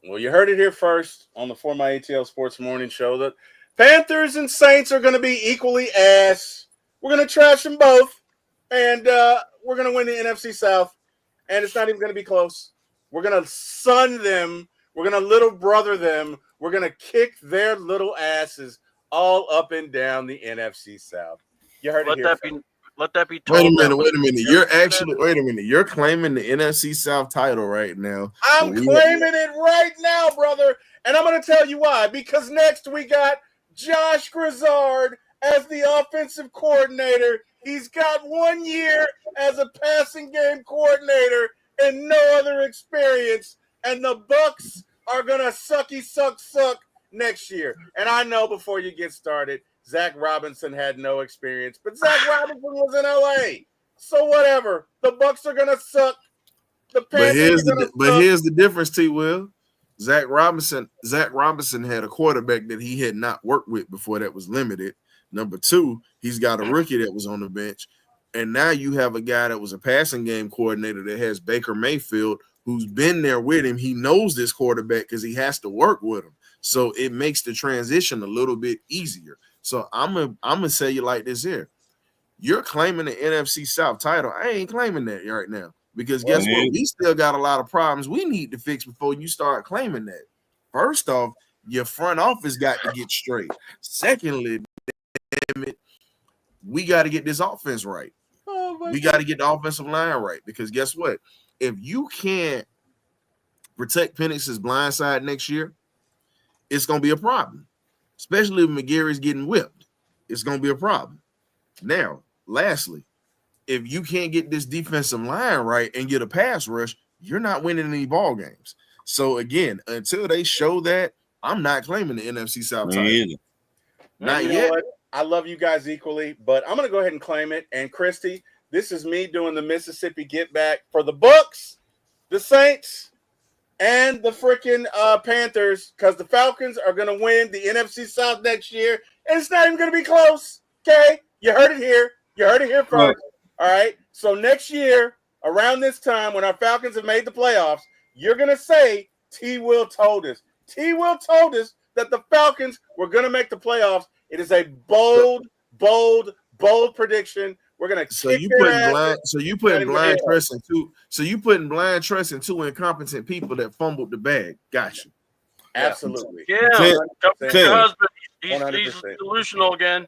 Speaker 1: Well, you heard it here first on the For My ATL Sports Morning Show that Panthers and Saints are going to be equally ass. We're going to trash them both, and we're going to win the NFC South. And it's not even going to be close. We're going to sun them. We're going to little brother them. We're going to kick their little asses all up and down the NFC South. You heard it here.
Speaker 4: Let that be
Speaker 6: told. Wait a minute. Wait a minute. You're claiming the NFC South title right now.
Speaker 1: I'm claiming it right now, brother. And I'm going to tell you why. Because next we got Josh Grizzard as the offensive coordinator. He's got 1 year as a passing game coordinator and no other experience. And the Bucks are going to suck next year. And I know before you get started, Zach Robinson had no experience. But Zach Robinson was in L.A. So whatever. The Bucks are going to suck. The Panthers
Speaker 6: here's the difference, T. Will. Zach Robinson had a quarterback that he had not worked with before that was limited. Number two, he's got a rookie that was on the bench. And now you have a guy that was a passing game coordinator that has Baker Mayfield, who's been there with him. He knows this quarterback because he has to work with him. So it makes the transition a little bit easier. So I'm gonna say you like this here. You're claiming the NFC South title. I ain't claiming that right now. Because guess what? We still got a lot of problems we need to fix before you start claiming that. First off, your front office got to get straight. Secondly, damn it, we got to get this offense right. We got to get the offensive line right. Because guess what? If you can't protect Penix's blind side next year, it's going to be a problem. Especially if McGarry's getting whipped. It's going to be a problem. Now, lastly, if you can't get this defensive line right and get a pass rush, you're not winning any ball games. So, again, until they show that, I'm not claiming the NFC South title. Not yet.
Speaker 1: I love you guys equally, but I'm going to go ahead and claim it. And, Christy, this is me doing the Mississippi Get Back for the Bucks, the Saints, and the freaking Panthers, because the Falcons are going to win the NFC South next year, and it's not even going to be close, okay? You heard it here. You heard it here first. All right, so next year, around this time, when our Falcons have made the playoffs, you're going to say T. Will told us. T. Will told us that the Falcons were going to make the playoffs. It is a bold prediction. We're going to
Speaker 6: So you putting blind trust in two incompetent people that fumbled the bag. Gotcha.
Speaker 1: Absolutely.
Speaker 4: Yeah. Your husband, he's delusional again.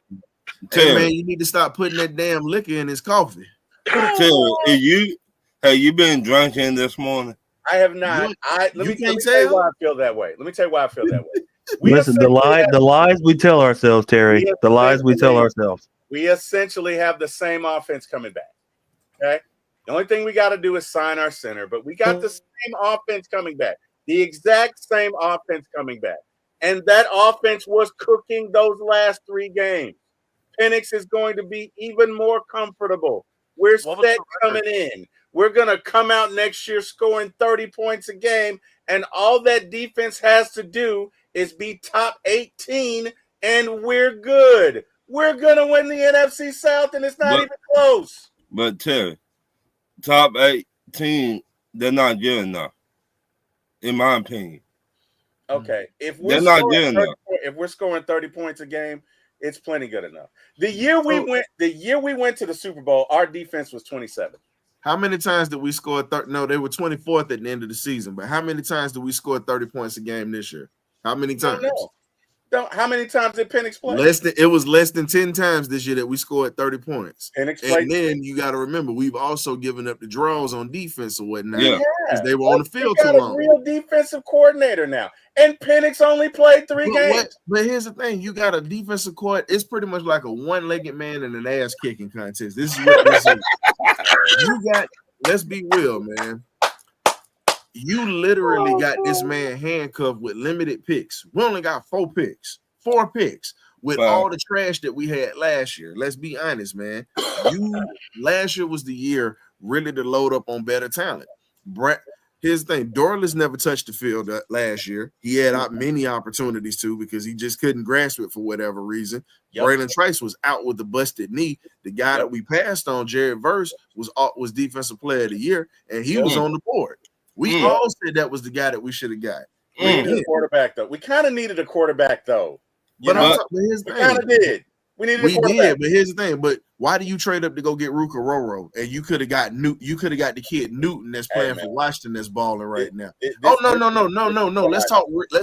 Speaker 6: Hey, man, you need to stop putting that damn liquor in his coffee.
Speaker 3: Tell have you been drinking this morning?
Speaker 1: I have not. Let me tell you why I feel that way.
Speaker 5: Listen, the lies we tell ourselves, Terry. The lies we tell ourselves.
Speaker 1: We essentially have the same offense coming back. Okay. The only thing we got to do is sign our center, but we got the same offense coming back. The exact same offense coming back. And that offense was cooking those last 3 games. Penix is going to be even more comfortable. We're set coming in. We're going to come out next year scoring 30 points a game, and all that defense has to do is be top 18, and we're good. We're going to win the NFC South, and it's not even close.
Speaker 3: But, Terry, top 18, they're not good enough, in my opinion.
Speaker 1: Okay, if we're scoring 30 points a game, it's plenty good enough. The year we went to the Super Bowl, our defense was 27.
Speaker 6: How many times did we score 30? No, they were 24th at the end of the season. But how many times did we score 30 points a game this year? How many times?
Speaker 1: How many times did Penix play?
Speaker 6: It was less than 10 times this year that we scored 30 points.
Speaker 1: Penix played.
Speaker 6: And then you got to remember, we've also given up the draws on defense or whatnot because they were on the field too long.
Speaker 1: We got a real defensive coordinator now. And Penix only played 3 games.
Speaker 6: But here's the thing. You got a defensive coordinator. It's pretty much like a one-legged man in an ass-kicking contest. This is what this is. Let's be real, man. You literally got this man handcuffed with limited picks. We only got 4 picks with all the trash that we had last year. Let's be honest, man. Last year was the year really to load up on better talent. Here's the thing. Dorless never touched the field last year. He had many opportunities to because he just couldn't grasp it for whatever reason. Braylon Trice was out with the busted knee. The guy that we passed on, Jared Verse, was defensive player of the year, and he was on the board. We all said that was the guy that we should have got.
Speaker 1: We needed a quarterback, though. We kind of needed a quarterback, though.
Speaker 6: But here's the thing.
Speaker 1: We kind of did. We needed a quarterback.
Speaker 6: But here's the thing. But why do you trade up to go get Ruka Roro? And you could have got You could have got the kid Newton that's playing for Washington that's balling right now. No. Let's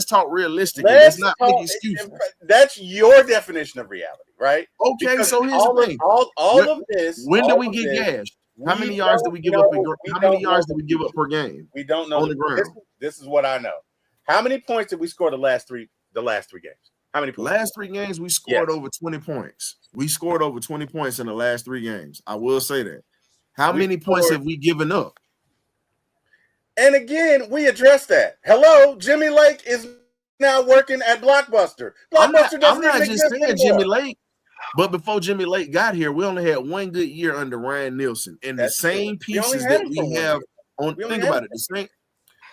Speaker 6: talk realistically. Let's not make excuses.
Speaker 1: That's your definition of reality, right?
Speaker 6: Okay, because so here's the thing.
Speaker 1: All of this.
Speaker 6: When do we get gashed? How many yards do we give up? How many yards do we give up per game?
Speaker 1: We don't know.
Speaker 6: On the ground.
Speaker 1: This is what I know. How many points did we score the last three games? How many points?
Speaker 6: Last 3 games, we scored over 20 points. We scored over 20 points in the last 3 games. I will say that. How many points have we given up?
Speaker 1: And again, we addressed that. Hello, Jimmy Lake is now working at Blockbuster.
Speaker 6: I'm not just saying Jimmy Lake. But before Jimmy Lake got here, we only had 1 good year under Ryan Nielsen. And the same pieces that we have on think about it,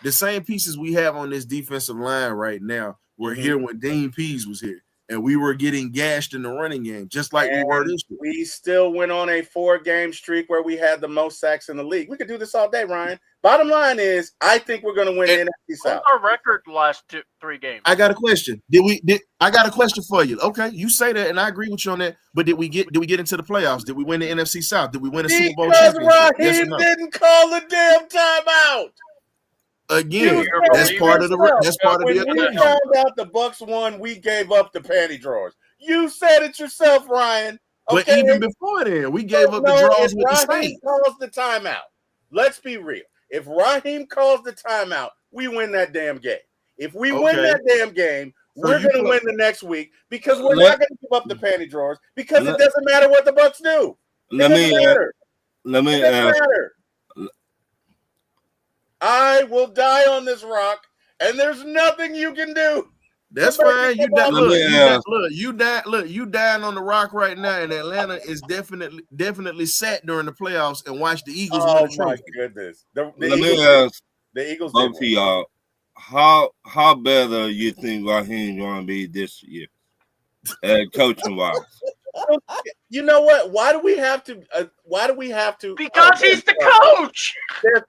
Speaker 6: the same pieces we have on this defensive line right now were here when Dean Pease was here. And we were getting gashed in the running game, just like we were this year.
Speaker 1: We still went on a 4-game streak where we had the most sacks in the league. We could do this all day, Ryan. Bottom line is, I think we're going to win the NFC South.
Speaker 4: What's our record the last 3 games?
Speaker 6: I got a question. I got a question for you. Okay, you say that, and I agree with you on that. But did we get into the playoffs? Did we win the NFC South? Did we win a Super Bowl championship?
Speaker 1: Yes or no? Didn't call the damn timeout.
Speaker 6: Again, that's part of the
Speaker 1: when we found out the Bucks won, we gave up the panty drawers. You said it yourself, Ryan. Okay?
Speaker 6: But even before then, we gave up the draws with the Saints.
Speaker 1: Calls the timeout. Let's be real. If Raheem calls the timeout, we win that damn game. If we win that damn game, we're going to win the next week because we're not going to give up the panty drawers because it doesn't matter what the Bucks do. Let me ask. I will die on this rock, and there's nothing you can do.
Speaker 6: That's fine. You dying on the rock right now, and Atlanta is definitely sat during the playoffs and watched the Eagles win the trophy.
Speaker 1: Oh my goodness!
Speaker 3: The
Speaker 1: Eagles.
Speaker 3: Both of y'all, how better you think Raheem going to be this year, coaching wise?
Speaker 1: You know what? Why do we have to?
Speaker 4: Because he's the coach.
Speaker 1: There's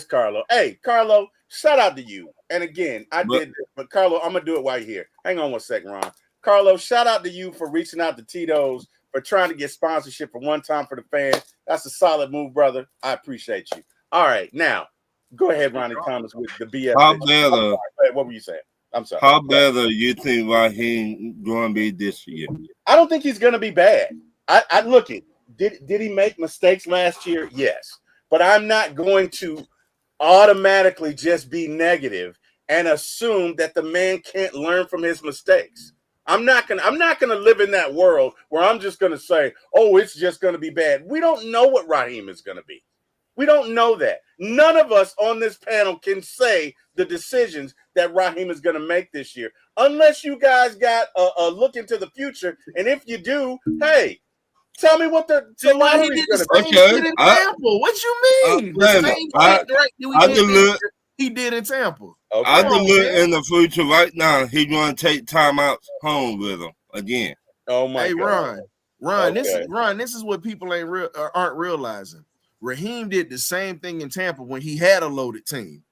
Speaker 1: Carlo. Hey, Carlo, shout out to you. And again, I did this, but Carlo, I'm gonna do it while you're here. Hang on 1 second, Ron. Carlo, shout out to you for reaching out to Tito's for trying to get sponsorship for one time for the fans. That's a solid move, brother. I appreciate you. All right, now go ahead, Ronnie Thomas, with the BS. What were you saying? I'm sorry.
Speaker 3: How better you think Raheem going to be this year?
Speaker 1: I don't think he's going to be bad. I look at did he make mistakes last year? Yes, but I'm not going to automatically just be negative and assume that the man can't learn from his mistakes. I'm not gonna live in that world where I'm just gonna say, oh, it's just gonna be bad. We don't know what Raheem is gonna be. We don't know that. None of us on this panel can say the decisions that Raheem is going to make this year, unless you guys got a look into the future. And if you do, hey, tell me what the lottery is going to be.
Speaker 6: Shit in Tampa. What you mean? The same shit he did in Tampa.
Speaker 3: Okay. I can look in the future right now. He's going to take timeouts home with him again.
Speaker 1: Oh my God.
Speaker 6: Ron, okay. This is what people aren't realizing. Raheem did the same thing in Tampa when he had a loaded team,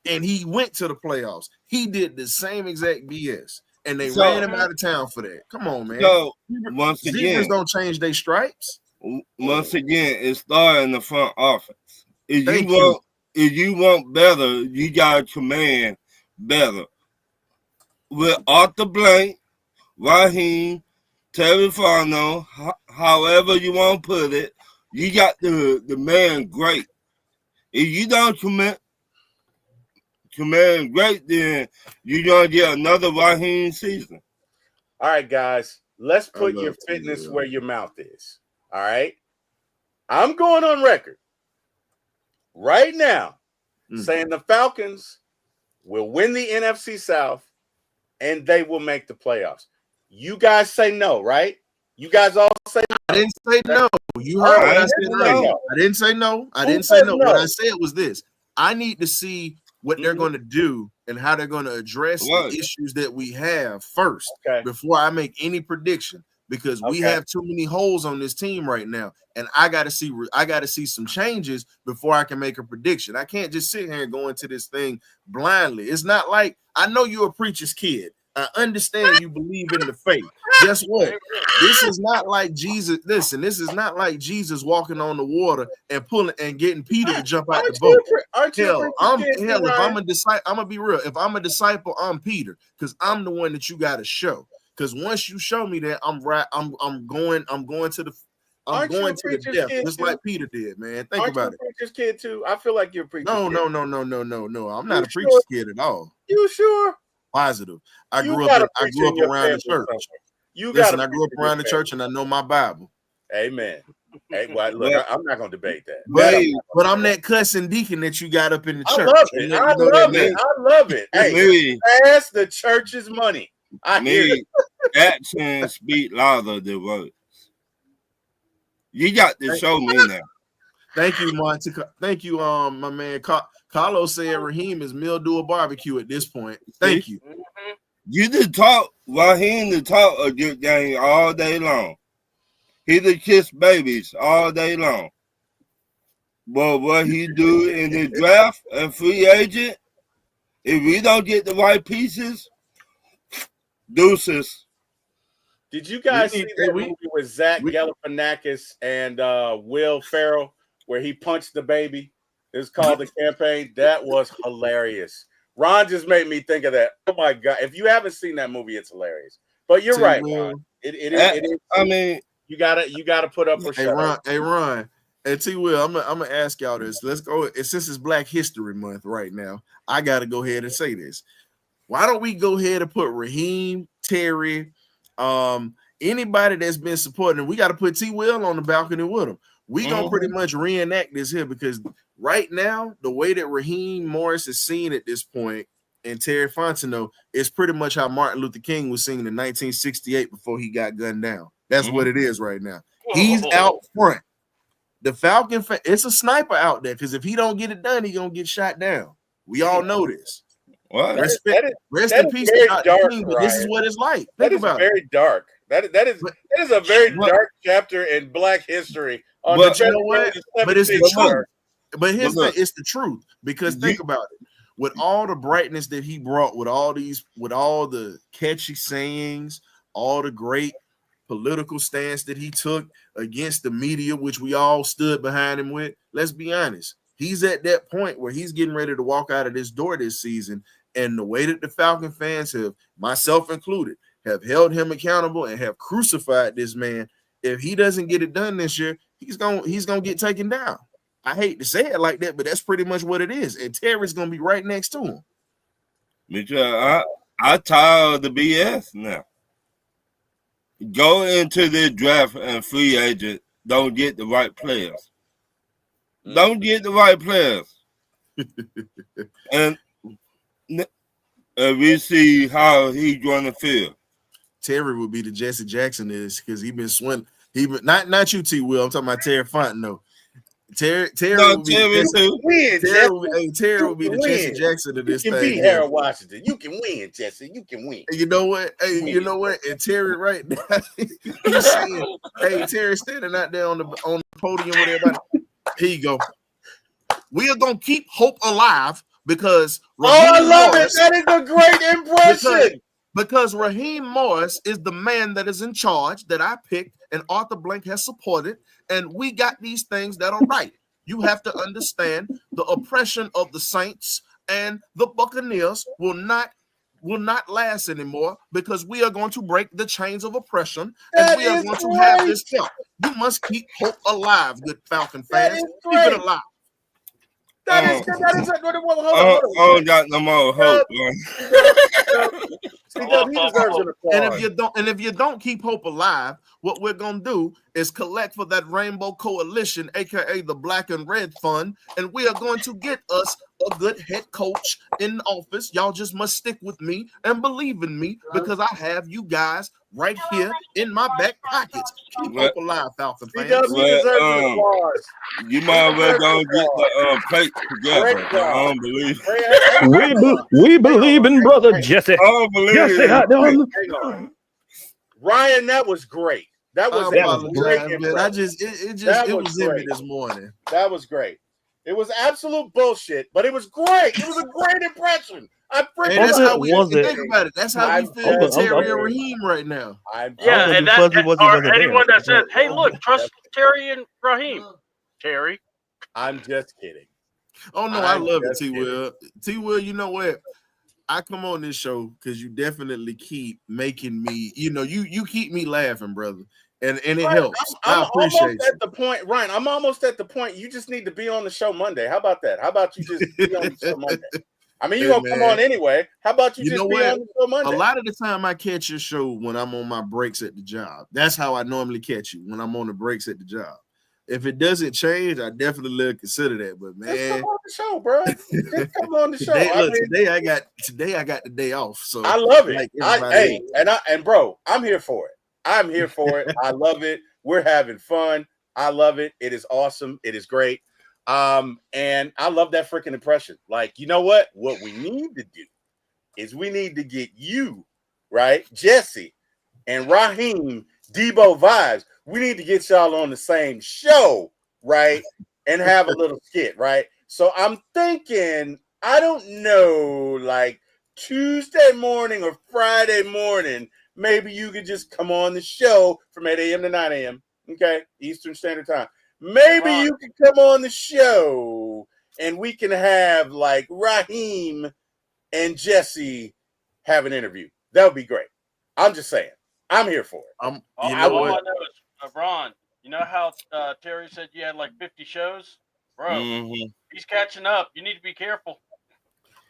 Speaker 6: and he went to the playoffs. He did the same exact BS, and they ran him out of town for that. Come on, man.
Speaker 3: So once again,
Speaker 6: don't change their stripes.
Speaker 3: Once again, it starts in the front office. If you want better, you gotta command better. With Arthur Blank, Raheem, Terry Farno, however you want to put it, you got the man great. If you don't command great, then you're gonna get another Raheem season.
Speaker 1: All right, guys, let's put your fitness where your mouth is. All right, I'm going on record right now saying the Falcons will win the NFC South and they will make the playoffs. You guys say no, right? You guys all say no.
Speaker 6: I didn't say no. You heard what I said earlier. I didn't say no. I didn't say no. What I said was this. I need to see what they're going to do and how they're going to address the issues that we have first before I make any prediction, because we have too many holes on this team right now, and I got to see some changes before I can make a prediction. I can't just sit here and go into this thing blindly. It's not like, I know you're a preacher's kid. I understand you believe in the faith. Guess what? This is not like Jesus. Listen, this is not like Jesus walking on the water and pulling and getting Peter to jump out the boat. If I'm a disciple, I'm gonna be real. If I'm a disciple, I'm Peter, because I'm the one that you got to show. Because once you show me that, I'm right. I'm going to the depth, just like Peter did, man. Think about it.
Speaker 1: Preacher's kid too. I feel like you're a preacher's kid.
Speaker 6: No. I'm not a preacher's kid at all.
Speaker 1: You sure?
Speaker 6: Positive. I grew up around the church. I grew up around the church, and I know my Bible.
Speaker 1: Amen. Hey, well, look, I'm not going to debate that.
Speaker 6: But I'm that cussing deacon that you got up in the church.
Speaker 1: I love it. Hey, pass the church's money. I hear it.
Speaker 3: Actions speak louder than words. You got to show me now.
Speaker 6: Thank you, Monty. Thank you, my man. Carlos said Raheem is mildew barbecue at this point. Thank you.
Speaker 3: You did talk, Raheem to talk a good game all day long. He did kiss babies all day long. But what he do in the draft and free agent, if we don't get the right pieces, deuces.
Speaker 1: Did you guys see that movie with Zach Galifianakis and Will Ferrell, where he punched the baby? It's called The Campaign. That was hilarious. Ron just made me think of that. Oh my God! If you haven't seen that movie, it's hilarious. But you're right, Ron. It is.
Speaker 3: I mean,
Speaker 1: you gotta put up or shut up.
Speaker 6: Hey, Ron. Hey, T. Will, I'm gonna ask y'all this. Let's go. Since it's Black History Month right now, I gotta go ahead and say this. Why don't we go ahead and put Raheem, Terry, anybody that's been supporting? We got to put T. Will on the balcony with him. We gonna pretty much reenact this here, because right now, the way that Raheem Morris is seen at this point and Terry Fontenot is pretty much how Martin Luther King was seen in 1968 before he got gunned down. That's what it is right now. He's out front. The Falcon, it's a sniper out there, because if he don't get it done, he gonna get shot down. We all know this.
Speaker 3: What?
Speaker 6: Rest in peace. This is what it's like.
Speaker 1: That is very dark. That is a very dark chapter in Black history.
Speaker 6: But you know what? But it's the truth. But it's the truth, because think about it. With all the brightness that he brought, with all the catchy sayings, all the great political stance that he took against the media, which we all stood behind him with, let's be honest. He's at that point where he's getting ready to walk out of this door this season. And the way that the Falcon fans have, myself included, have held him accountable and have crucified this man, if he doesn't get it done this year, he's gonna get taken down. I hate to say it like that, but that's pretty much what it is. And Terry's gonna be right next to him.
Speaker 3: Because I tired of the BS now. Go into the draft and free agent, don't get the right players. Don't get the right players. and and we see how he's going to feel.
Speaker 6: Terry would be the Jesse Jackson is because he been swindling. He been not you, T. Will. I'm talking about Terry Fontenot. Terry would be
Speaker 3: Terry
Speaker 6: the
Speaker 1: Win, Jesse.
Speaker 6: Terry would be the Jesse
Speaker 1: Win.
Speaker 6: Jackson of
Speaker 1: You
Speaker 6: this
Speaker 1: can
Speaker 6: thing.
Speaker 1: beat
Speaker 6: here.
Speaker 1: Harold Washington. You can win, Jesse. You can win.
Speaker 6: You know what? Hey, you know what? And Terry right now, he's saying, "Hey, Terry standing out there on the podium with everybody. Here you go. We are gonna keep hope alive because
Speaker 1: I love it. That is a great impression.
Speaker 6: Because Raheem Morris is the man that is in charge that I picked and Arthur Blank has supported, and we got these things that are right. You have to understand the oppression of the Saints and the Buccaneers will not last anymore because we are going to break the chains of oppression and we are going to have this jump. You must keep hope alive, good Falcon fans. Keep it alive.
Speaker 1: That is hold on.
Speaker 3: Got no more hope.
Speaker 6: And if you don't keep hope alive, what we're gonna do is collect for that Rainbow Coalition, aka the Black and Red Fund, and we are going to get us a good head coach in office. Y'all just must stick with me and believe in me because I have you guys right here in my back pockets. Keep hope alive, Falcon fans.
Speaker 3: You might as well go get the plate together. I don't believe.
Speaker 5: We believe in brother Jesse.
Speaker 1: Ryan, that was great. That was great.
Speaker 6: It was in me this morning.
Speaker 1: That was great. It was absolute bullshit, but it was great. It was a great impression. Think about it. That's how we feel Terry and Raheem right now.
Speaker 4: And anyone that says, "Hey, look, trust Terry and Raheem." Terry,
Speaker 1: I'm just kidding.
Speaker 6: Oh no, I love it, T. Will. T. Will, you know what? I come on this show because you definitely keep making me. You keep me laughing, brother. And it helps. I appreciate
Speaker 1: almost at the point, Ryan. I'm almost at the point. You just need to be on the show Monday. How about that? How about you just be on the show Monday? I mean, you're gonna come on anyway. How about you just be on the show Monday?
Speaker 6: A lot of the time, I catch your show when I'm on my breaks at the job. That's how I normally catch you when I'm on the breaks at the job. If it doesn't change, I definitely consider that. But man,
Speaker 1: just come on the show, bro. Just come on the show.
Speaker 6: Today I got the day off, so
Speaker 1: I love it. Bro, I'm here for it. I'm here for it. I love it. We're having fun. I love it. It is awesome. It is great. And I love that freaking impression. Like, you know what? What we need to do is we need to get you, right, Jesse and Raheem, Debo Vibes. We need to get y'all on the same show, right, and have a little skit, right? So I'm thinking, I don't know, like Tuesday morning or Friday morning, maybe you could just come on the show from 8 a.m. to 9 a.m., okay, Eastern Standard Time. Maybe you can come on the show and we can have like Raheem and Jesse have an interview. That would be great. I'm just saying. I'm here for it.
Speaker 4: All I know is, Ron, you know how Terry said you had like 50 shows? Bro, he's catching up. You need to be careful.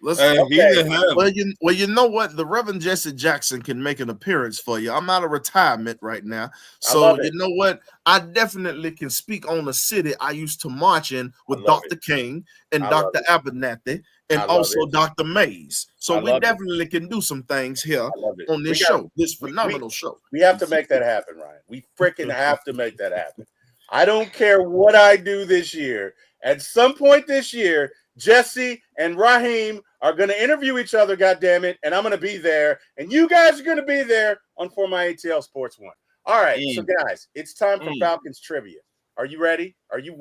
Speaker 6: Well, you know what? The Reverend Jesse Jackson can make an appearance for you. I'm out of retirement right now. So you know what? I definitely can speak on the city I used to march in with Dr. King and Dr. Abernathy and also Dr. Mays. So we definitely can do some things here on this show, this phenomenal show.
Speaker 1: We have to make that happen, Ryan. We freaking have to make that happen. I don't care what I do this year. At some point this year, Jesse and Raheem are going to interview each other, goddammit, and I'm going to be there, and you guys are going to be there on 4myatlsports1. All right, so guys, it's time for Falcons trivia. Are you ready? Are you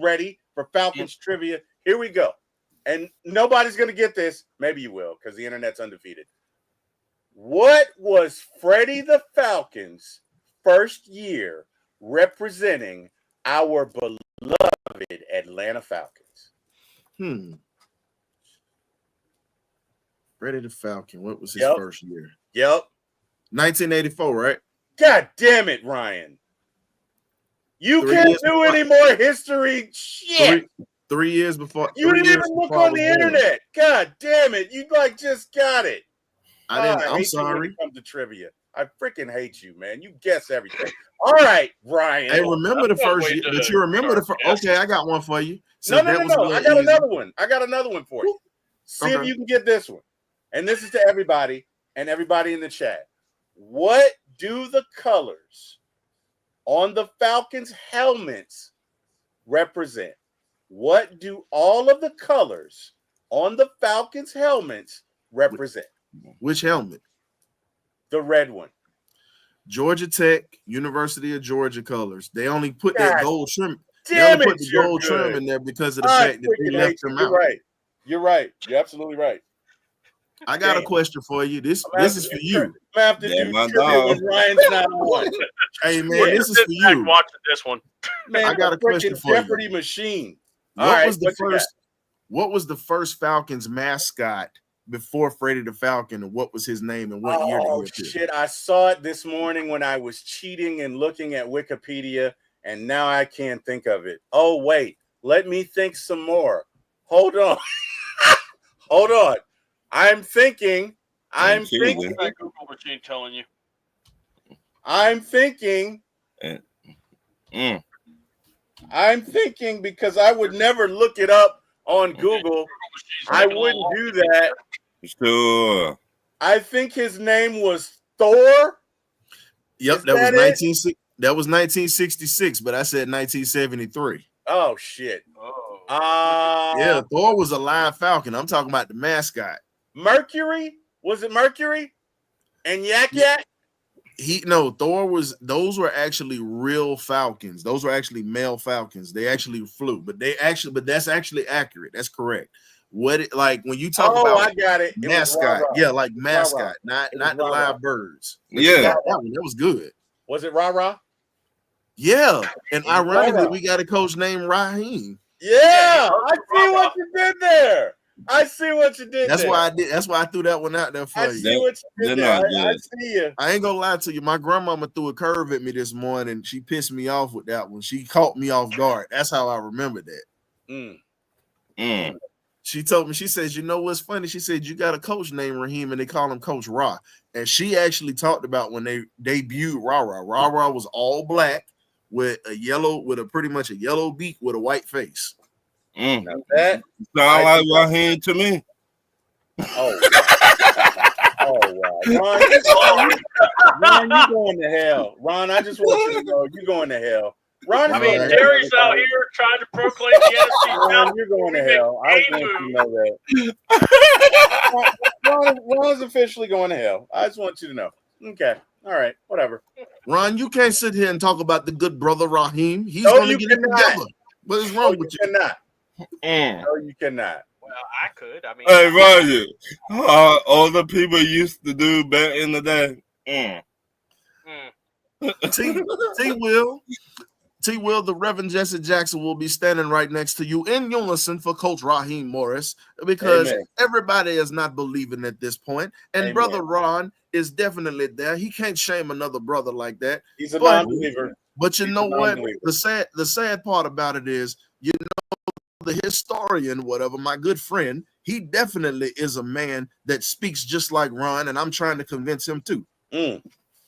Speaker 1: ready for Falcons trivia? Here we go. And nobody's going to get this. Maybe you will, because the internet's undefeated. What was Freddie the Falcon's first year representing our beloved Atlanta Falcons?
Speaker 6: Freddie the Falcon. What was his first year? 1984, right?
Speaker 1: God damn it, Ryan. You can't do any more history shit.
Speaker 6: 3 years before.
Speaker 1: You didn't even look on the internet. God damn it. You just got it.
Speaker 6: I'm sorry.
Speaker 1: When it comes to trivia. I freaking hate you, man. You guess everything. All right, Ryan.
Speaker 6: Hey, remember the first year. But you remember the first. Okay, I got one for you.
Speaker 1: No. I got another one. I got another one for you. See if you can get this one. and this is to everybody and everybody in the chat. What do the colors on the Falcons helmets represent? What do all of the colors on the Falcons helmets represent?
Speaker 6: Which helmet?
Speaker 1: The red one.
Speaker 6: Georgia Tech, University of Georgia colors. They only put
Speaker 1: God
Speaker 6: that gold trim. They
Speaker 1: Damn
Speaker 6: only put
Speaker 1: it,
Speaker 6: the
Speaker 1: you're
Speaker 6: gold trim
Speaker 1: good.
Speaker 6: in there because of the
Speaker 1: I
Speaker 6: fact that they
Speaker 1: freaking
Speaker 6: left
Speaker 1: hate you.
Speaker 6: them
Speaker 1: You're
Speaker 6: out.
Speaker 1: right. You're right. You're absolutely right.
Speaker 6: I got a
Speaker 1: Damn.
Speaker 6: question for you. This
Speaker 1: I'm gonna have
Speaker 6: is
Speaker 1: to
Speaker 6: for
Speaker 1: do
Speaker 6: you.
Speaker 1: I'm gonna have to
Speaker 3: Damn,
Speaker 1: do
Speaker 3: my
Speaker 1: trivia
Speaker 3: dog.
Speaker 1: when Ryan's not on.
Speaker 6: Hey man,
Speaker 1: Yeah.
Speaker 6: this is for you.
Speaker 4: Watching this one.
Speaker 1: Man,
Speaker 6: I got
Speaker 1: the
Speaker 6: a question
Speaker 1: freaking
Speaker 6: for you.
Speaker 1: Jeopardy machine. All
Speaker 6: What
Speaker 1: right,
Speaker 6: was the
Speaker 1: what you got?
Speaker 6: first? What was the first Falcons mascot before Freddie the Falcon, and what was his name and what year did
Speaker 1: Oh
Speaker 6: he appear?
Speaker 1: shit! I saw it this morning when I was cheating and looking at Wikipedia, and now I can't think of it. Oh wait, let me think some more. Hold on, hold on. I'm thinking. I'm thinking.
Speaker 4: What's that Google machine telling you?
Speaker 1: I'm thinking.
Speaker 3: Mm.
Speaker 1: I'm thinking because I would never look it up on Google. I wouldn't do that.
Speaker 3: Sure.
Speaker 1: I think his name was Thor.
Speaker 6: Yep,
Speaker 1: Is
Speaker 6: that was
Speaker 1: that it?
Speaker 6: That was 1966, but I said 1973.
Speaker 1: Oh shit.
Speaker 4: Oh.
Speaker 6: Yeah, Thor was a live Falcon. I'm talking about the mascot.
Speaker 1: Mercury? Was it Mercury? And Yak
Speaker 6: Yeah.
Speaker 1: Yak?
Speaker 6: Thor was, those were actually real Falcons. Those were actually male Falcons. They actually flew, but that's actually accurate. That's correct. Like when you talk about
Speaker 1: I got it. It was
Speaker 6: mascot,
Speaker 1: Rah-Rah.
Speaker 6: yeah, like
Speaker 1: It was
Speaker 6: mascot,
Speaker 1: Rah-Rah.
Speaker 6: not the
Speaker 1: Rah-Rah.
Speaker 6: live birds. But you
Speaker 3: Yeah.
Speaker 6: got that one. That was good.
Speaker 1: Was it Rah-Rah?
Speaker 6: Yeah, and
Speaker 1: It was
Speaker 6: ironically,
Speaker 1: Rah-Rah.
Speaker 6: we got a coach named Raheem.
Speaker 1: Yeah, I see what you did there. I see what you did
Speaker 6: That's
Speaker 1: there.
Speaker 6: why I did. That's why I threw that one out there for
Speaker 1: I
Speaker 6: you.
Speaker 1: see what you did
Speaker 3: They're
Speaker 1: there.
Speaker 3: not
Speaker 1: I
Speaker 3: good.
Speaker 1: see you.
Speaker 6: I ain't gonna lie to you. My grandmama threw a curve at me this morning. She pissed me off with that one. She caught me off guard. That's how I remember that.
Speaker 3: Mm.
Speaker 6: She told me, she says, you know what's funny? She said, you got a coach named Raheem and they call him Coach Ra. And she actually talked about when they debuted Ra-Ra. Ra-Ra was all black with pretty much a yellow beak with a white face.
Speaker 3: Mm.
Speaker 1: That
Speaker 3: sound like Raheem to me.
Speaker 1: Oh wow. Ron, you going to hell. Ron, I just want you to know you're going to hell. Ron,
Speaker 4: I mean, Terry's out here trying to proclaim the NFC South.
Speaker 1: Ron, you're going to hell. I just want you to know that. Ron's officially going to hell. I just want you to know. Okay. All right. Whatever.
Speaker 6: Ron, you can't sit here and talk about the good brother Raheem. He's
Speaker 1: No,
Speaker 6: going to
Speaker 1: you
Speaker 6: get it
Speaker 1: cannot.
Speaker 6: together. What is wrong with you?
Speaker 1: Cannot.
Speaker 3: Mm.
Speaker 1: No, you cannot.
Speaker 4: Well, I could. I mean,
Speaker 3: Hey, Roger. All the people used to do back in the day.
Speaker 6: T. Will, the Reverend Jesse Jackson will be standing right next to you in unison for Coach Raheem Morris because everybody is not believing at this point. And Brother Ron is definitely there. He can't shame another brother like that.
Speaker 1: He's a non-believer.
Speaker 6: But you know what? The sad part about it is, you know, the historian, whatever, my good friend, he definitely is a man that speaks just like Ron, and I'm trying to convince him too.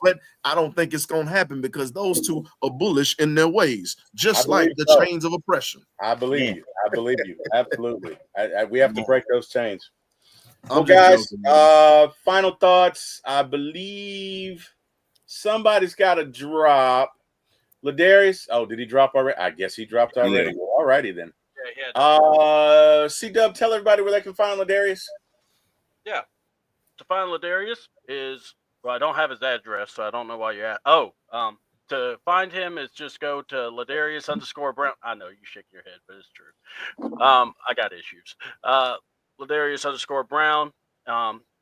Speaker 6: But I don't think it's going to happen because those two are bullish in their ways, just like the chains of oppression.
Speaker 1: I believe you. I believe you. Absolutely. We have to break those chains. Well, guys, final thoughts. I believe somebody's got to drop. Ladarius. Oh, did he drop already? I guess he dropped already. Well, all righty then. C-Dub, tell everybody where they can find Ladarius. Yeah.
Speaker 4: To find Ladarius is... Well, I don't have his address, so I don't know why you're at. To find him is just go to Ladarius_Brown. I know you shake your head, but it's true. I got issues. Ladarius_Brown.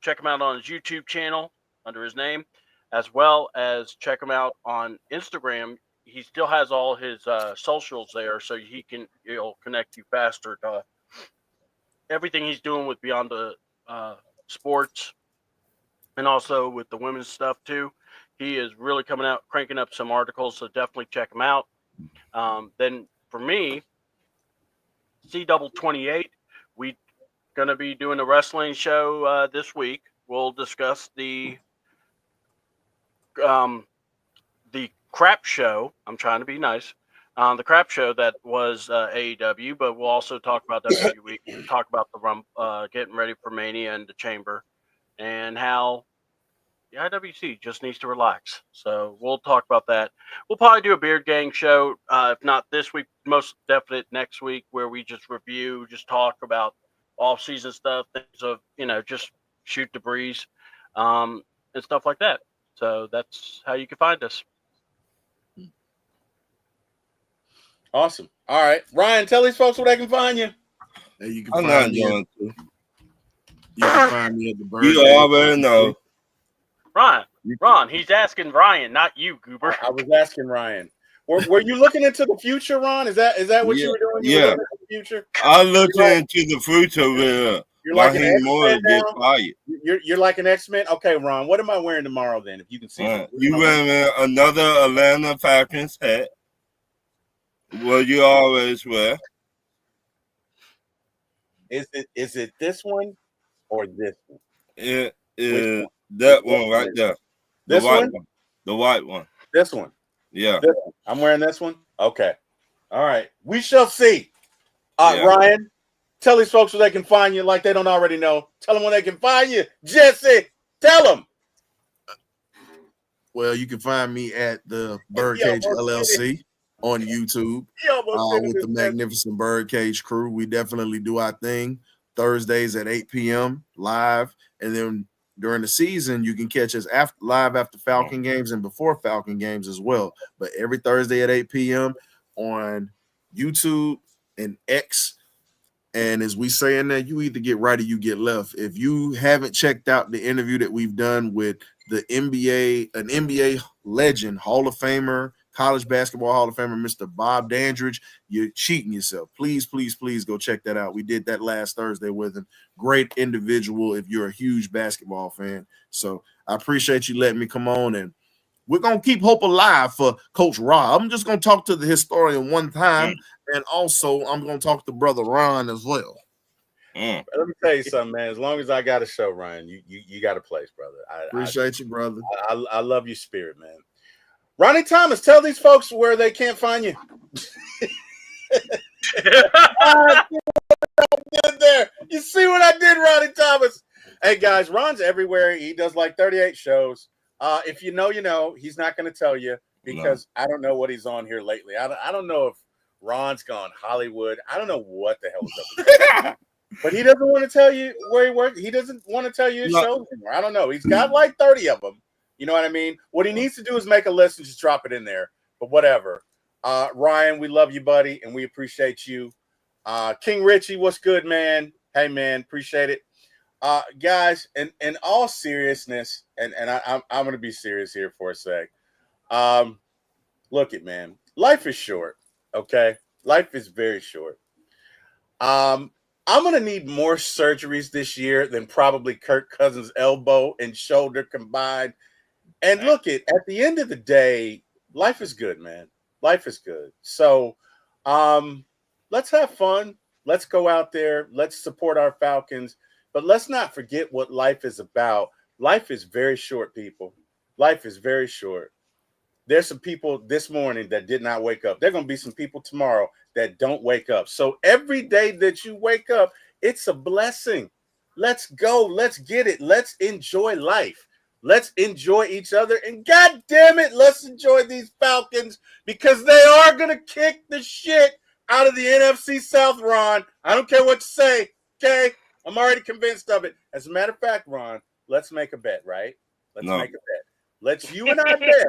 Speaker 4: Check him out on his YouTube channel under his name, as well as check him out on Instagram. He still has all his socials there, so he'll connect you faster to everything he's doing with Beyond the Sports. And also with the women's stuff too. He is really coming out, cranking up some articles, so definitely check him out. Then for me, C-28, we're going to be doing a wrestling show this week. We'll discuss the crap show. I'm trying to be nice. The crap show that was AEW, but we'll also talk about WWE. We'll talk about the getting ready for Mania and the Chamber. and how the IWC just needs to relax. So we'll talk about that. We'll probably do a Beard Gang show, if not this week, most definite next week, where we just review, just talk about off-season stuff, things of, just shoot the breeze, and stuff like that. So that's how you can find us.
Speaker 1: Awesome. All right, Ryan, tell these folks where they can find you.
Speaker 6: And you can
Speaker 3: I'm
Speaker 6: find
Speaker 3: not
Speaker 6: me.
Speaker 3: going to.
Speaker 6: You can find me at the Bird.
Speaker 3: You
Speaker 6: Cage.
Speaker 3: already know.
Speaker 4: Ron, he's asking Ryan, not you, Goober.
Speaker 1: I was asking Ryan. Were you looking into the future, Ron? Is that what you were doing? You were looking into the future.
Speaker 3: I'm looking into the future with
Speaker 1: You're like an
Speaker 3: Raheem Morris
Speaker 1: X-Men
Speaker 3: get
Speaker 1: now?
Speaker 3: fired.
Speaker 1: You're like an X-Men. Okay, Ron. What am I wearing tomorrow then? If you can see,
Speaker 3: You wearing another Atlanta Falcons hat? What you always wear?
Speaker 1: Is it this one or this one?
Speaker 3: It is that one right there.
Speaker 1: This one?
Speaker 3: The white one.
Speaker 1: This one.
Speaker 3: Yeah.
Speaker 1: This one. I'm wearing this one. Okay. All right. We shall see.
Speaker 3: Yeah.
Speaker 1: Ryan, tell these folks where they can find you, like they don't already know. Tell them where they can find you. Jesse, tell them.
Speaker 6: Well, you can find me at the Birdcage LLC on YouTube with the Magnificent Birdcage crew. We definitely do our thing Thursdays at 8 p.m. live, and then during the season, you can catch us live after Falcon games and before Falcon games as well. But every Thursday at 8 p.m. on YouTube and X. And as we say in there, you either get right or you get left. If you haven't checked out the interview that we've done with the NBA, an NBA legend, Hall of Famer, college basketball Hall of Famer, Mr. Bob Dandridge, you're cheating yourself. Please, please, please go check that out. We did that last Thursday with him. Great individual if you're a huge basketball fan. So I appreciate you letting me come on, and we're going to keep hope alive for Coach Rob. I'm just going to talk to the historian one time, and also I'm going to talk to Brother Ron as well.
Speaker 1: Let me tell you something, man. As long as I got a show, Ryan, you got a place, brother.
Speaker 6: Appreciate you, brother.
Speaker 1: I love your spirit, man. Ronnie Thomas, tell these folks where they can't find you. There. You see what I did, Ronnie Thomas? Hey, guys, Ron's everywhere. He does like 38 shows. If you know, you know. He's not going to tell you because I don't know what he's on here lately. I don't know if Ron's gone Hollywood. I don't know what the hell is up with that. But he doesn't want to tell you where he works. He doesn't want to tell you his shows anymore. I don't know. He's got like 30 of them. You know what I mean? What he needs to do is make a list and just drop it in there. But whatever. Ryan, we love you, buddy, and we appreciate you. King Richie, what's good, man? Hey, man, appreciate it. Guys, in all seriousness, and I'm going to be serious here for a sec. Look it, man. Life is short, okay? Life is very short. I'm going to need more surgeries this year than probably Kirk Cousins' elbow and shoulder combined. And look at the end of the day, life is good, man. Life is good. So let's have fun. Let's go out there. Let's support our Falcons. But let's not forget what life is about. Life is very short, people. Life is very short. There's some people this morning that did not wake up. There are going to be some people tomorrow that don't wake up. So every day that you wake up, it's a blessing. Let's go. Let's get it. Let's enjoy life. Let's enjoy each other. And God damn it, let's enjoy these Falcons because they are going to kick the shit out of the NFC South, Ron. I don't care what you say, okay? I'm already convinced of it. As a matter of fact, Ron, let's make a bet, right? Let's make a bet. Let's you and I bet.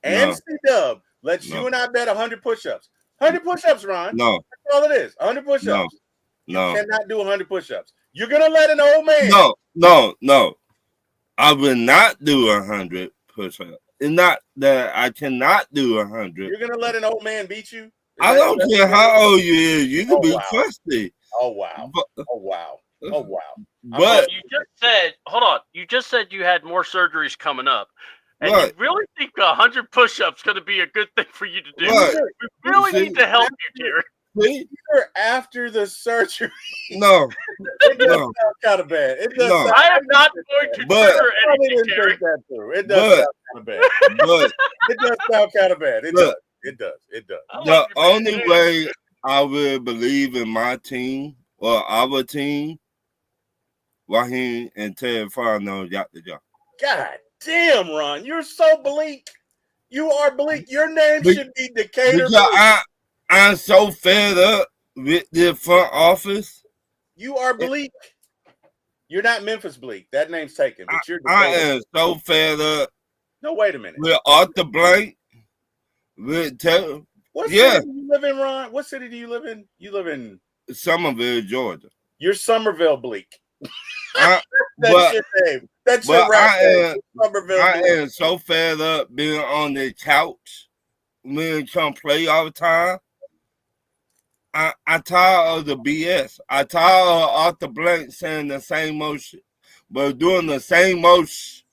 Speaker 1: And C-Dub, let's you and I bet 100 push-ups. 100 push-ups, Ron.
Speaker 3: No.
Speaker 1: That's all it is. 100 push-ups.
Speaker 3: No.
Speaker 1: You cannot do 100 push-ups. You're going to let an old man.
Speaker 3: No. I will not do 100 push-ups. It's not that I cannot do 100.
Speaker 1: You're going to let an old man beat you?
Speaker 3: I don't care how old you is. You can be crusty.
Speaker 1: Oh, wow.
Speaker 3: But
Speaker 4: you just said, hold on. You just said you had more surgeries coming up. And you really think 100 push-ups going to be a good thing for you to do?
Speaker 3: Right.
Speaker 4: We really need to help you, Terry.
Speaker 1: After the surgery.
Speaker 3: No.
Speaker 1: It does sound kind of bad. It does sound
Speaker 4: I am not going to trigger anything, Terry.
Speaker 1: It does sound kind of bad. It does sound kind of bad. It does.
Speaker 3: The only way I will believe in my team or our team Raheem and Ted Farno got the job.
Speaker 1: God damn, Ron, you're so bleak. You are bleak. Your name should be Decatur
Speaker 3: Because
Speaker 1: Bleak.
Speaker 3: I'm so fed up with the front office.
Speaker 1: You are bleak. You're not Memphis Bleak. That name's taken, but you're
Speaker 3: I
Speaker 1: Decatur.
Speaker 3: am so fed up
Speaker 1: No, wait a minute.
Speaker 3: with Arthur Blank. With
Speaker 1: What
Speaker 3: yeah.
Speaker 1: city do you live in, Ron? What city do you live in? You live in
Speaker 3: Somerville, Georgia.
Speaker 1: You're Somerville Bleak.
Speaker 3: But
Speaker 1: That's your name. That's your rap name. Somerville
Speaker 3: I
Speaker 1: Bleak.
Speaker 3: am so fed up being on the couch when come play all the time. I tired of the BS. I tired of Arthur Blank saying the same motion, but doing the same motion.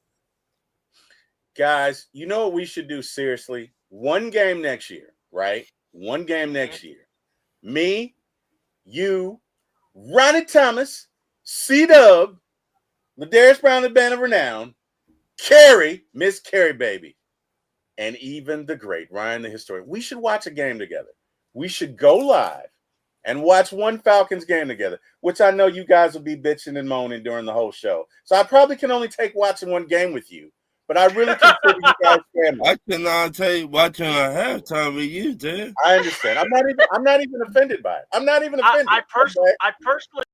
Speaker 1: Guys, you know what we should do seriously? One game next year, right? One game next year. Me, you, Ronnie Thomas, C-Dub, Ladarius Brown, the Band of Renown, Carrie, Miss Carrie Baby, and even the great Ryan the Historian. We should watch a game together. We should go live and watch one Falcons game together, which I know you guys will be bitching and moaning during the whole show. So I probably can only take watching one game with you, but I really consider you guys family.
Speaker 3: I cannot tell you watching a halftime with you, dude.
Speaker 1: I understand. I'm not even offended by it. I'm not even offended.
Speaker 4: I personally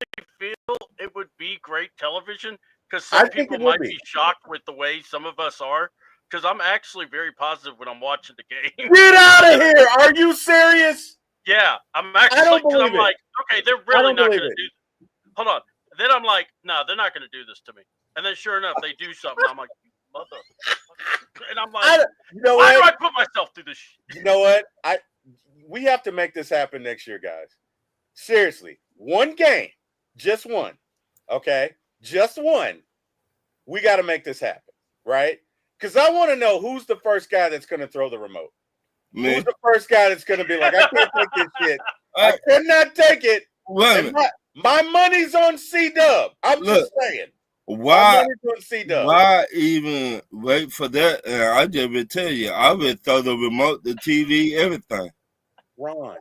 Speaker 4: feel it would be great television because some people might be shocked with the way some of us are. Because I'm actually very positive when I'm watching the game.
Speaker 1: Get out of here! Are you serious?
Speaker 4: Yeah, I'm actually. Because I'm like, okay, they're really not going to do. Hold on. Then I'm like, no, they're not going to do this to me. And then sure enough, they do something. I'm like, mother. And I'm like, why do I put myself through this shit?
Speaker 1: You know what? We have to make this happen next year, guys. Seriously, one game, just one. Okay, just one. We got to make this happen, right? Because I want to know who's the first guy that's going to throw the remote.
Speaker 3: Me.
Speaker 1: Who's the first guy that's going to be like, I can't take this shit. I cannot take it. My money's on C-Dub. I'm just saying.
Speaker 3: Why even wait for that? And I just would tell you, I would throw the remote, the TV, everything.
Speaker 1: Ron,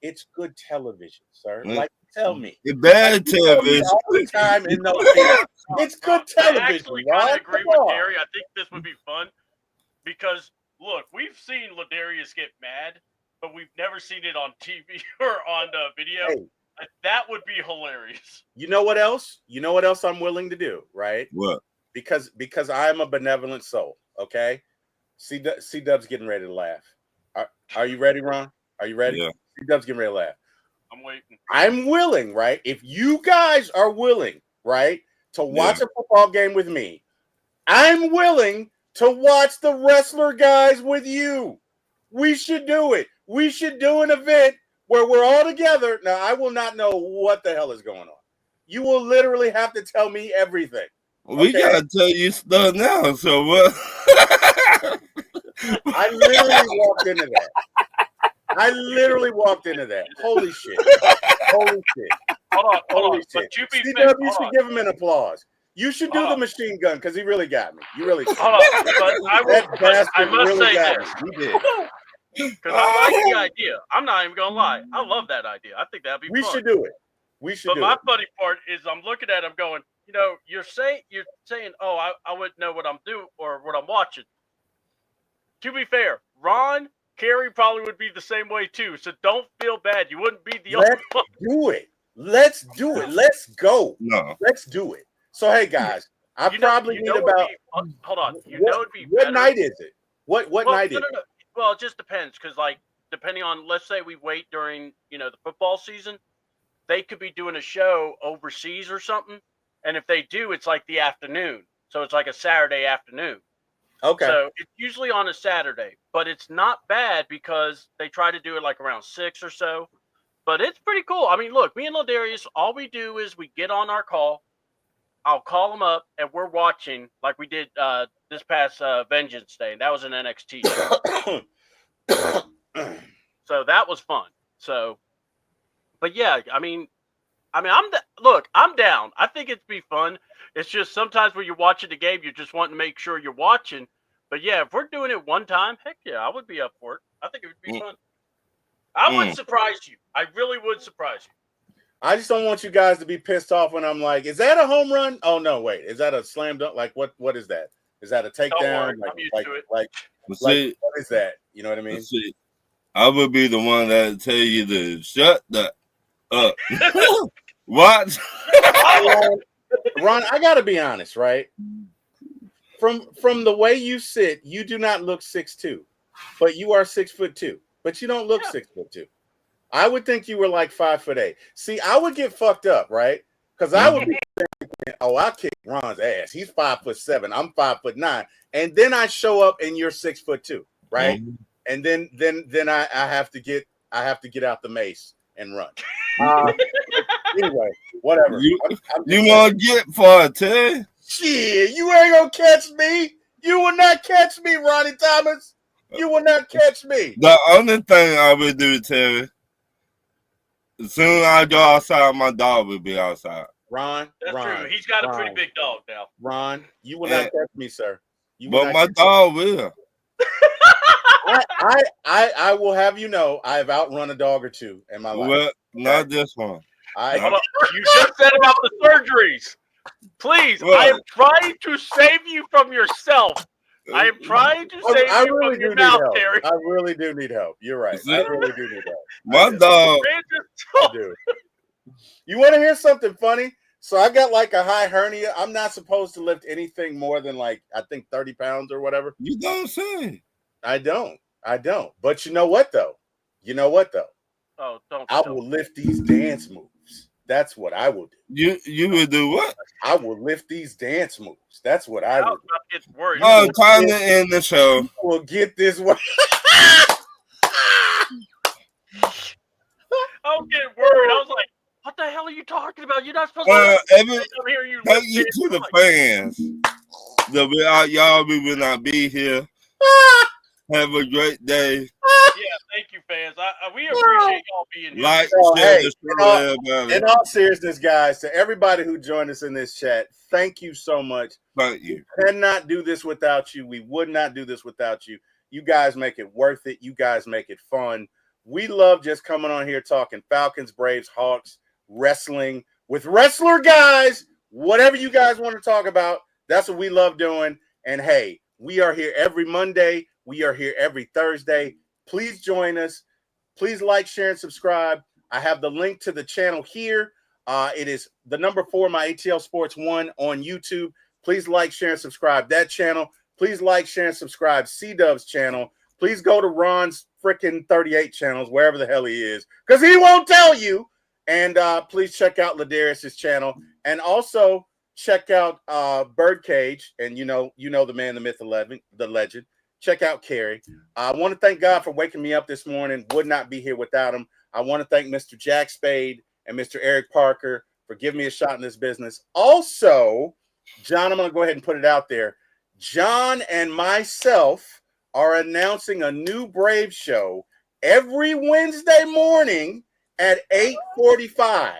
Speaker 1: it's good television, sir. Like, tell me.
Speaker 3: It's bad television.
Speaker 1: All the time in those it's good television.
Speaker 4: I actually kind of agree with Gary. I think this would be fun because, look, we've seen Ladarius get mad, but we've never seen it on TV or on video. Hey. That would be hilarious.
Speaker 1: You know what else? You know what else I'm willing to do, right?
Speaker 3: What?
Speaker 1: Because I am a benevolent soul, okay? C-Dub's getting ready to laugh. Are you ready, Ron? Are you ready?
Speaker 3: Yeah.
Speaker 1: C-Dub's getting ready to laugh.
Speaker 4: I'm waiting.
Speaker 1: I'm willing, right? If you guys are willing, right, to watch a football game with me, I'm willing to watch the wrestler guys with you. We should do it. We should do an event where we're all together. Now, I will not know what the hell is going on. You will literally have to tell me everything.
Speaker 3: We gotta tell you stuff now. So what?
Speaker 1: I literally walked into that. Holy shit. Holy shit.
Speaker 4: Hold on.
Speaker 1: Shit. C-Dub, you should give him an applause. You should do the machine gun because he really got me. You really did.
Speaker 4: Hold on. But I must really say this.
Speaker 1: He did.
Speaker 4: Because I like the idea. I'm not even gonna lie. I love that idea. I think that'd be fun.
Speaker 1: We should do it.
Speaker 4: But my funny part is I'm looking at him going, you're saying, oh, I wouldn't know what I'm doing or what I'm watching. To be fair, Ron, Carrie probably would be the same way too. So don't feel bad. You wouldn't be the only one.
Speaker 1: Let's do it. Let's go.
Speaker 3: No.
Speaker 1: Let's do it. So hey guys, probably need about.
Speaker 4: Hold on.
Speaker 1: It'd be what night is it? What night is it?
Speaker 4: No. Well, it just depends because, depending on, let's say we wait during, the football season, they could be doing a show overseas or something. And if they do, it's like the afternoon. So it's like a Saturday afternoon.
Speaker 1: Okay.
Speaker 4: So it's usually on a Saturday, but it's not bad because they try to do it like around 6 or so. But it's pretty cool. I mean, look, me and Ladarius, all we do is we get on our call. I'll call them up, and we're watching like we did this past Vengeance Day. That was an NXT show. So that was fun. So, but yeah, I mean, I'm down. I think it'd be fun. It's just sometimes when you're watching the game, you just want to make sure you're watching. But yeah, if we're doing it one time, heck yeah, I would be up for it. I think it would be fun. I would surprise you. I really would surprise you.
Speaker 1: I just don't want you guys to be pissed off when I'm like, is that a home run? Oh no, wait, is that a slam dunk? Like what is that? Is that a takedown?
Speaker 4: Worry, I'm used to it.
Speaker 1: Like what is that? You know what I mean?
Speaker 3: See, I would be the one that tell you to shut the up. What?
Speaker 1: Ron, I gotta be honest, right? From the way you sit, you do not look 6'2", but you are 6'2", but you don't look 6'2". I would think you were like 5'8". See, I would get fucked up, right? Because I would be thinking, oh, I kick Ron's ass. He's 5'7". I'm 5'9", and then I show up and you're 6'2", right? And then I have to get out the mace and run. Anyway, whatever.
Speaker 3: You want to get for it, Terry?
Speaker 1: Shit, you ain't gonna catch me. You will not catch me, Ronnie Thomas. You will not catch me.
Speaker 3: The only thing I would do, Terry, as soon as I go outside, my dog will be outside.
Speaker 4: That's true. He's got a pretty big dog now.
Speaker 1: Ron, you will not catch me, sir.
Speaker 3: But my dog will.
Speaker 1: I will have you know I have outrun a dog or two in my life.
Speaker 3: Well, not this one.
Speaker 4: You just said about the surgeries. Please, I am trying to save you from yourself. I am trying to save you from your mouth, Terry.
Speaker 1: I really do need help. You're right. I really do need help.
Speaker 3: My dog.
Speaker 1: I do. You want to hear something funny? So I got like a high hernia. I'm not supposed to lift anything more than like, I think 30 pounds or whatever.
Speaker 3: You don't say.
Speaker 1: I don't. But you know what though?
Speaker 4: Oh, don't.
Speaker 1: I will lift these dance moves. That's what I will
Speaker 3: do. You will do what?
Speaker 1: I will lift these dance moves. That's what I will do.
Speaker 4: Get worried.
Speaker 3: Oh, time to end the show.
Speaker 1: We'll get this one.
Speaker 4: I'm getting worried. I was like, what the hell are you talking about? You're not supposed to
Speaker 3: thank you to the fans. Y'all, we will not be here. Have a great day.
Speaker 4: Yeah, thank you, fans. We appreciate y'all being here.
Speaker 1: In all seriousness, guys, to everybody who joined us in this chat, thank you so much.
Speaker 3: Thank you.
Speaker 1: We cannot do this without you. We would not do this without you. You guys make it worth it. You guys make it fun. We love just coming on here talking Falcons, Braves, Hawks, wrestling with wrestler guys. Whatever you guys want to talk about, that's what we love doing. And hey, we are here every Monday. We are here every Thursday. Please join us. Please like, share, and subscribe. I have the link to the channel here. It is the number 4myatlsports1 on YouTube. Please like, share, and subscribe that channel. Please like, share, and subscribe C-Dub's channel. Please go to Ron's freaking 38 channels, wherever the hell he is, because he won't tell you. And please check out Ladarius's channel. And also check out Birdcage. And you know the man, the myth, the legend. Check out Kerry. I want to thank God for waking me up this morning. Would not be here without him. I want to thank Mr. Jack Spade and Mr. Eric Parker for giving me a shot in this business. Also, John, I'm going to go ahead and put it out there. John and myself are announcing a new Brave show every Wednesday morning at 8:45.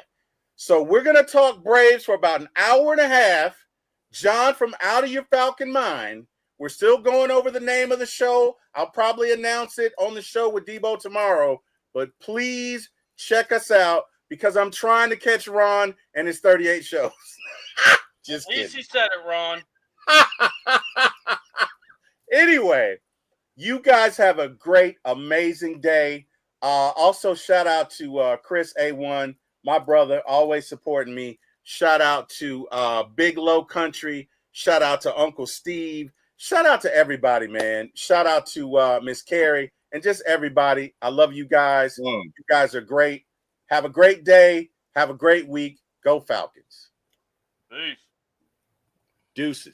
Speaker 1: So we're going to talk Braves for about an hour and a half. John from Out of Your Falcon Mind. We're still going over the name of the show. I'll probably announce it on the show with Debo tomorrow. But please check us out because I'm trying to catch Ron and his 38 shows. Just
Speaker 4: at least he said it, Ron.
Speaker 1: Anyway, you guys have a great, amazing day. Also, shout out to Chris A1, my brother, always supporting me. Shout out to Big Low Country. Shout out to Uncle Steve. Shout out to everybody, man. Shout out to Miss Carrie and just everybody. I love you guys. You guys are great. Have a great day. Have a great week. Go Falcons.
Speaker 4: Peace.
Speaker 1: Deuces.